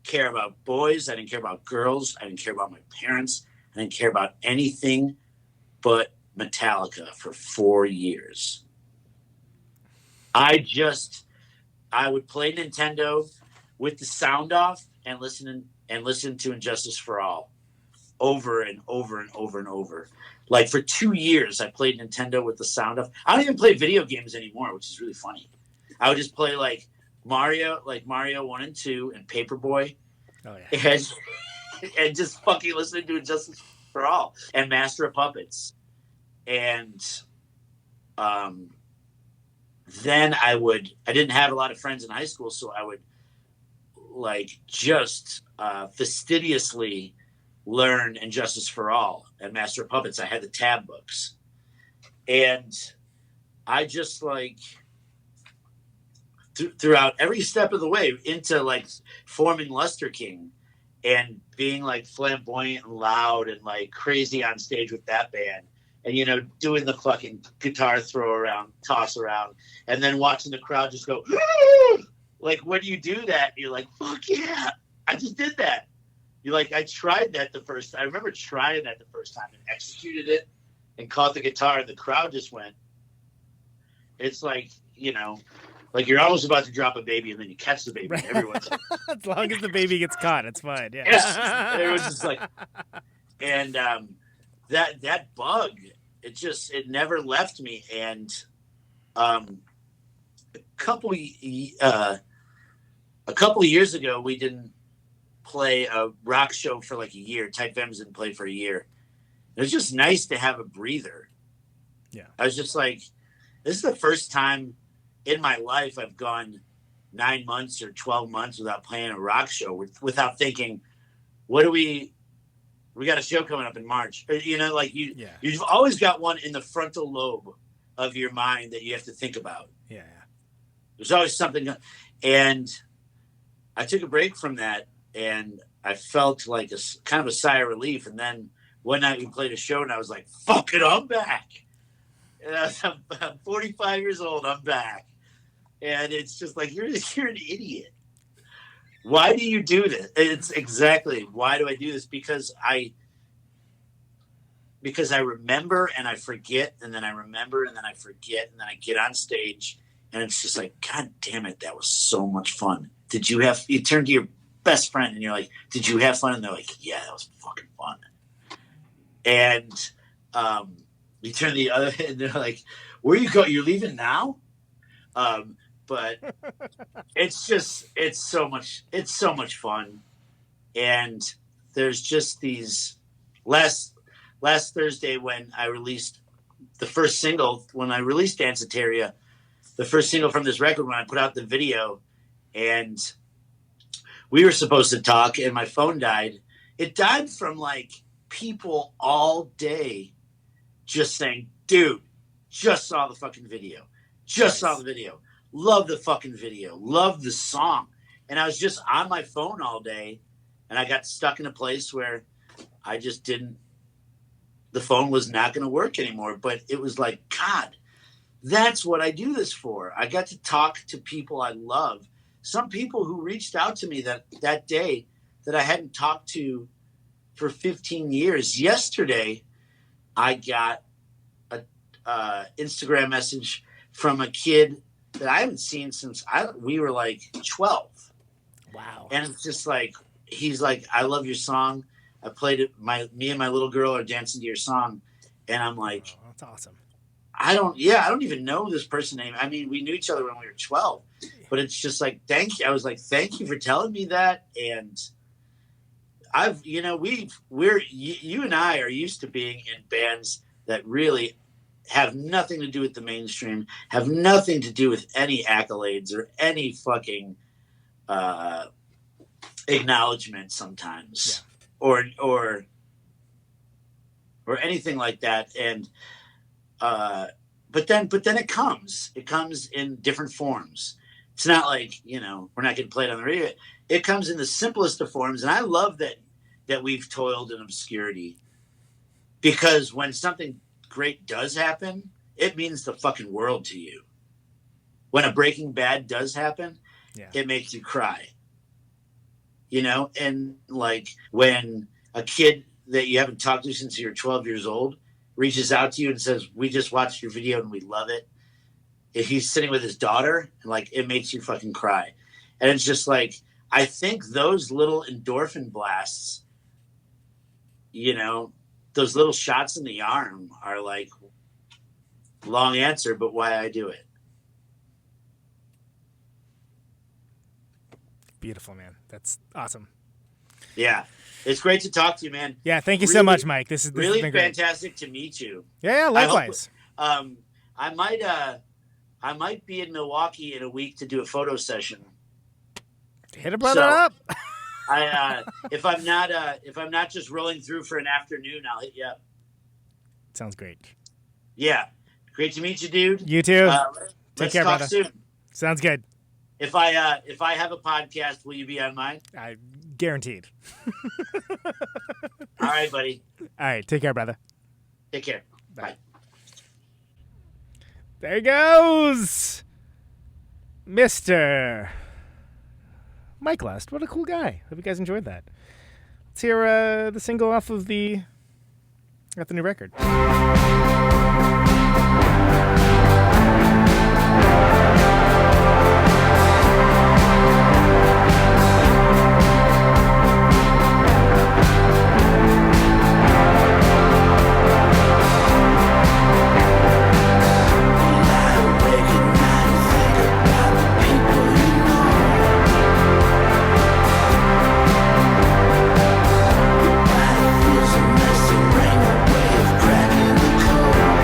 care about boys. I didn't care about girls. I didn't care about my parents. I didn't care about anything but Metallica for 4 years. I would play Nintendo with the sound off and listen to Injustice for All over and over and over and over. Like for 2 years, I played Nintendo with the sound off. I don't even play video games anymore, which is really funny. I would just play like Mario 1 and 2 and Paperboy. Oh, yeah. And just fucking listening to Injustice for All and Master of Puppets. And then I didn't have a lot of friends in high school, so I would like just fastidiously learn Injustice for All and Master of Puppets. I had the tab books. And I just like throughout every step of the way into like forming Lustre King and being like flamboyant and loud and like crazy on stage with that band. And, you know, doing the fucking guitar toss around, and then watching the crowd just go, like, when you do that, you're like, fuck yeah, I just did that. You're like, I remember trying that the first time and executed it and caught the guitar, and the crowd just went. It's like, you know, like you're almost about to drop a baby, and then you catch the baby, and everyone's like, as long as the baby gets caught, it's fine. Yeah. Yes. Everyone's just like, and that bug, it never left me. And a couple of years ago, we didn't play a rock show for like a year. Tight Phantomz didn't play for a year. It was just nice to have a breather. Yeah, I was just like, this is the first time in my life I've gone 9 months or 12 months without playing a rock show, without thinking, we got a show coming up in March. You know, like you've always got one in the frontal lobe of your mind that you have to think about. Yeah. There's always something. And I took a break from that, and I felt like kind of a sigh of relief. And then one night we played a show, and I was like, fuck it, I'm back. And I'm 45 years old, I'm back. And it's just like, you're an idiot. Why do you do this? It's exactly, why do I do this? Because I remember and I forget, and then I remember and then I forget, and then I get on stage and it's just like, God damn it, that was so much fun. You turn to your best friend and you're like, did you have fun? And they're like, yeah, that was fucking fun. And you turn the other and they're like, where you go? You're leaving now? But it's so much fun. And there's just these last Thursday when I released the first single, when I released Danceteria, the first single from this record, when I put out the video, and we were supposed to talk and my phone died. It died from like people all day just saying, dude, just saw the fucking video. Just saw the video. Love the fucking video. Love the song. And I was just on my phone all day, and I got stuck in a place where I just the phone was not going to work anymore. But it was like, God, that's what I do this for. I got to talk to people I love. Some people who reached out to me that day that I hadn't talked to for 15 years. Yesterday, I got a Instagram message from a kid that I haven't seen since we were like 12. Wow. And it's just like, he's like, I love your song. I played it. Me and my little girl are dancing to your song. And I'm like, oh, that's awesome. I don't even know this person's name. I mean, we knew each other when we were 12, but it's just like, thank you. I was like, thank you for telling me that. And you and I are used to being in bands that really have nothing to do with the mainstream, have nothing to do with any accolades or any fucking acknowledgement sometimes, or anything like that. And but then it comes in different forms. It's not like, we're not getting played on the radio. It comes in the simplest of forms, and I love that we've toiled in obscurity, because when something great does happen, it means the fucking world to you. when a Breaking Bad does happen, Yeah. it makes you cry. You know, and like when a kid that you haven't talked to since you're 12 years old reaches out to you and says, "We just watched your video and we love it." If he's sitting with his daughter, and like it makes you fucking cry. And it's just like, I think those little endorphin blasts, you know, those little shots in the arm are like, long answer, but why I do it. Beautiful, man. That's awesome. Yeah. It's great to talk to you, man. Yeah, thank you so much, Mike. This has really been great. fantastic to meet you. Yeah, likewise. I might be in Milwaukee in a week to do a photo session. Hit a brother up. If I'm not just rolling through for an afternoon, I'll hit you up. Sounds great. Yeah. Great to meet you, dude. You too. Take care, talk brother. soon. Sounds good. If I have a podcast, will you be on mine? Guaranteed. All right, buddy. All right. Take care, brother. Take care. Bye. There he goes. Mr. Mike Lust. What a cool guy. Hope you guys enjoyed that. Let's hear the single off the new record. Feels a messy ring, a way of cracking the code.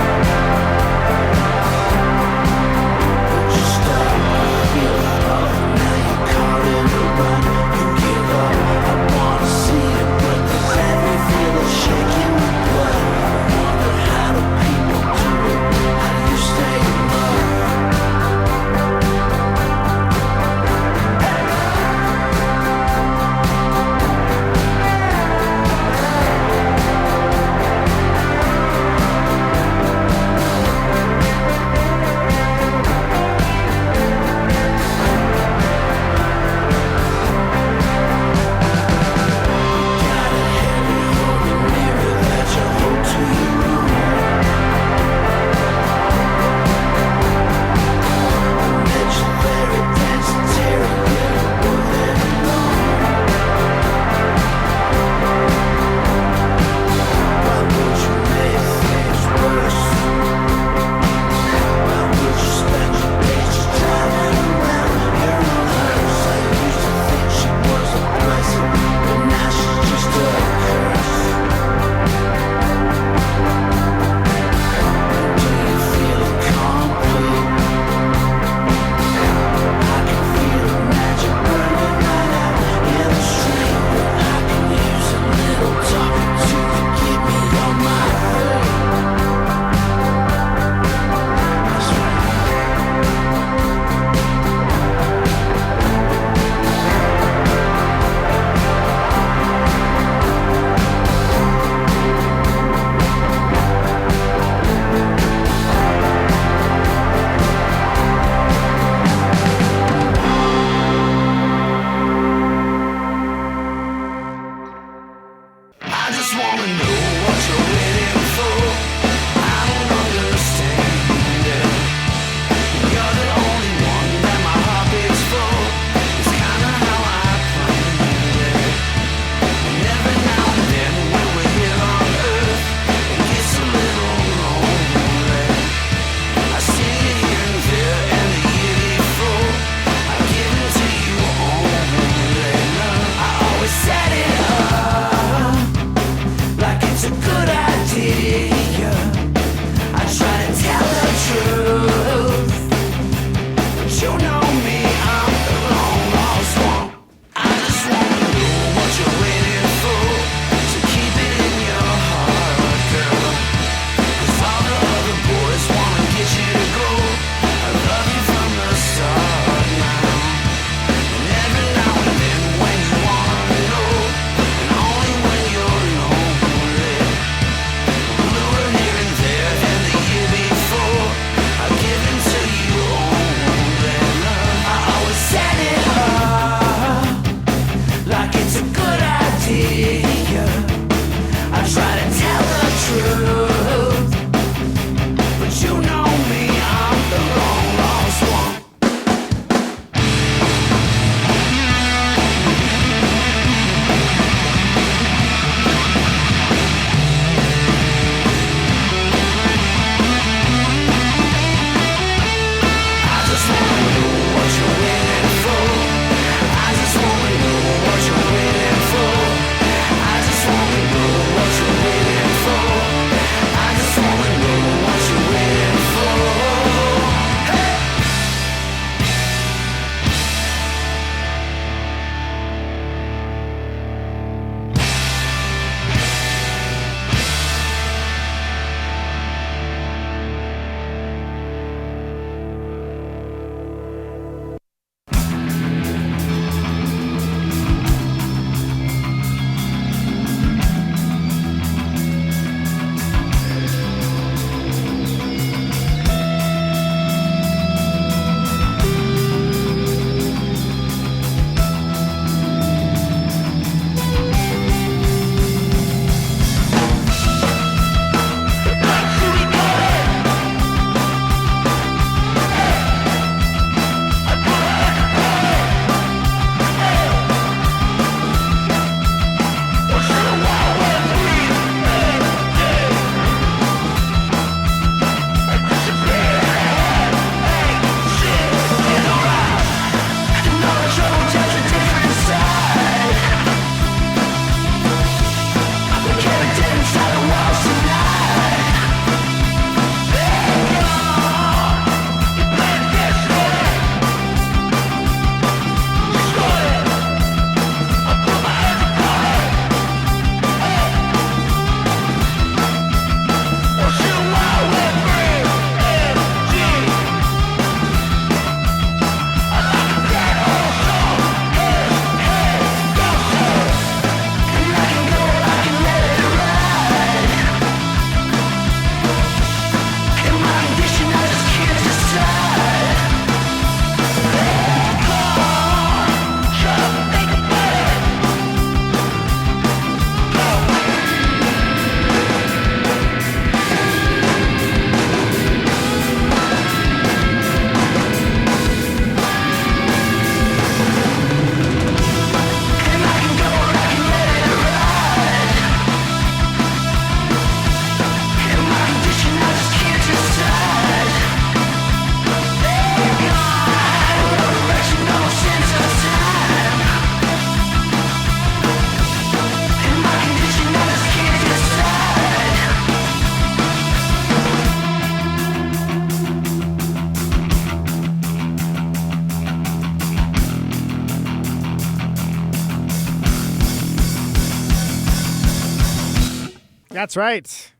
That's right.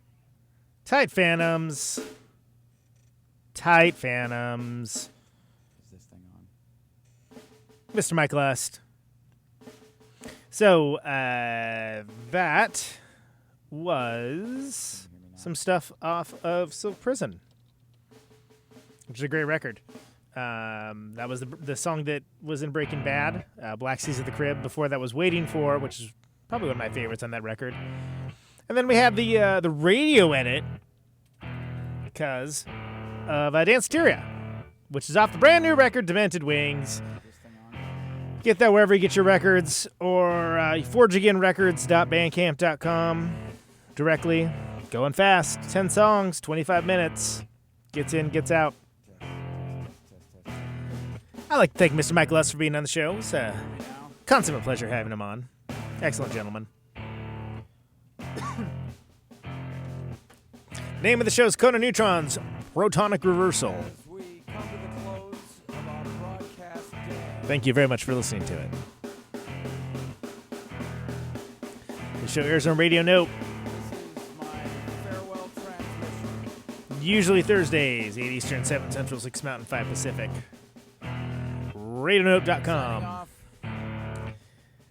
Tight Phantomz. Tight Phantomz. Is this thing on? Mr. Michael Est. So, that was some stuff off of Silk Prison, which is a great record. That was the song that was in Breaking Bad, Black Seas at the Crib. Before that was Waiting For, which is probably one of my favorites on that record. And then we have the radio edit because of Danceteria, which is off the brand new record, Demented Wings. Get that wherever you get your records, or forgeagainrecords.bandcamp.com directly. Going fast. 10 songs, 25 minutes. Gets in, gets out. I'd like to thank Mr. Michael Est for being on the show. It's a consummate pleasure having him on. Excellent gentleman. Name of the show is Conan Neutron's Protonic Reversal. Thank you very much for listening to it. The show airs on Radio Note. Usually Thursdays, 8 Eastern, 7 Central, 6 Mountain, 5 Pacific. RadioNote.com.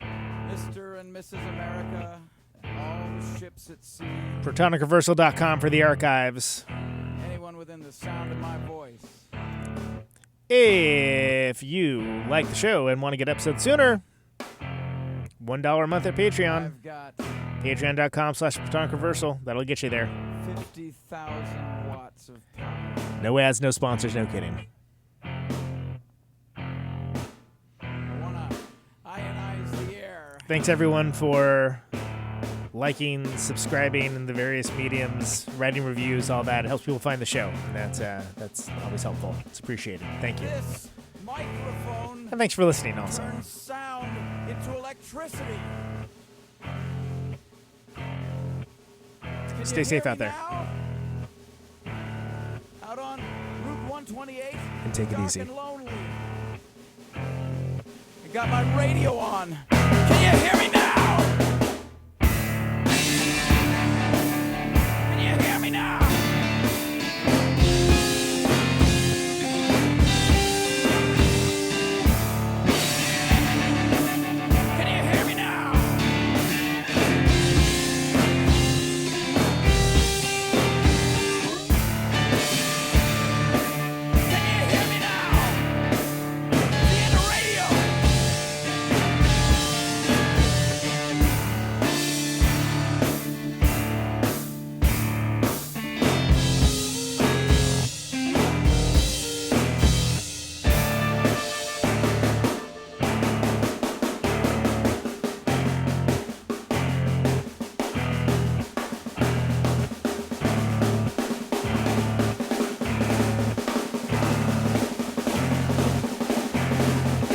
Mr. and Mrs. America, all the ships at sea. ProtonicReversal.com for the archives. Anyone within the sound of my voice. If you like the show and want to get episodes sooner, $1 a month at Patreon. I've got Patreon.com/ProtonicReversal. That'll get you there. 50,000 watts of power. No ads, no sponsors, no kidding. I want to ionize the air. Thanks, everyone, for liking, subscribing in the various mediums, writing reviews, all that. It helps people find the show. And that's always helpful. It's appreciated. Thank you. This microphone And thanks for listening also. turns sound into electricity. Can Stay you safe hear out me there. now? Out on Route 128. And take it dark easy. And lonely. I got my radio on. Can you hear me now? Can you hear me now? Can you hear me now? Can you hear me now? See in the radio.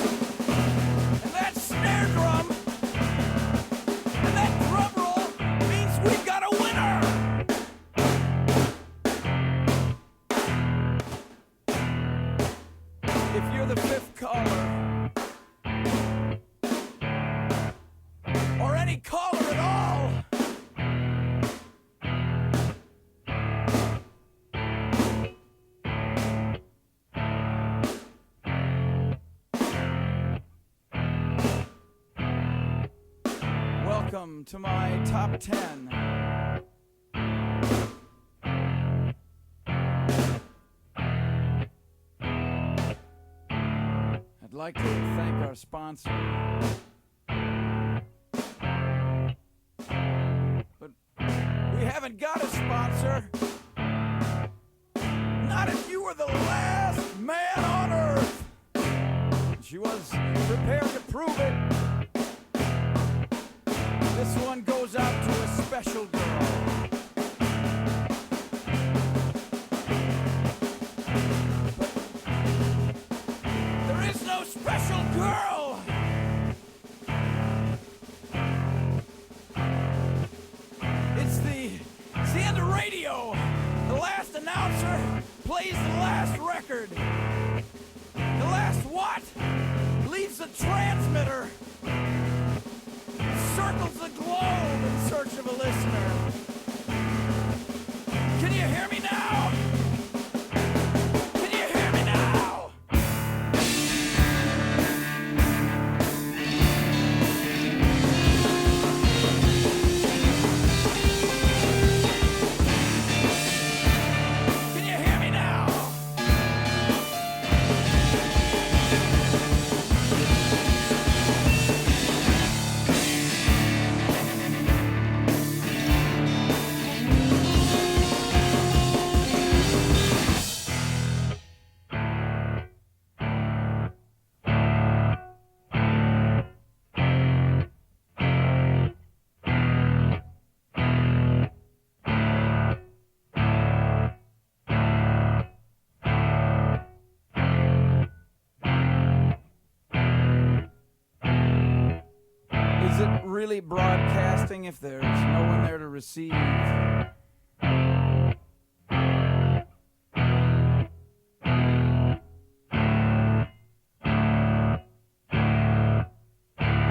And that snare drum and that drum roll means we've got a winner. If you're the fifth caller, or any caller at all, welcome to my top 10. I'd like to thank our sponsor. But we haven't got a sponsor. Not if you were the last man on earth. She was prepared to prove it. This one goes out to a special girl. But there is no special girl. It's the end of radio. The last announcer plays the last record. The last what? Leaves the transmitter. Circles the globe in search of a listener. it really broadcasting if there's no one there to receive?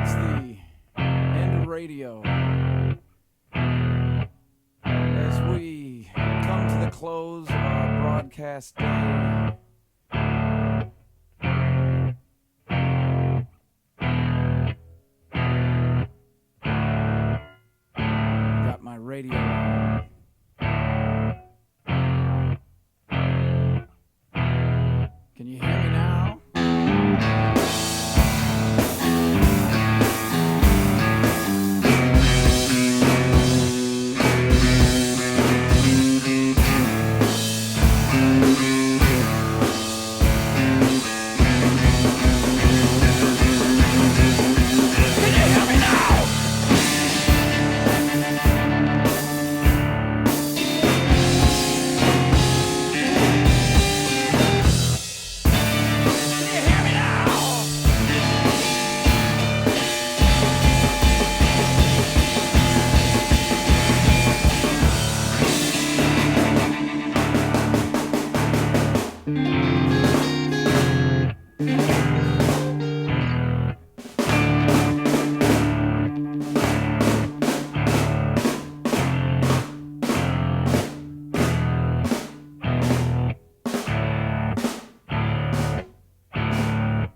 It's the end of radio. As we come to the close of our broadcast day, got my radio on. Can you hear me now?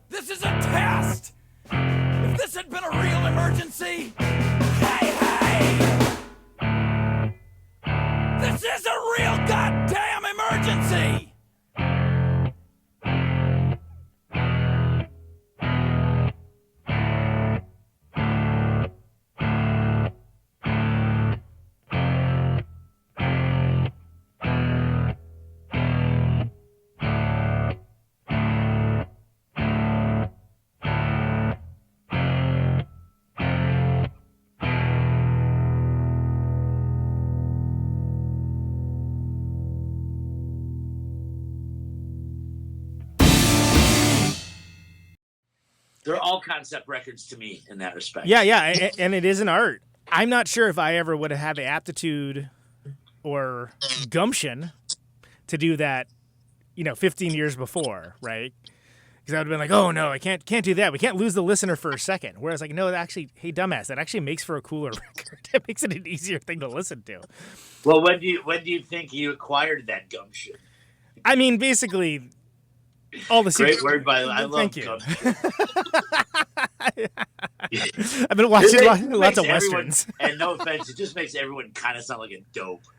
This is a test! If this had been a real emergency, hey! This is a real goddamn emergency! They're all concept records to me in that respect. Yeah, and it is an art. I'm not sure if I ever would have had the aptitude or gumption to do that, 15 years before, right? Because I would have been like, oh no, I can't do that. We can't lose the listener for a second. Whereas like, no, actually, hey dumbass, that actually makes for a cooler record. It makes it an easier thing to listen to. Well, when do you think you acquired that gumption? I mean, basically, all the great word by I love Thank you. gumption. I've been watching lots of westerns. And no offense, it just makes everyone kind of sound like a dope.